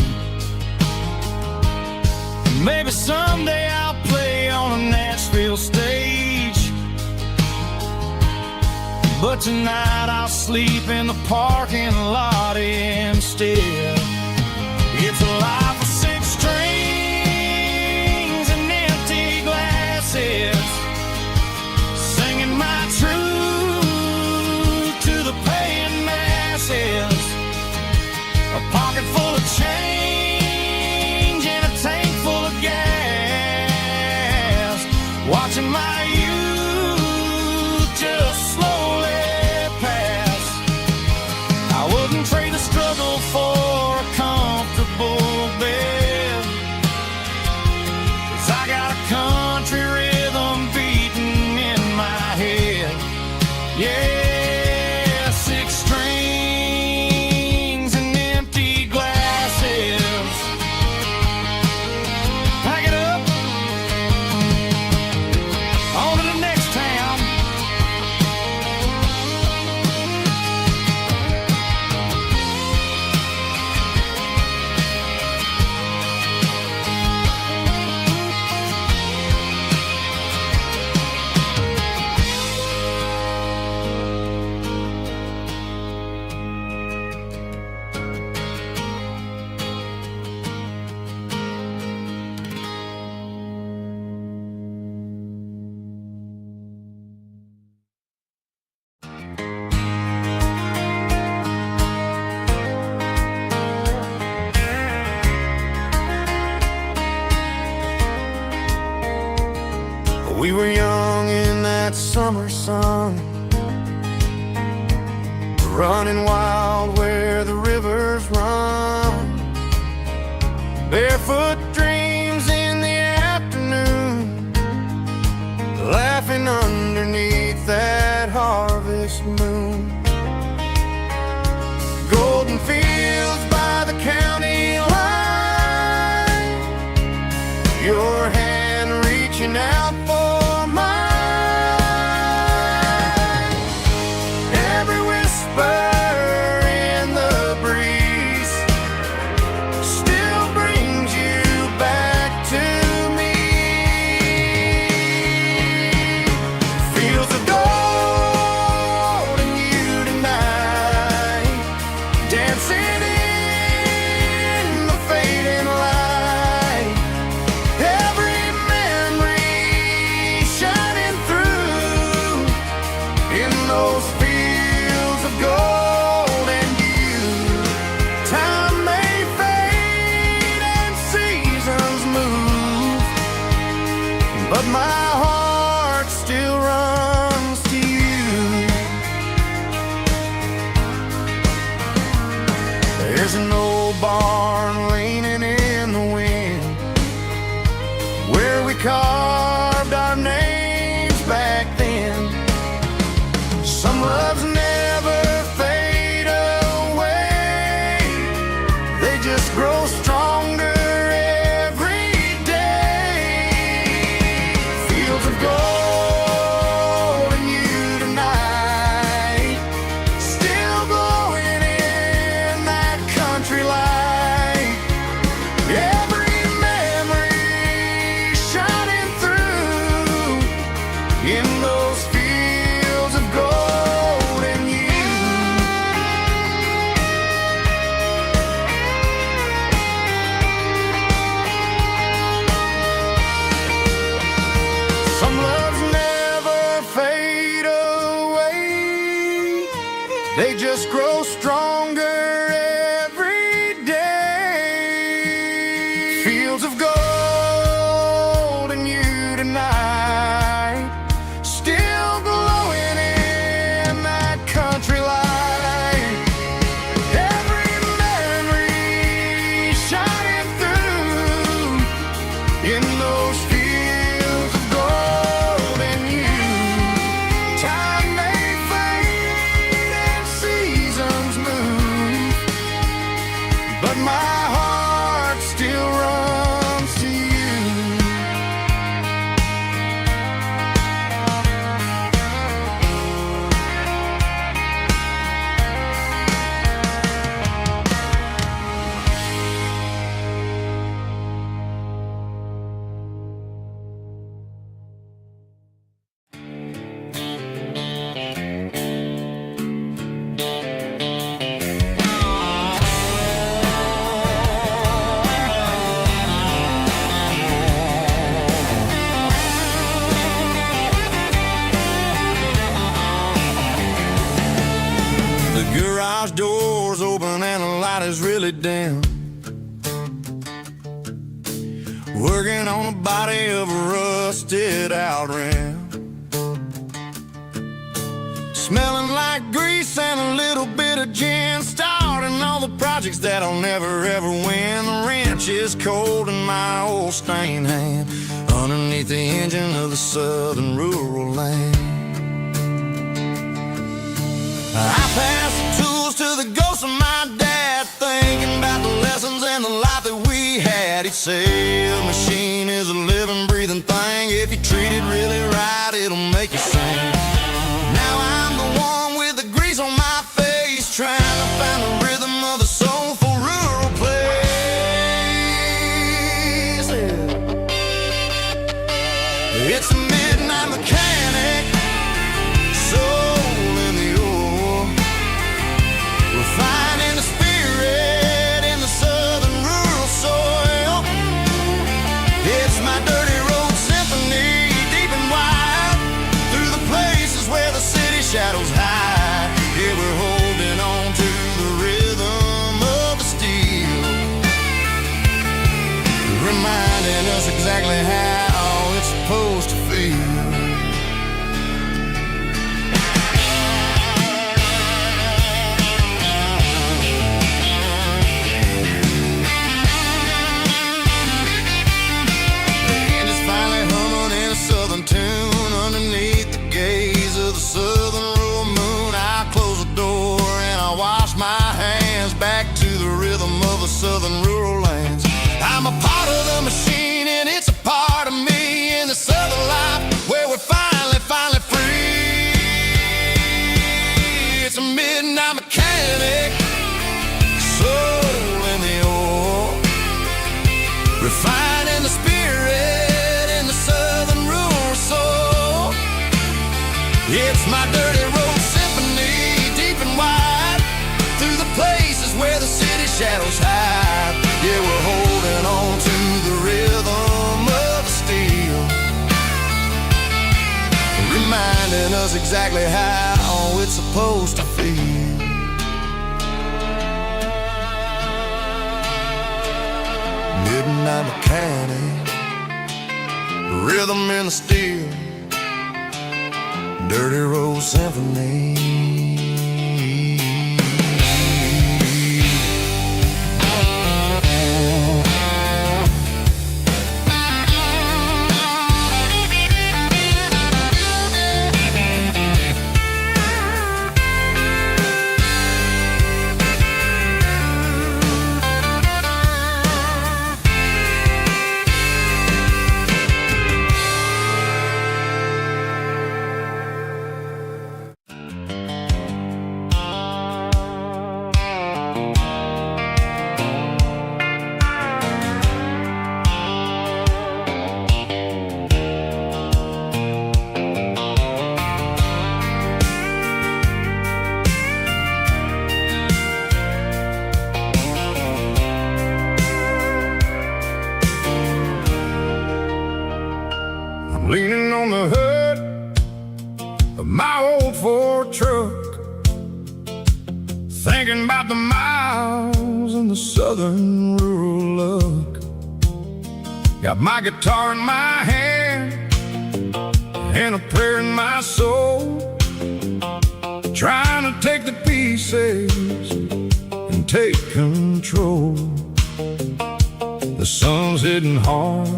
Maybe someday I'll play on a Nashville stage, but tonight I'll sleep in the parking lot instead. It's a life of 6 strings and empty glasses, singing my truth to the paying masses. A pocket full of change and a tank full of gas, watching my youth just slowly pass. I wouldn't trade the struggle for a comfortable bed, 'cause I got a country rhythm beating in my head. Yeah, 6 strings and empty glasses. Pack it up. We were young in that summer sun, running wild where the rivers run. Barefoot dreams in the afternoon, laughing underneath that harvest moon. Golden fields by the county line, your hand reaching out for mine. Every whisper in the breeze still brings you back to me. Fields of gold and you tonight, dancing in the fading light. Every memory shining through in those fields of gold and you. Time may fade and seasons move, but my heart still runs to you. There's an old barn leaning in the wind, where we carved our names back then. Some loves never fade away, they just grow stronger every day. Fields of gold and you tonight, still glowing in that country light. Every memory shining through in those fields of gold and you. Some loves never fade away, they just grow stronger every day. Fields of gold and you tonight, still glowing in that country light. Every memory shining through in those fields of gold and you. Time may fade and seasons move, but my heart still runs to you. The garage door's open and the light is really dim. Working on the body of a rusted out rim. Smelling like grease and a little bit of gin. Starting all the projects that I'll never ever win. The wrench is cold in my old stained hand, underneath the engine of the southern rural land. I pass the tools to the ghost of my dad, thinking about the lessons and the life that we had. He'd say a machine is a living, breathing thing. If you treat it really right, it'll make you sing. Now I'm the one with the grease on my face, trying to find the rhythm of the soulful rural place. It's a midnight mechanic, soul in the ore, refining the spirit in the southern rural soil. It's my dirty road symphony, deep and wide, through the places where the city shadows hide. Yeah, we're holding on to the rhythm of the steel, reminding us exactly how it's supposed to feel. It's my dirty road symphony, deep and wide, through the places where the city shadows hide. Yeah, we're holding on to the rhythm of the steel, reminding us exactly how it's supposed to feel. Midnight mechanic, rhythm in the steel, dirty road symphony. Leaning on the hood of my old Ford truck, thinking about the miles and the southern rural look. Got my guitar in my hand and a prayer in my soul, trying to take the pieces and take control. The sun's hitting hard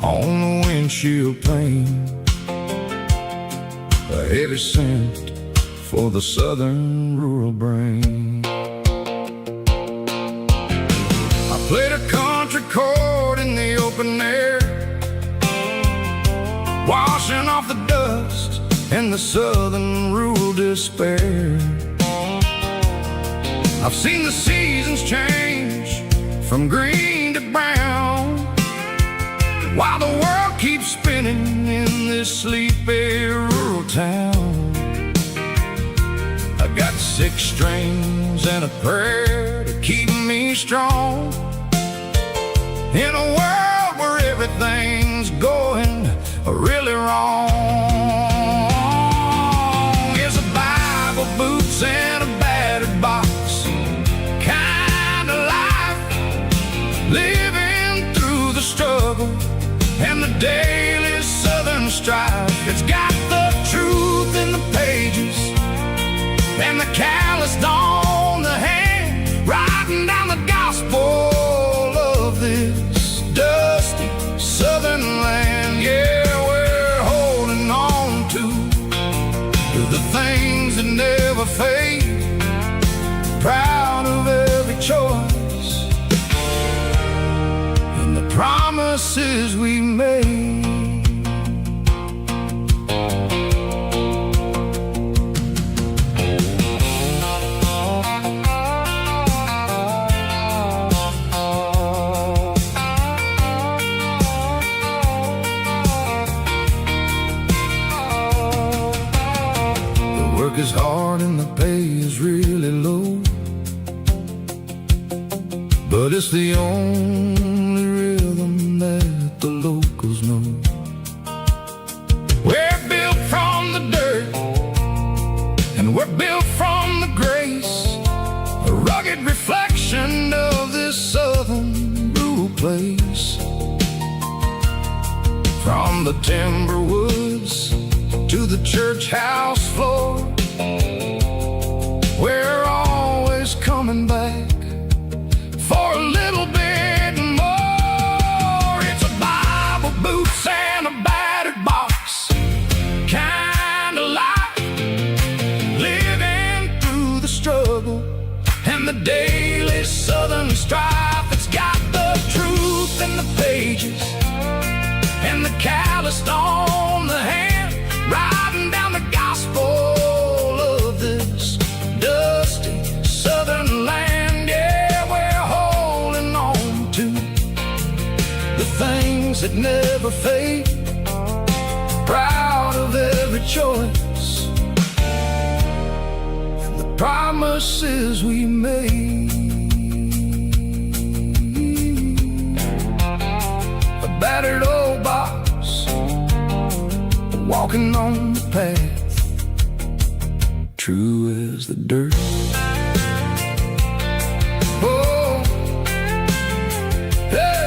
on the windshield pane, a heavy scent for the southern rural brain. I played a country chord in the open air, washing off the dust and the southern rural despair. I've seen the seasons change from green to brown, while the world keeps spinning in this sleepy rural town. I got 6 strings and a prayer to keep me strong, in a world where everything's going really wrong. It's a Bible, boots, and a battered box kind of life, living through the struggle and the daily southern strife. It's got the truth in the pages and the calloused on the hand, writing down the gospel of this dusty southern land. Yeah, we're holding on to the things that never fade, proud of every choice and the promises we made. The work is hard and the pay is really low, but it's the only rhythm that the locals know. We're built from the dirt and we're built from the grace, a rugged reflection of this southern rural place. From the timber woods to the church house floor, we're always coming back for a little bit more. It's a Bible, boots, and a battered box kind of life, living through the struggle and the daily southern strife. It's got the truth in the pages and the calloused on the hand, writing down the gospel of this dusty southern land. Yeah, we're holding on to the things that never fade, proud of every every choice and the promises we made. A battered old box walking on the path, true as the dirt. Oh, hey.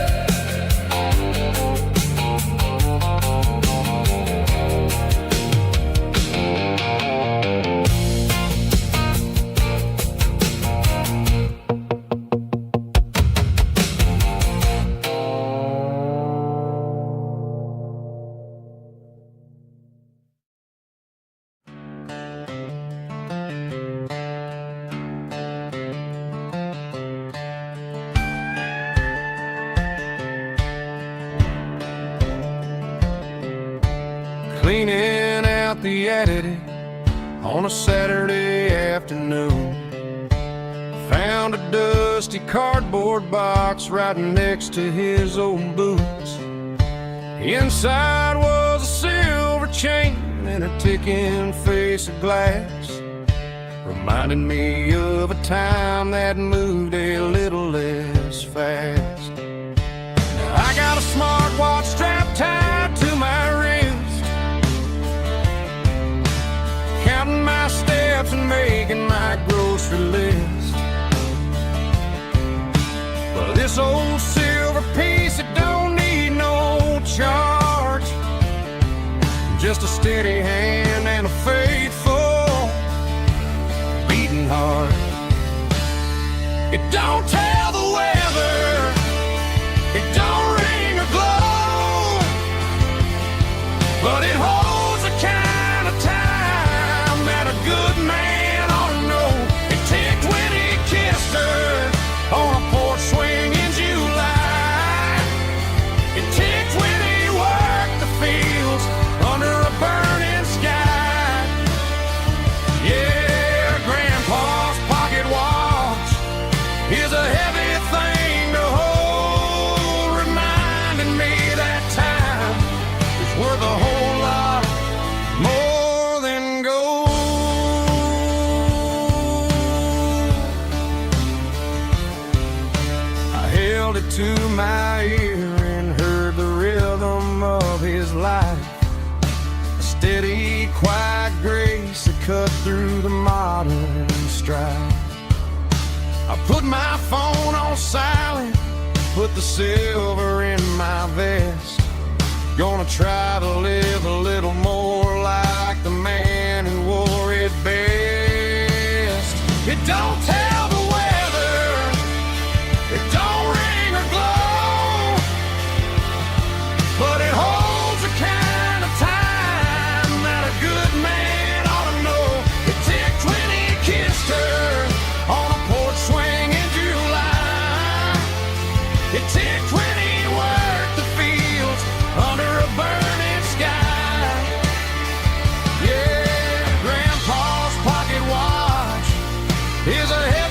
Cleaning out the attic on a Saturday afternoon, found a dusty cardboard box right next to his old boots. Inside was a silver chain and a ticking face of glass, reminding me of a time that moved a little less fast. Now I got a smartwatch strapped tied to my wrist, counting my steps and making my grocery list. But this old silver piece, it don't need no charge, just a steady hand and a faithful beating heart. It don't tell the weather, it don't ring or glow, but it holds the kind of time that a good man ought to know. It ticked when he kissed her on a porch swing in July. It ticked when he worked the fields under a burning sky. Yeah, Grandpa's pocket watch is a heavy thing to hold, reminding me that time is worth a whole lot more than gold. I held it to my ear and heard the rhythm of his life, a steady, quiet grace that cut through the modern strife. I put my phone on silent, put the silver in my vest. Gonna try to live a little more like the man who wore it best. It don't tell the weather, it don't ring or glow, but it holds the kind of time that a good man ought to know. It ticked when he kissed her on a porch swing in July. It ticked when he worked the fields under a burning sky. Yeah, Grandpa's pocket watch is a heavy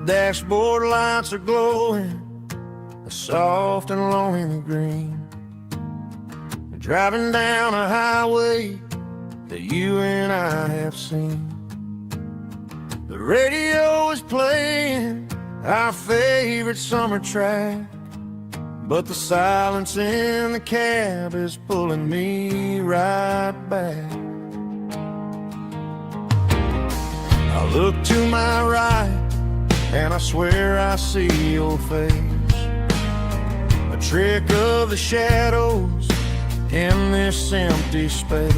dashboard lights are glowing a soft and lonely green. Driving down a highway that you and I have seen. The radio is playing our favorite summer track, but the silence in the cab is pulling me right back. I look to my right and I swear I see your face, a trick of the shadows in this empty space.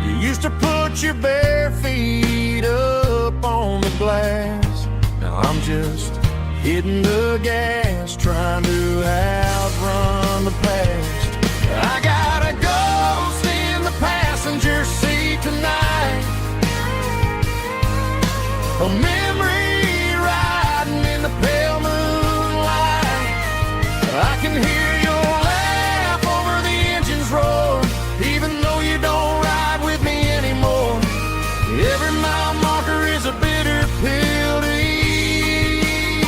You used to put your bare feet up on the glass. Now I'm just hitting the gas, trying to outrun the past. I got a ghost in the passenger seat tonight, a memory riding in the pale moonlight. I can hear your laugh over the engine's roar, even though you don't ride with me anymore. Every mile marker is a bitter pill to eat,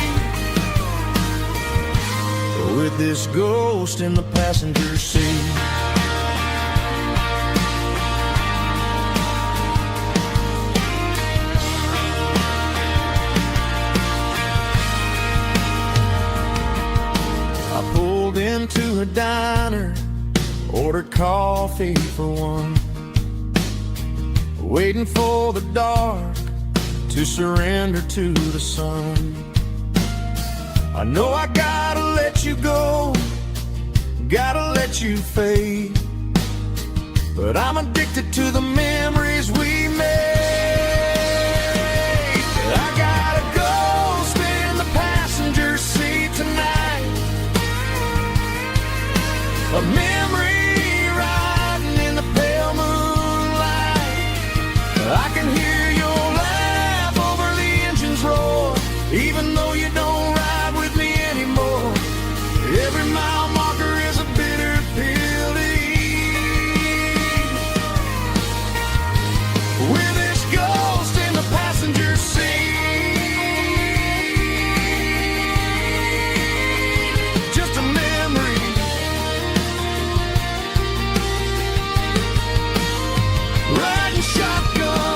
with this ghost in the passenger seat. I pulled into a diner, ordered coffee for one, waiting for the dark to surrender to the sun. I know I gotta let you go, gotta let you fade, but I'm addicted to the memories we made. I got a ghost in the passenger seat tonight, a memory riding in the pale moonlight. I can hear your laugh over the engine's roar, even though you don't ride with me anymore. Every mile marker is a bitter pill to eat, with this ghost in the passenger seat. Just a memory, riding shotgun.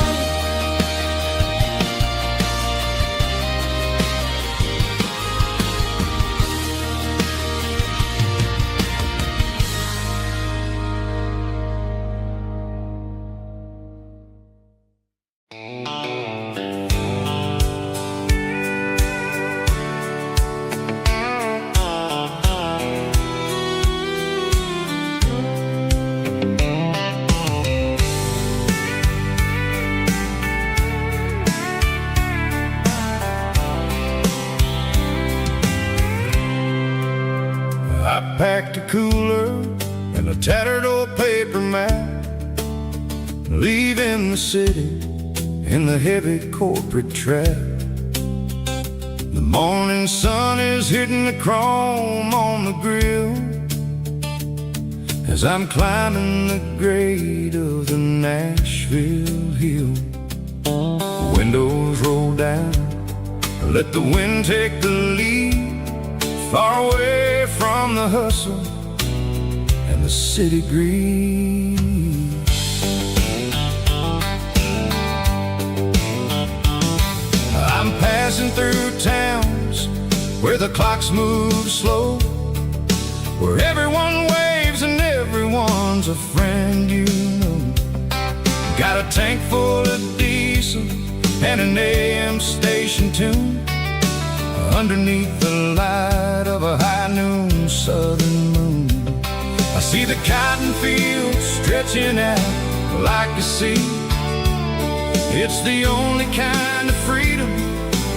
I packed a cooler and a tattered old paper map, leaving the city in the heavy corporate trap. The morning sun is hitting the chrome on the grill as I'm climbing the grade of the Nashville hill. Windows roll down, let the wind take the lead, far away from the hustle and the city greed. I'm passing through towns where the clocks move slow, where everyone waves and everyone's a friend you know. Got a tank full of diesel and an AM station tune underneath the light of a high noon southern moon. I see the cotton fields stretching out like a sea. It's the only kind of freedom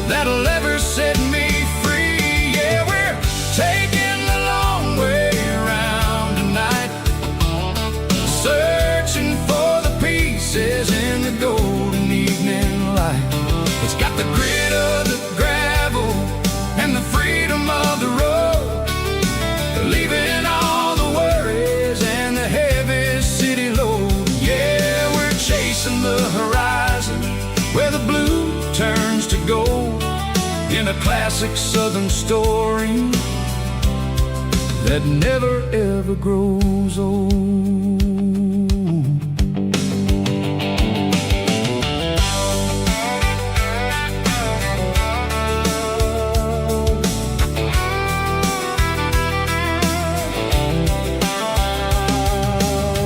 that'll ever set me free. Yeah, we're taking the long way around tonight, searching for the pieces in the golden evening light. It's got the grit of the gravel and the freedom of the road, leaving all the worries and the heavy city load. Yeah, we're chasing the horizon where the blue turns to gold. classic Southern story that never ever grows old.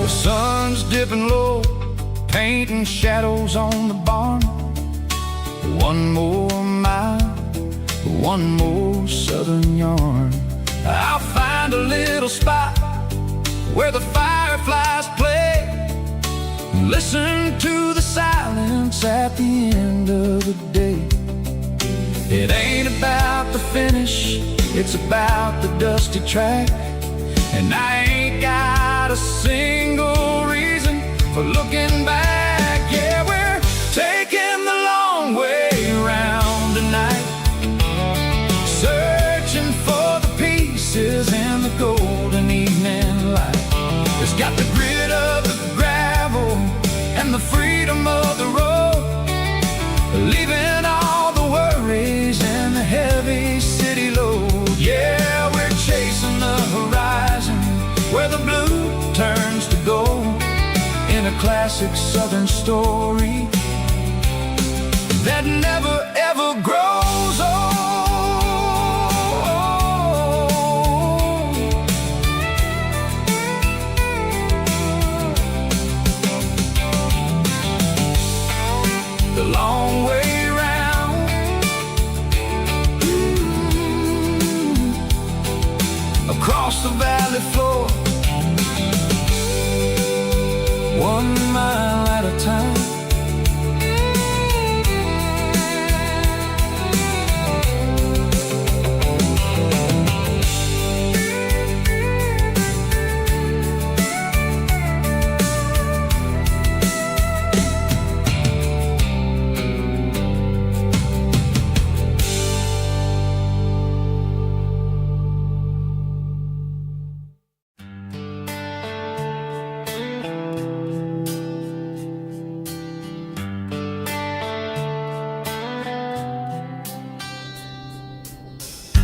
The sun's dipping low, painting shadows on the barn. One more mile, one more Southern yarn. I'll find a little spot where the fireflies play. Listen to the silence at the end of the day. It ain't about the finish, it's about the dusty track. And I ain't got a single reason for looking back. Yeah, we're taking the long way around tonight, searching for the pieces in the golden evening light. It's got the grit of the gravel and the freedom of the road, leaving all the worries and the heavy city load. Yeah, we're chasing the horizon where the blue turns to gold, in a classic Southern story that never ever grows old. The long way round, across the valley floor, 1 mile at a time.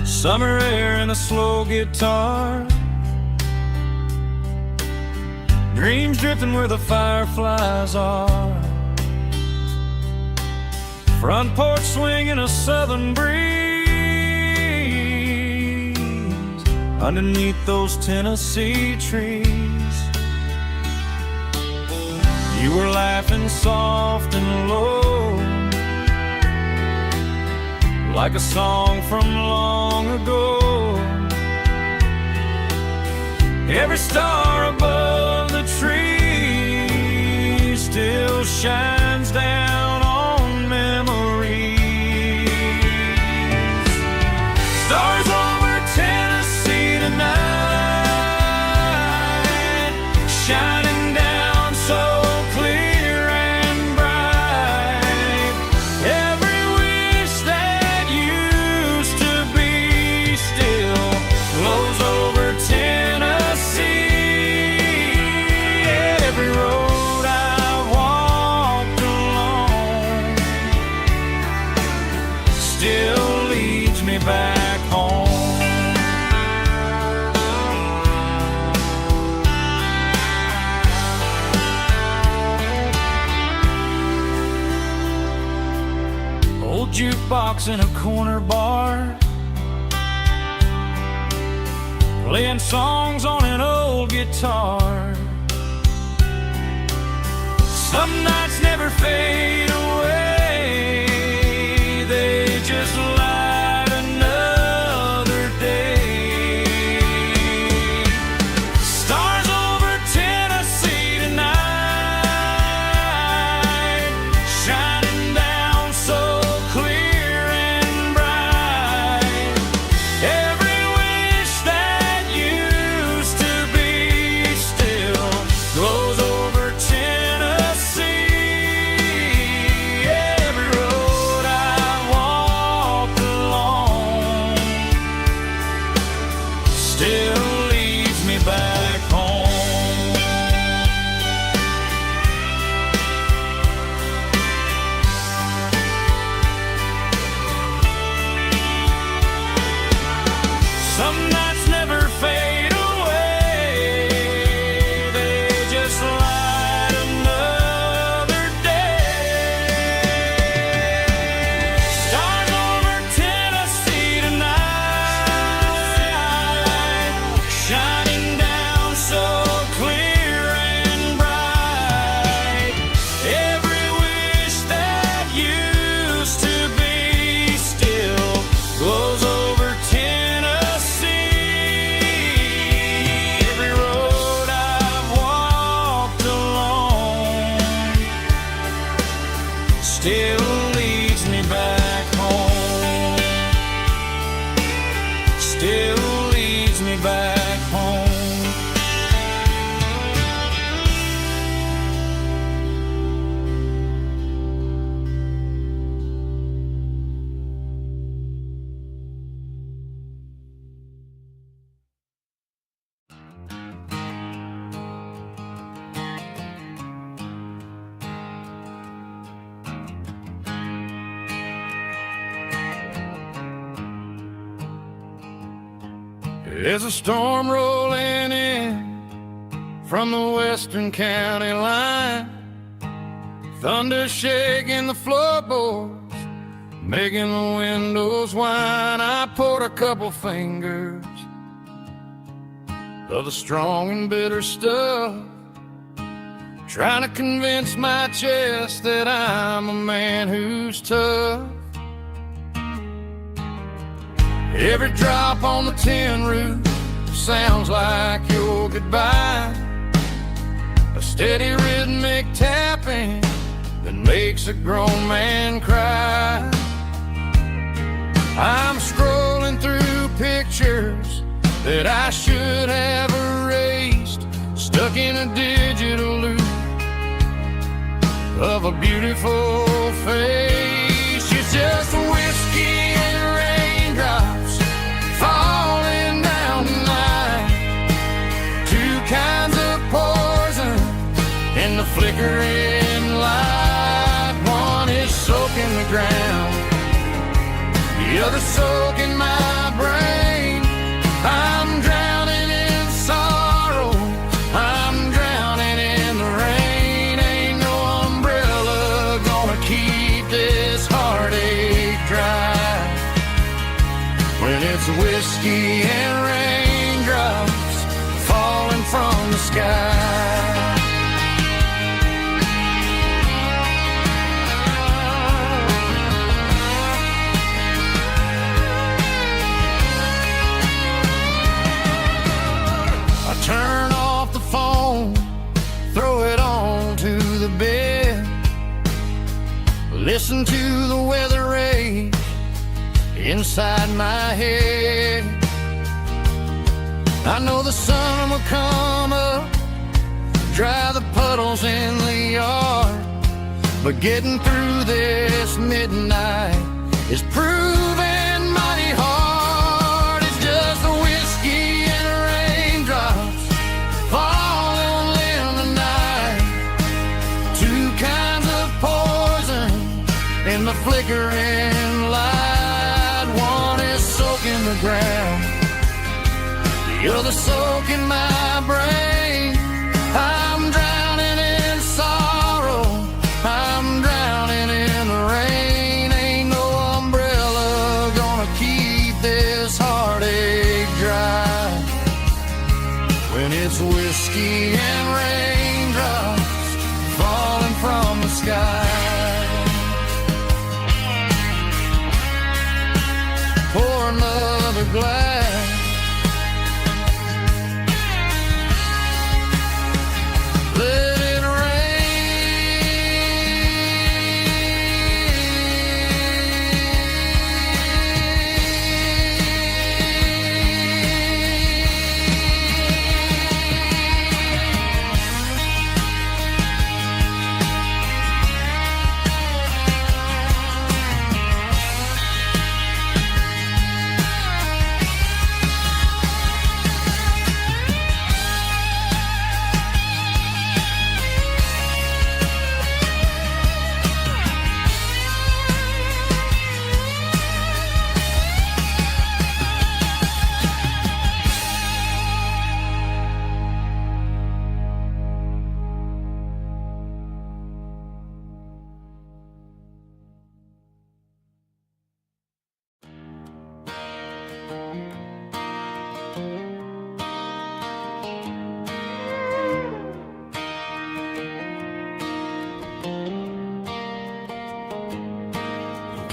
Summer air and a slow guitar, dreams drifting where the fireflies are. Front porch swinging a southern breeze underneath those Tennessee trees. You were laughing soft and low, like a song from long ago. Every star above the tree still shines down on memories. Stars over Tennessee tonight, shining down so clear and bright. Every wish that used to be still glows over Tennessee. Every road I've walked along still leads me back home. Old jukebox in a corner bar, playing songs on an old guitar. Some nights never fade away, they just light another day. Stars over Tennessee tonight, shining down so clear and bright. Every wish that used to be still still leads me back home. Still leads me back home. There's a storm rolling in from the western county line, thunder shaking the floorboards, making the windows whine. I poured a couple fingers of the strong and bitter stuff, trying to convince my chest that I'm a man who's tough. Every drop on the tin roof sounds like your goodbye, a steady rhythmic tapping that makes a grown man cry. I'm scrolling through pictures that I should have erased, stuck in a digital loop of a beautiful face. It's just whiskey and raindrops falling down tonight, two kinds of poison in the flickering light. One is soaking the ground, the other soaking my brain. I'm drowning in sorrow, I'm drowning in the rain. Ain't no umbrella gonna keep this heartache dry when it's whiskey and raindrops falling from the sky. I turn off the phone, throw it on to the bed, listen to the weather rage inside my head. I know the sun will come up, dry the puddles in the yard, but getting through this midnight is proving mighty hard. It's just the whiskey and raindrops falling in the night, two kinds of poison in the flickering light. One is soaking the ground, the other soaking my brain. I'm drowning in sorrow, I'm drowning in the rain. Ain't no umbrella gonna keep this heartache dry when it's whiskey and raindrops falling from the sky. Pour another glass, let it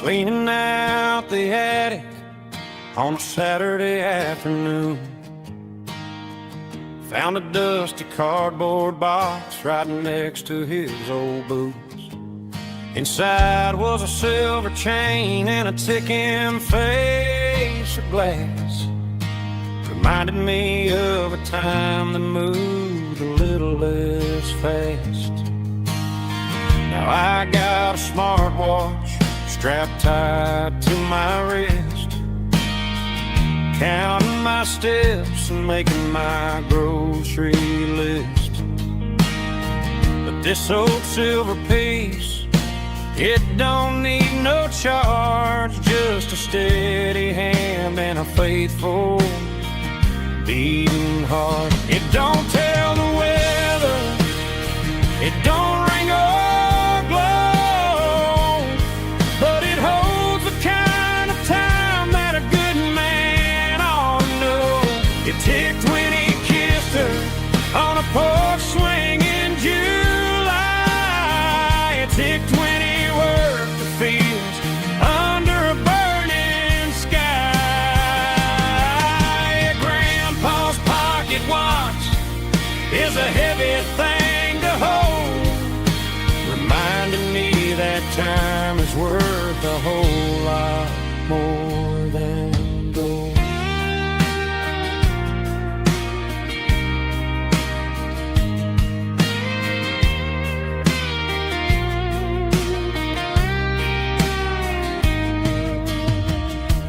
cleaning out the attic on a Saturday afternoon. Found a dusty cardboard box right next to his old boots. Inside was a silver chain and a ticking face of glass. Reminded me of a time that moved a little less fast. Now I got a smartwatch strapped tight to my wrist, counting my steps and making my grocery list. But this old silver piece, it don't need no charge, just a steady hand and a faithful beating heart. It don't tell the weather, it don't ring or glow, but it holds the kind of time that a good man ought to know. It ticked when he kissed her on a porch swing in July. It ticked when he worked the fields under a burning sky. Grandpa's pocket watch is a heavy thing to hold, reminding me that time is worth a whole lot more than gold.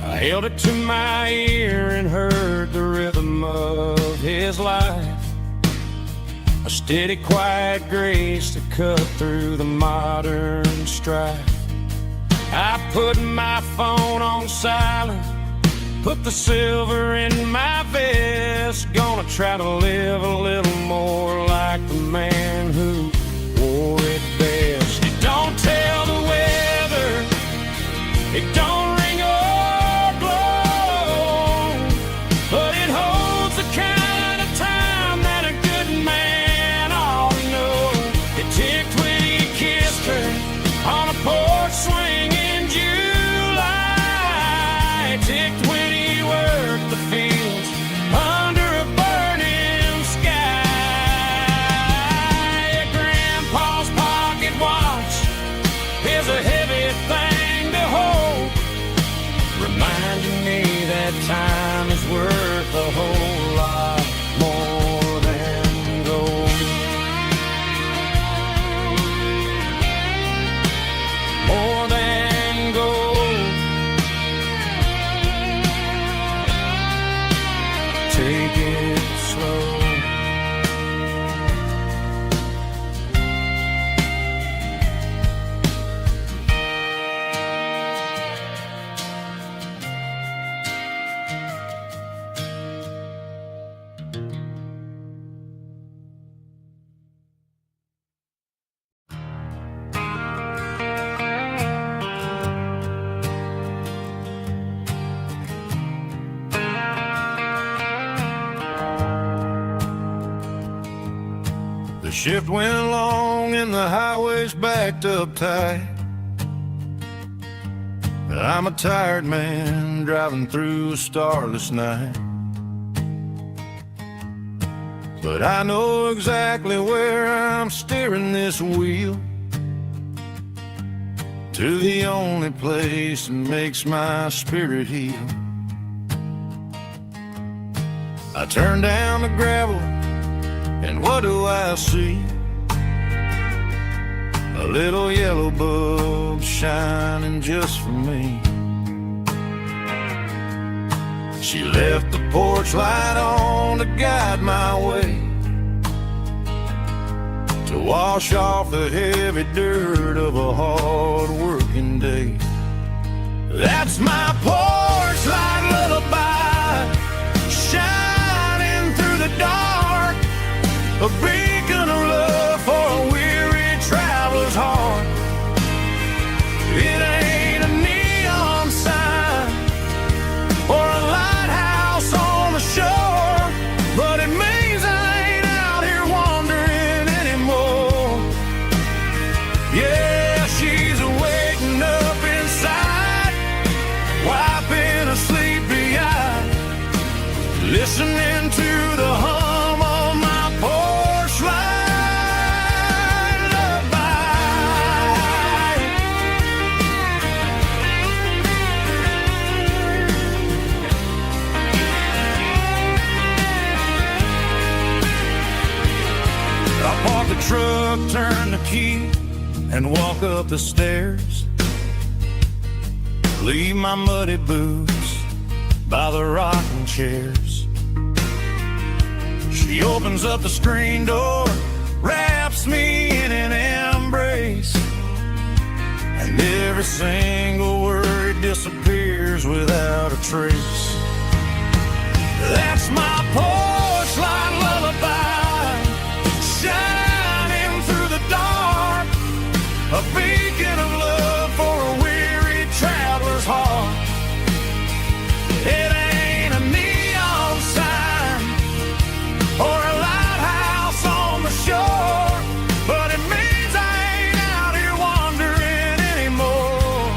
I held it to my ear and heard the rhythm of his life, a steady, quiet grace that cut through the modern strife. I put my phone on silent, put the silver in my vest. Gonna try to live a little more like the man who wore it best. It don't tell the weather, it don't ring or glow, but it holds the kind of time that a good man ought to know. It ticked when he kissed her on a porch swing in July. It ticked when he worked the fields under a burning sky. Grandpa's pocket watch is a heavy thing to hold, reminding me that time is worth a whole lot more than gold. More than gold. Take it slow. The shift went along and the highway's backed up tight. I'm a tired man driving through a starless night, but I know exactly where I'm steering this wheel, to the only place that makes my spirit heal. I turn down the gravel, and what do I see? A little yellow bulb shining just for me. She left the porch light on to guide my way, to wash off the heavy dirt of a hard working day. That's my porch light lullaby, shining through the dark, a beacon of love for a weary traveler's heart. It ain't a neon sign or a lighthouse on the shore, but it means I ain't out here wandering anymore. Yeah, she's waking up inside, wiping a sleepy eye, listening to the hum of my porch turn the key and walk up the stairs. Leave my muddy boots by the rocking chairs. She opens up the screen door, wraps me in an embrace, and every single word disappears without a trace. That's my porch light lullaby, shining through the dark, a beacon of love for a weary traveler's heart. It ain't a neon sign or a lighthouse on the shore, but it means I ain't out here wandering anymore.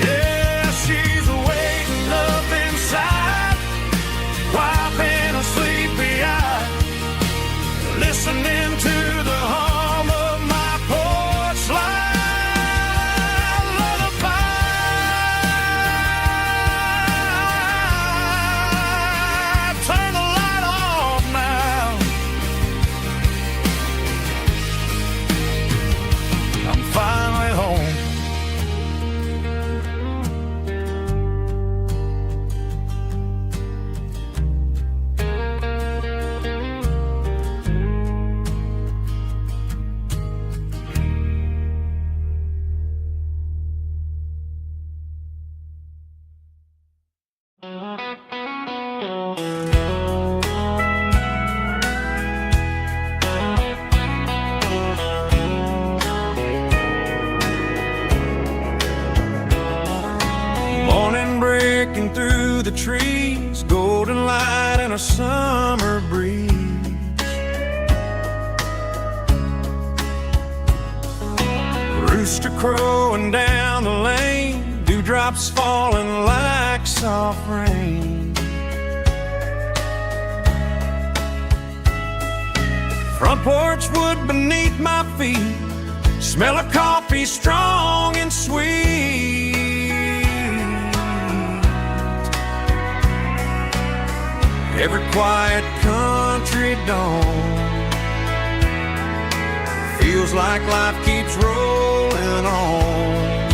Yeah, she's waiting up inside, wiping a sleepy eye, listening to the hum of my porch light lullaby. Turn the light off now. I'm finally home. Morning breaking through the trees, golden light and a summer breeze. Rooster crowing down the lane, dewdrops falling like soft rain. Front porch wood beneath my feet, smell of coffee strong and sweet. Every quiet country dawn feels like life keeps rolling on.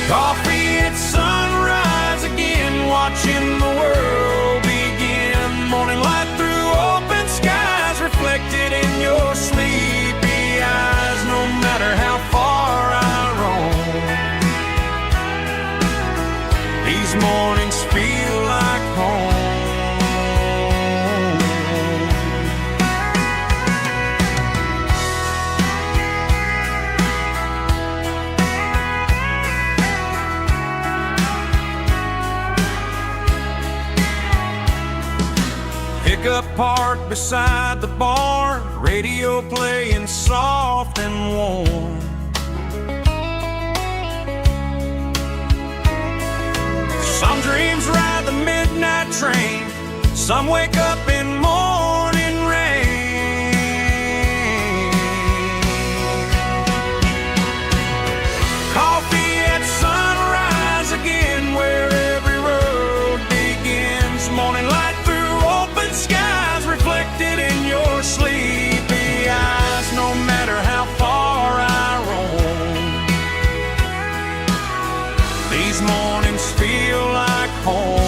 Coffee at sunrise again, watching the world begin. Morning light through open skies, reflected in your sleepy eyes. No matter how far I roam, these mornings feel like home. Pickup parked beside the barn, radio playing soft and warm. Some dreams ride the midnight train, some wake up in morning rain. Coffee at sunrise again, where every road begins. Morning light through open skies, reflected in your sleepy eyes. No matter how far I roam, these mornings feel like home.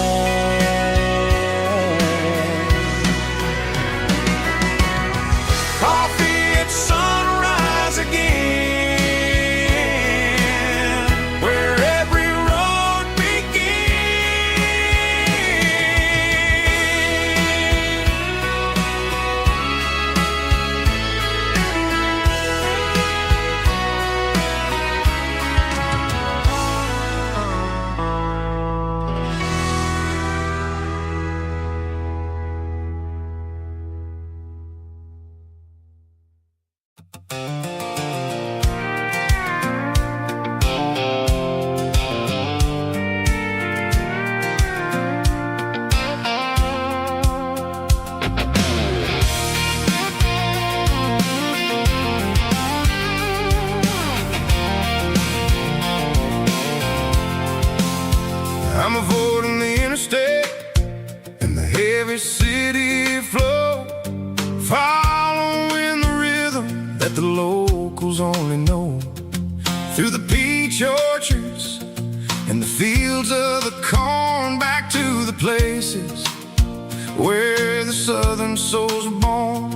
that the locals only know. Through the peach orchards and the fields of the corn, back to the places where the southern souls were born.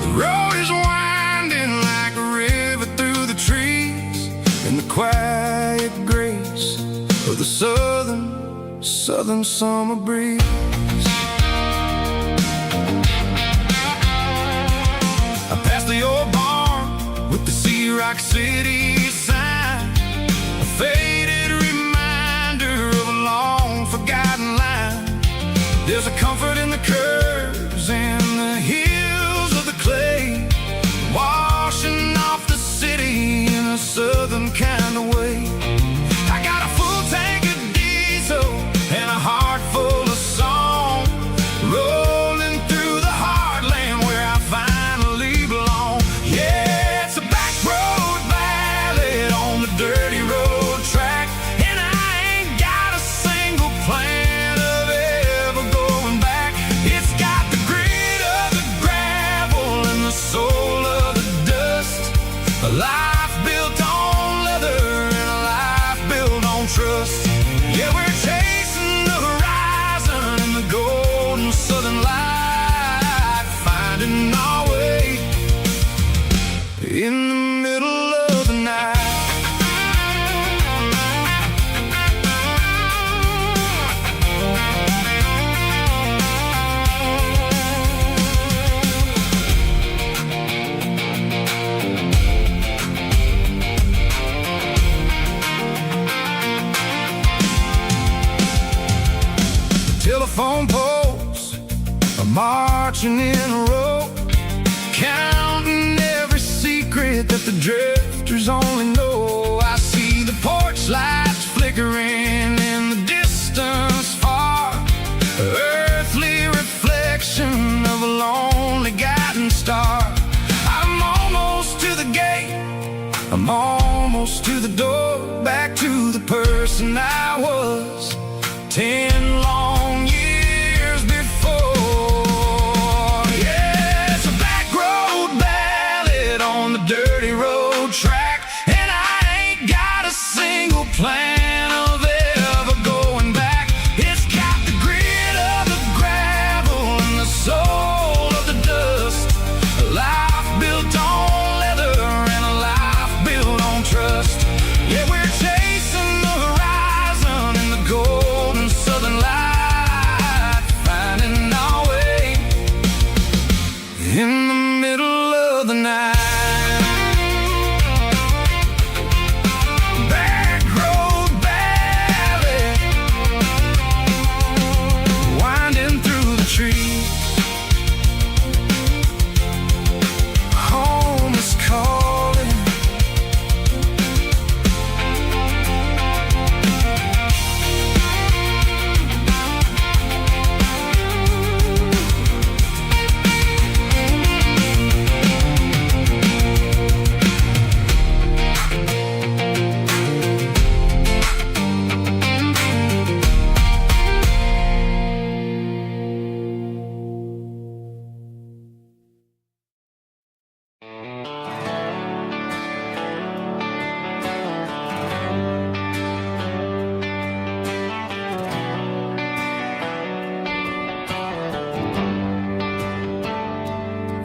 The road is winding like a river through the trees, in the quiet grace of the southern summer breeze. I passed the old barn with the Sea Rock City sign, a faded reminder of a long forgotten line. There's a comfort in the curves and the hills of the clay, washing off the city in a southern kind of way. I got a full tank of diesel and a heart full of song, rolling through the heartland where I finally belong. Yeah, it's a back road ballad on the dirty road track, and I ain't got a single plan of ever going back. It's got the grit of the gravel and the soul of the dust, a life built on leather and a life built on trust. Yeah, we're chasing the horizon in the golden southern light, finding our way in the middle of the night. Telephone poles are marching in a row, counting every secret that the drifters only know. I see the porch lights flickering in the distance far, earthly reflection of a lonely guiding star. I'm almost to the gate, I'm almost to the door, back to the person I was 10 long years before. Yeah, it's a back road ballad on the dirty road track, and I ain't got a single plan of ever going back. It's got the grit of the gravel and the soul of the dust, a life built on leather and a life built on trust. Yeah, we're chasing the horizon in the golden southern light, finding our way in the middle of the night. Back road ballad, winding through the trees. Home is calling.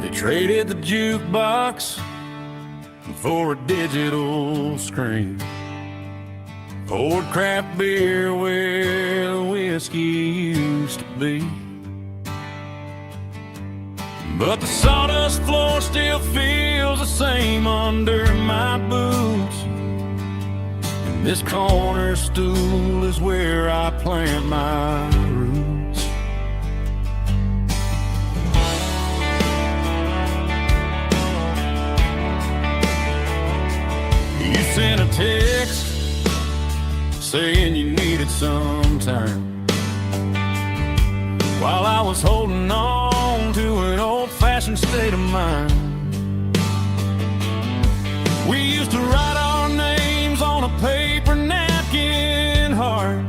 They traded the jukebox for a digital screen, poured craft beer where the whiskey used to be. But the sawdust floor still feels the same under my boots, and this corner stool is where I plant my roots. You sent a text saying you needed some time, while I was holding on to an old-fashioned state of mind. We used to write our names on a paper napkin heart.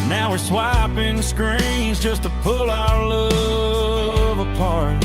Now we're swiping screens just to pull our love apart.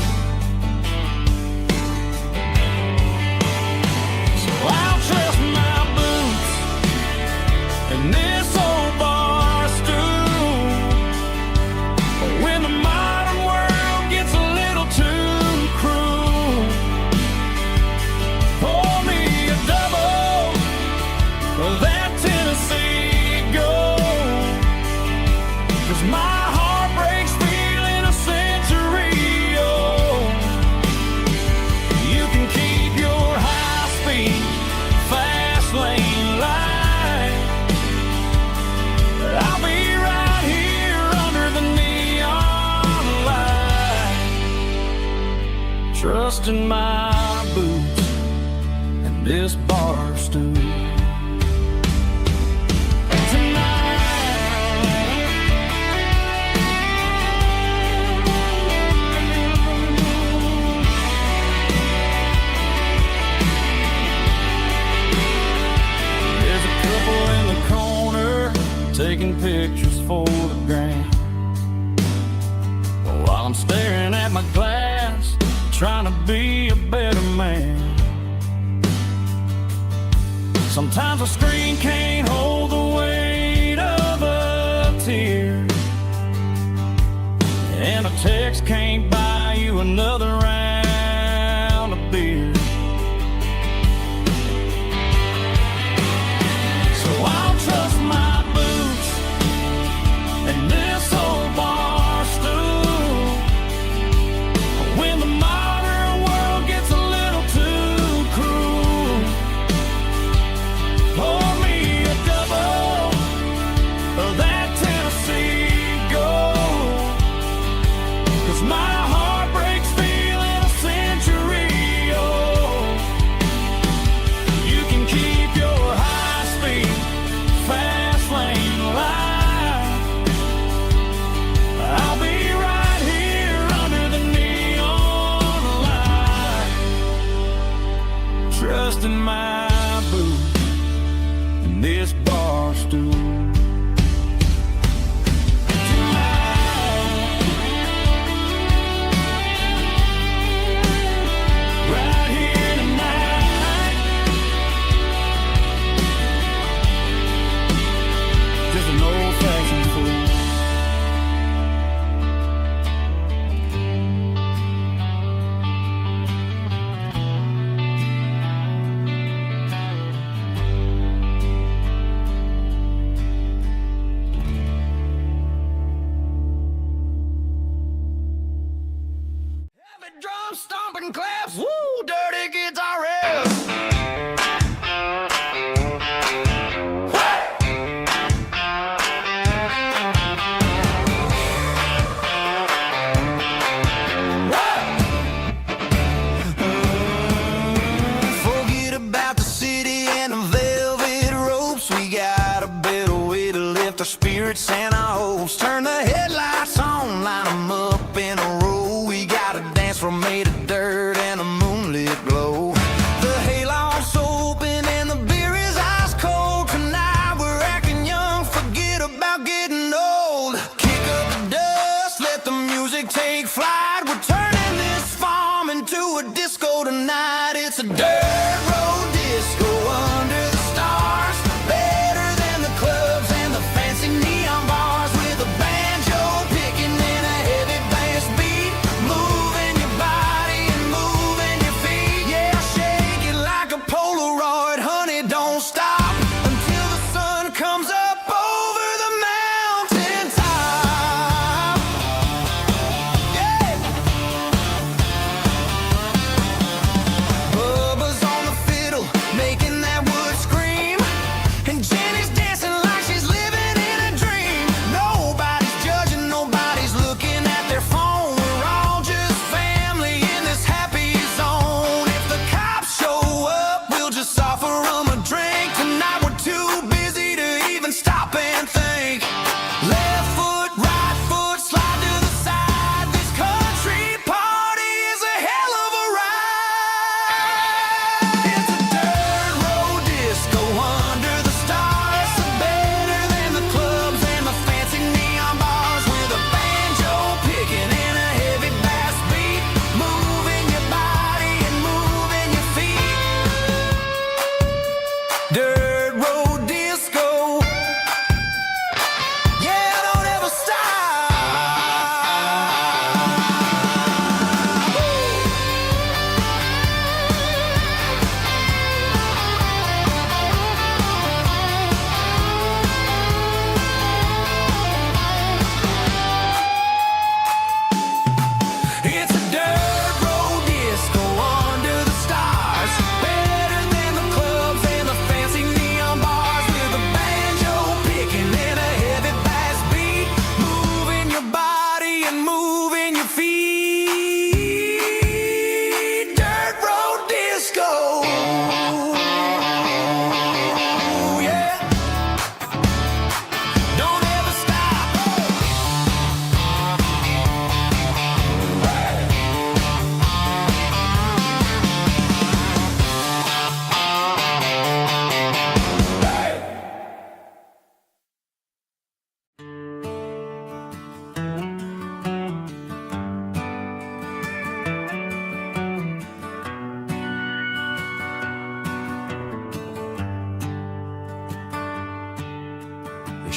trusting my boots and this bar stool. Taking pictures for the gram, while I'm staring at my glass, trying to be a better man. Sometimes a screen can't hold the weight of a tear, and a text can't buy you another round of beer. So I'll trust my and this old bar stool when the modern world gets a little too cruel. Pour me a double of that Tennessee Gold, 'cause my heart breaks feeling a century old. You can keep your high-speed fast lane life. I'll be right here under the neon light, trusting my boots and this bar stool. Right here tonight, just an old-fashioned fool. Drum stomping claps, woo, dirty guitar riffs. Forget about the city and the velvet ropes. We got a better way to lift our spirits and our hopes. Turn the headlights on, line them up in a row. We got a dance floor made of dirt and a moonlit glow. The hayloft's open and the beer is ice cold. Tonight we're acting young, forget about getting old. Kick up the dust, let the music take flight. We're turning this farm into a disco tonight. It's a dirt road disco under the stars. Better than the clubs and the fancy neon bars, with a banjo picking in a heavy bass beat. Moving your body and moving your feet. Yeah, shake it like a Polaroid, honey, don't stop until the sun comes up over the mountain top. Yeah. Bubba's on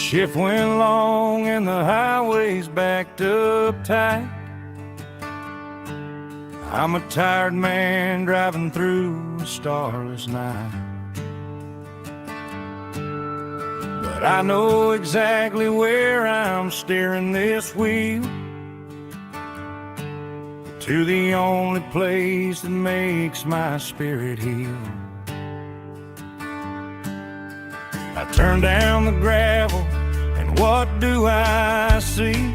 Shift went long and the highway's backed up tight. I'm a tired man driving through a starless night. But I know exactly where I'm steering this wheel, to the only place that makes my spirit heal. I turn down the gravel, and what do I see?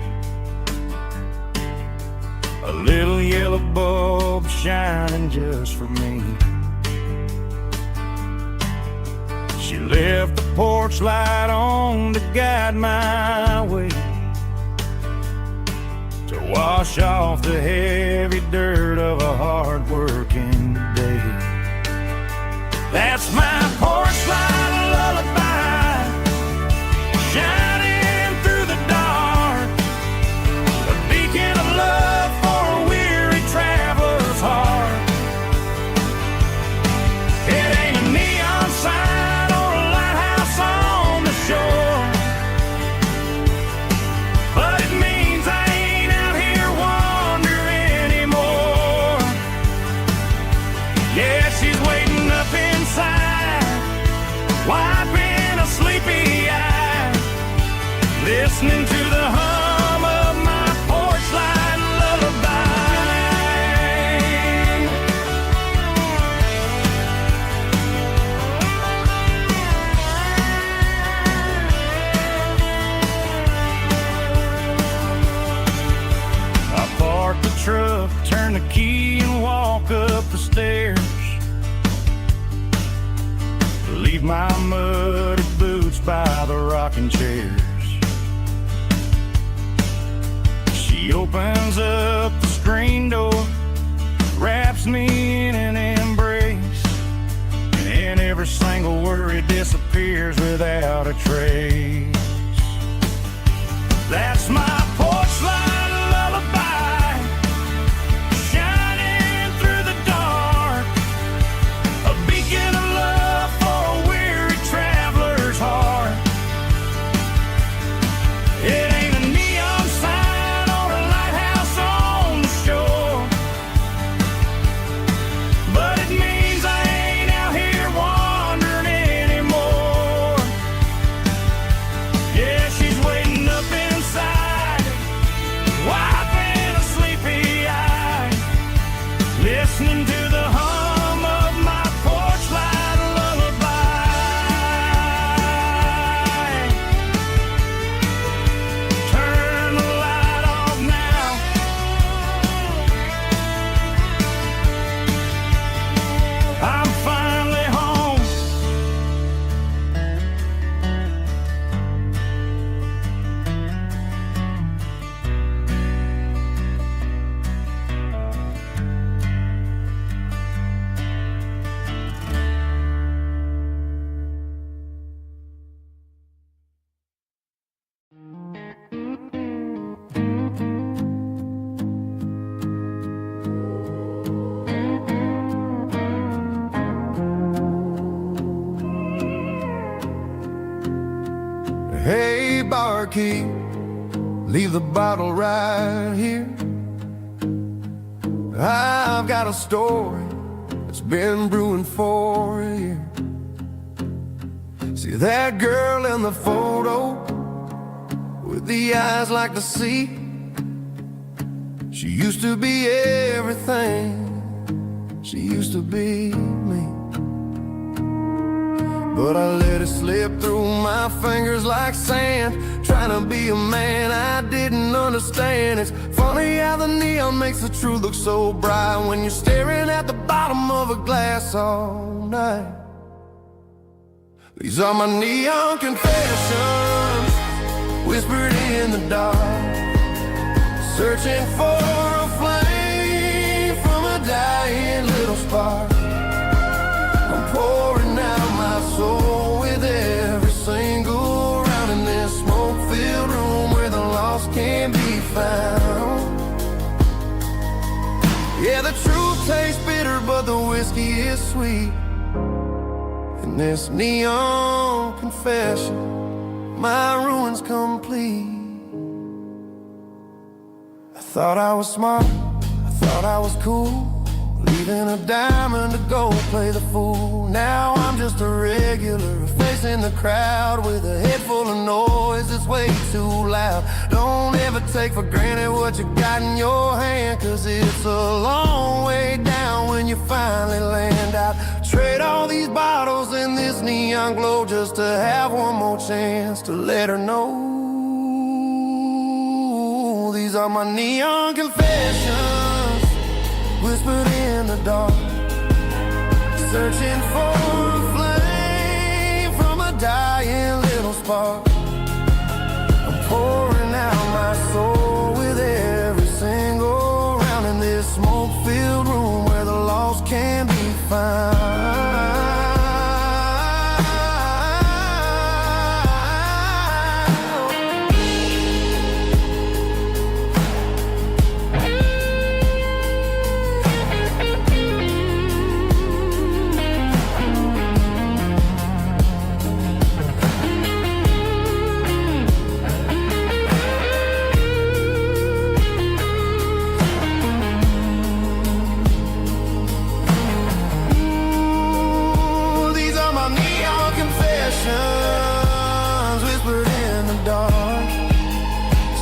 A little yellow bulb shining just for me. She left the porch light on to guide my way, to wash off the heavy dirt of a hard-working day. That's my porch light lullaby, shining through the dark, a beacon of love for a weary traveler's heart. It ain't a neon sign or a lighthouse on the shore, but it means I ain't out here wandering anymore. Yeah, she's waiting up inside, wiping a sleepy eye, listening to the hum of my porch light lullaby. I park the truck, turn the key and walk up the stairs, leave my muddy boots by the rocking chairs. She opens up the screen door, wraps me in an embrace, and every single worry disappears without a trace. That's my porch light lullaby, shining through the dark, a beacon of love for a weary traveler's heart. It ain't a neon sign or a lighthouse on the shore, but it means I ain't out here wandering anymore. Yeah, she's waiting up inside, wiping a sleepy eye, listening to the hum of my porch light lullaby. Turn the light off now, I'm finally home. Hey, barkeep, leave the bottle right here. I've got a story that's been brewing for a year. See that girl in the photo with the eyes like the sea? She used to be everything, she used to be me. But I let it slip through my fingers like sand, trying to be a man I didn't understand. It's funny how the neon makes the truth look so bright when you're staring at the bottom of a glass all night. These are my neon confessions, whispered in the dark, searching for a flame from a dying little spark. I'm pouring out my soul with every single round in this smoke-filled room where the lost can be found. Yeah, the truth tastes bitter, but the whiskey is sweet. And this neon confession my ruin's complete. I thought I was smart, I thought I was cool, leaving a diamond to go play the fool. Now I'm just a regular, facing the crowd with a head full of noise that's way too loud. Don't ever take for granted what you got in your hand, 'cause it's a long way down when you finally land out. Trade all these bottles and this neon glow just to have one more chance to let her know. These are my neon confessions, whispered in the dark, searching for a flame from a dying little spark. I'm pouring out my soul with every single round in this smoke-filled room where the lost can be found. Whispered in the dark,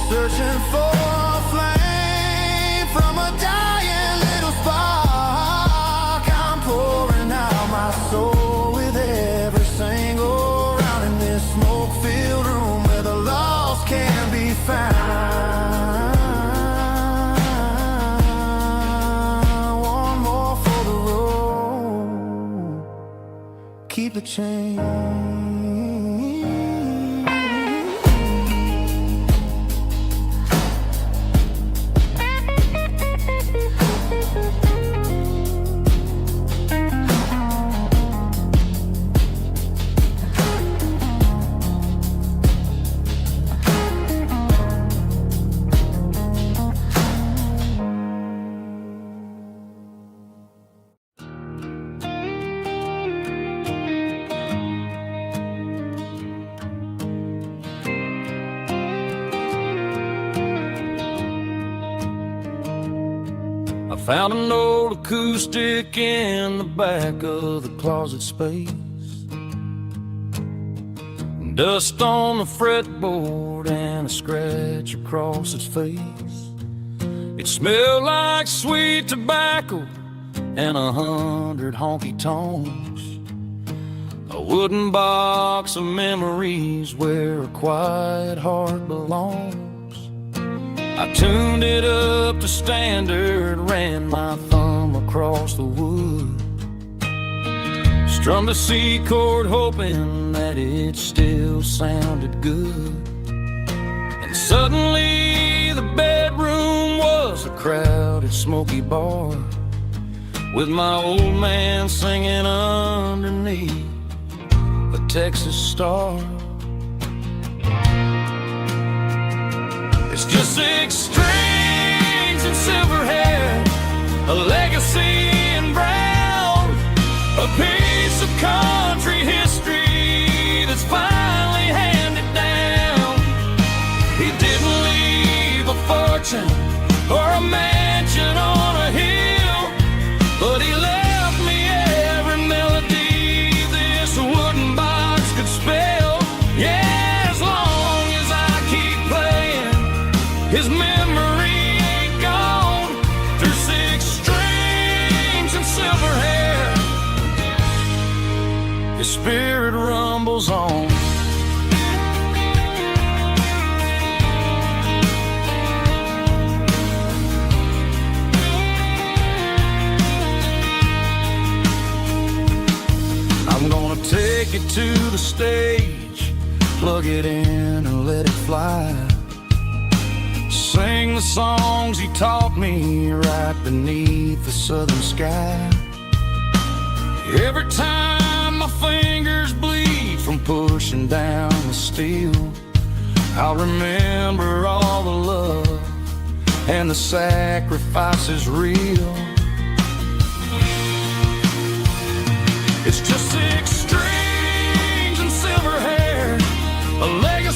searching for a flame from a dying little spark. I'm pouring out my soul with every single round in this smoke-filled room where the lost can be found. One more for the road, keep the change. I found an old acoustic in the back of the closet space. Dust on the fretboard and a scratch across its face. It smelled like sweet tobacco and 100 honky tonks. A wooden box of memories where a quiet heart belongs. I tuned it up to standard, ran my thumb across the wood, strummed a C chord hoping that it still sounded good. And suddenly the bedroom was a crowded, smoky bar, with my old man singing underneath a Texas star. It's just 6 strings and silver hair, a legacy in brown, a piece of country history that's finally handed down. He didn't leave a fortune or a mansion on a hill, but he left me every melody this wooden box could spell. Yeah, as long as I keep playing, his memory ain't gone. Through 6 strings and silver hair, his spirit rumbles on. I'm gonna take it to the stage, plug it in and let it fly. Sing the songs he taught me right beneath the southern sky. Every time my fingers bleed from pushing down the steel, I'll remember all the love and the sacrifices real. It's just 6 strings and silver hair, a legacy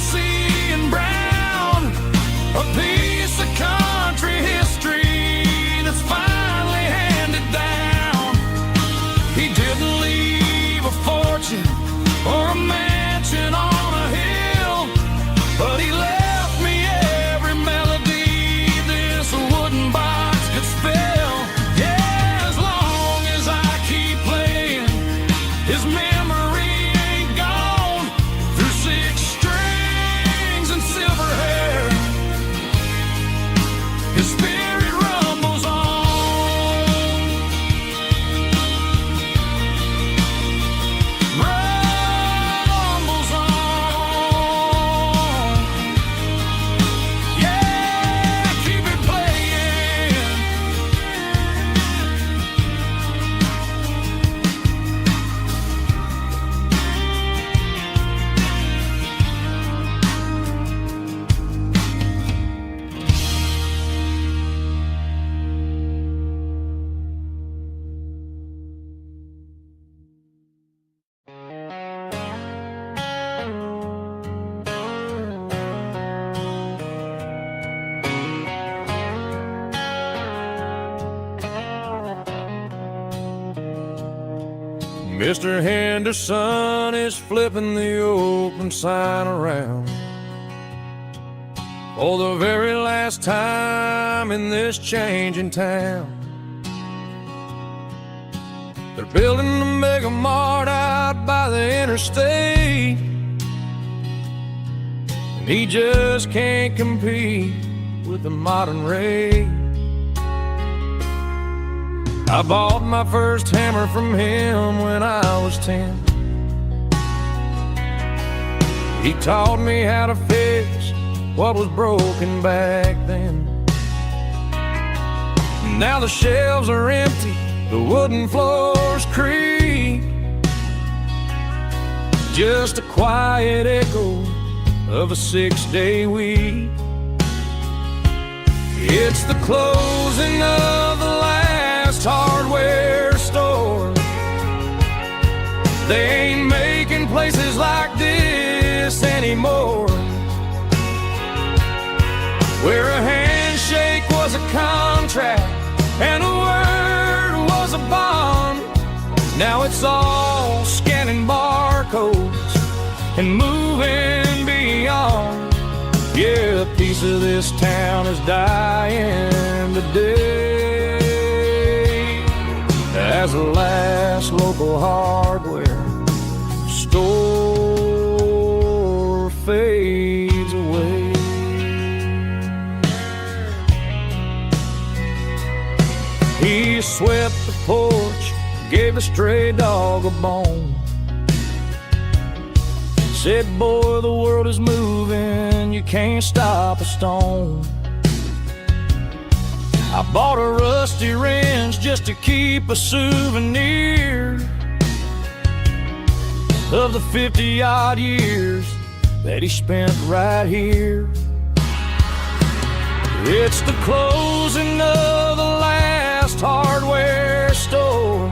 Mr. Henderson is flipping the open sign around for the very last time in this changing town. They're building the mega mart out by the interstate, and he just can't compete with the modern rate. I bought my first hammer from him when I was 10. He taught me how to fix what was broken back then. Now the shelves are empty, the wooden floors creak, just a quiet echo of a 6-day week. It's the closing of the last hardware store. They ain't making places like this anymore, where a handshake was a contract and a word was a bond. Now it's all scanning barcodes and moving beyond. Yeah, a piece of this town is dying today as the last local hardware store fades away. He swept the porch, gave the stray dog a bone, said, boy, the world is moving, you can't stop a stone. I bought a rusty wrench just to keep a souvenir of the 50-odd years that he spent right here. It's the closing of the last hardware store.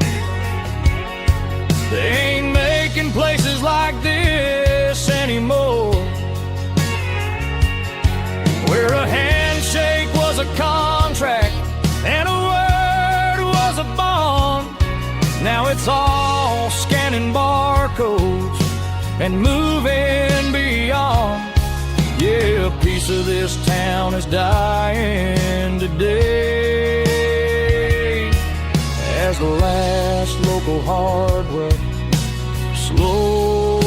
They ain't making places like this anymore, where a handshake was a contract and a word was a bond. Now it's all scanning barcodes and moving beyond. Yeah, a piece of this town is dying today as the last local hardware slow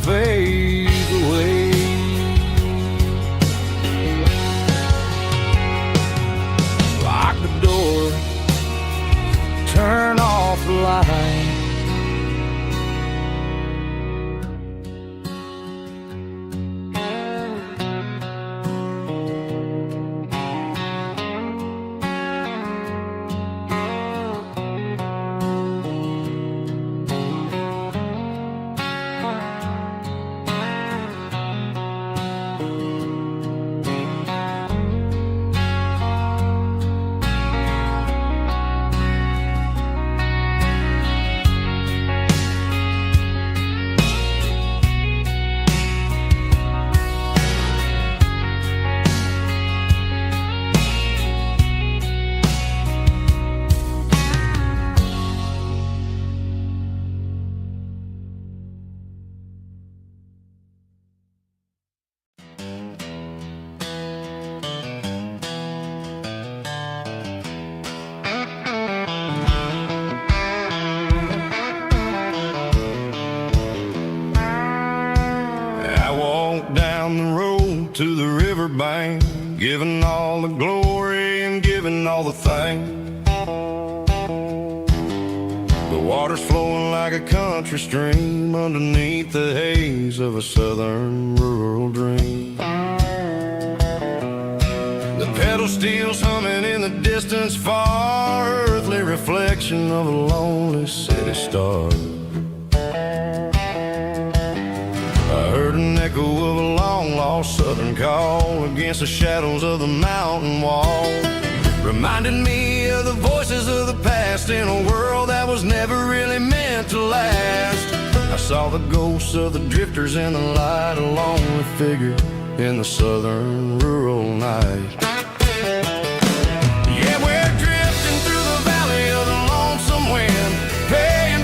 fades away. Lock the door, turn off the light. To the riverbank, giving all the glory and giving all the thanks. The water's flowing like a country stream underneath the haze of a southern rural dream. The pedal steel's humming in the distance far, earthly reflection of a lonely city star. I heard an echo of a long-lost southern call against the shadows of the mountain wall, reminding me of the voices of the past in a world that was never really meant to last. I saw the ghosts of the drifters in the light, a lonely figure in the southern rural night. Yeah, we're drifting through the valley of the lonesome wind, paying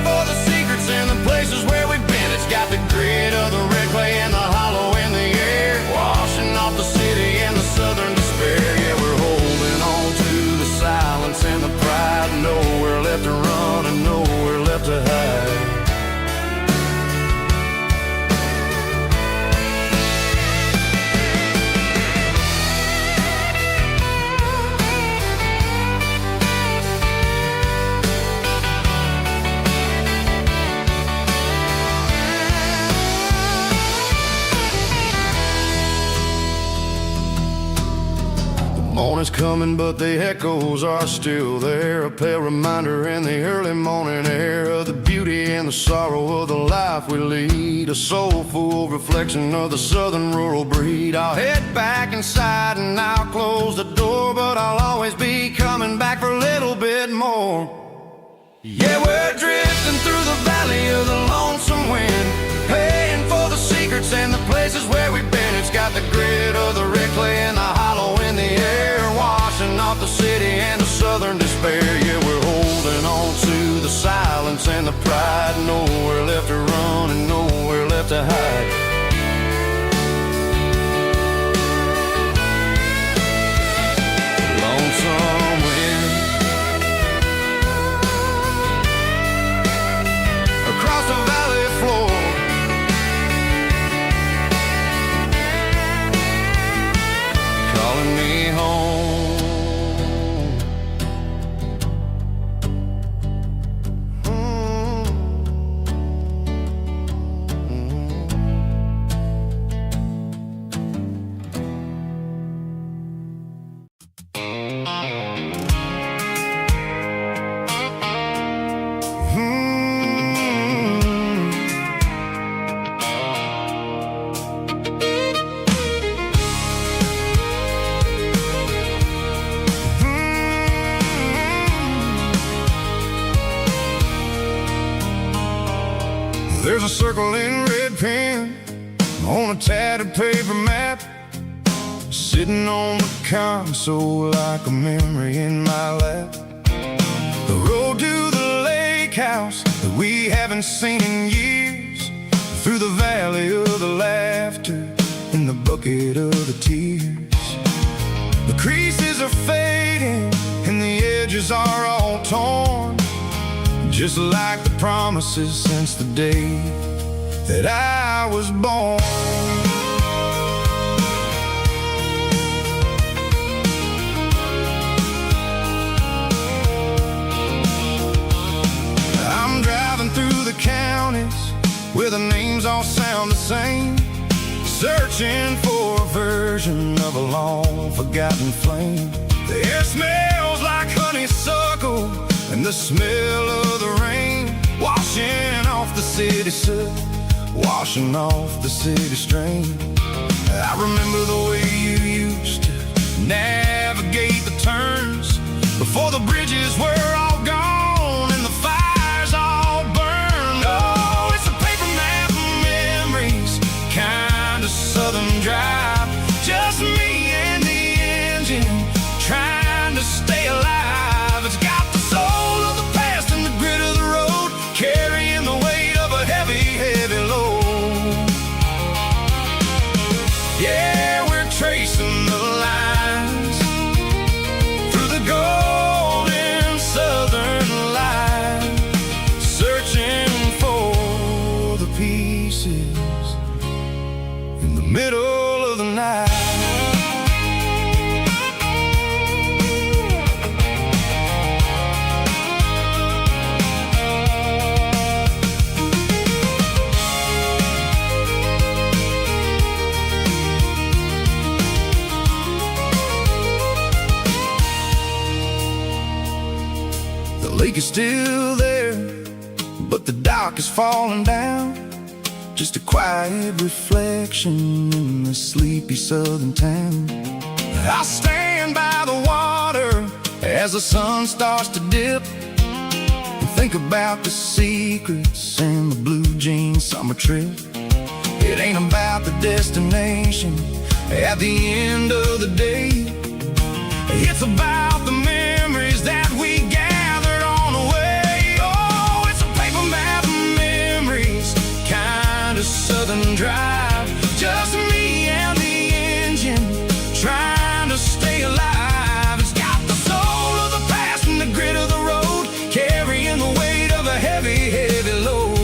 coming, but the echoes are still there. A pale reminder in the early morning air of the beauty and the sorrow of the life we lead. A soulful reflection of the southern rural breed. I'll head back inside and I'll close the door, but I'll always be coming back for a little bit more. Yeah, we're drifting through the valley of the lonesome wind, paying for the secrets and the places where we've been. It's got the grit of the red clay and the hollow in the air, washing off the city and the southern despair. Yeah, we're holding on to the silence and the pride. Nowhere left to run and nowhere left to hide. Lonesome wind across the valley floor, calling me home. There's a circle in red pen on a tattered paper map, sitting on the console like a memory in my lap. The road to the lake house that we haven't seen in years, through the valley of the laughter in the bucket of the tears. The creases are fading and the edges are all torn, just like the promises since the day that I was born. I'm driving through the counties where the names all sound the same, searching for a version of a long forgotten flame. The air smells like honeysuckle and the smell of the rain, washing off the city soot, washing off the city strain. I remember the way you used to navigate the turns before the bridges were all gone and the fires all burned. Oh, it's a paper map of memories, kind of southern drive, just me and the engine trying to stay alive. It's got the soul of the past and the grit of the road, carrying the weight of a heavy, heavy load. Yeah, we're tracing the lines through the golden southern light, searching for the pieces in the middle of the night. The lake is still there, but the dock is falling down, just a quiet reflection in the sleepy southern town. I stand by the water as the sun starts to dip, and think about the secrets and the blue jean summer trip. It ain't about the destination at the end of the day, it's about the memories that we gathered on the way. Oh, it's a paper map of memories, kind of southern drive, just me and the engine trying to stay alive. It's got the soul of the past and the grit of the road, carrying the weight of a heavy, heavy load.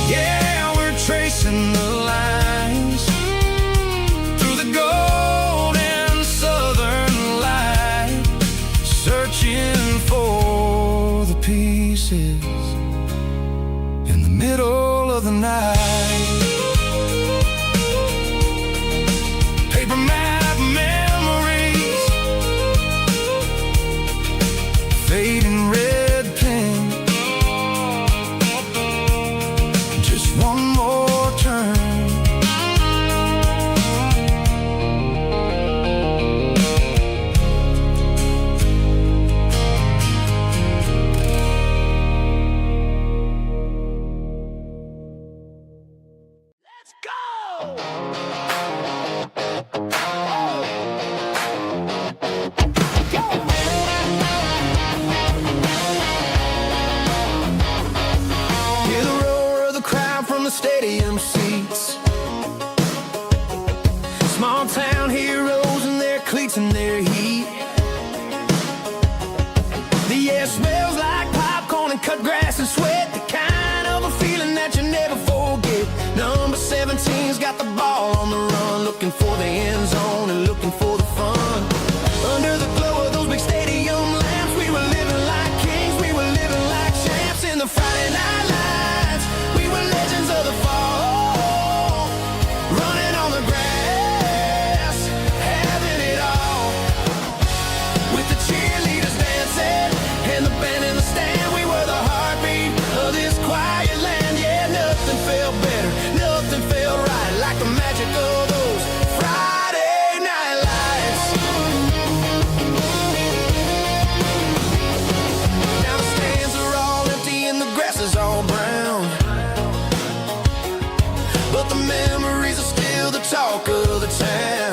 Yeah, we're tracing the lines through the golden southern light, searching for the pieces in the middle of the night. Paper map looking for the end zone and looking for the fun. Under the glow of those big stadium lamps, we were living like kings, we were living like champs in the Friday night lights. We were legends of the fall, running on the grass, having it all. With the cheerleaders dancing and the band in the stand, we were the heartbeat of this quiet land. Yeah, nothing felt better, nothing felt right like the magic of those Friday night lights. Now the stands are all empty and the grass is all brown, but the memories are still the talk of the town.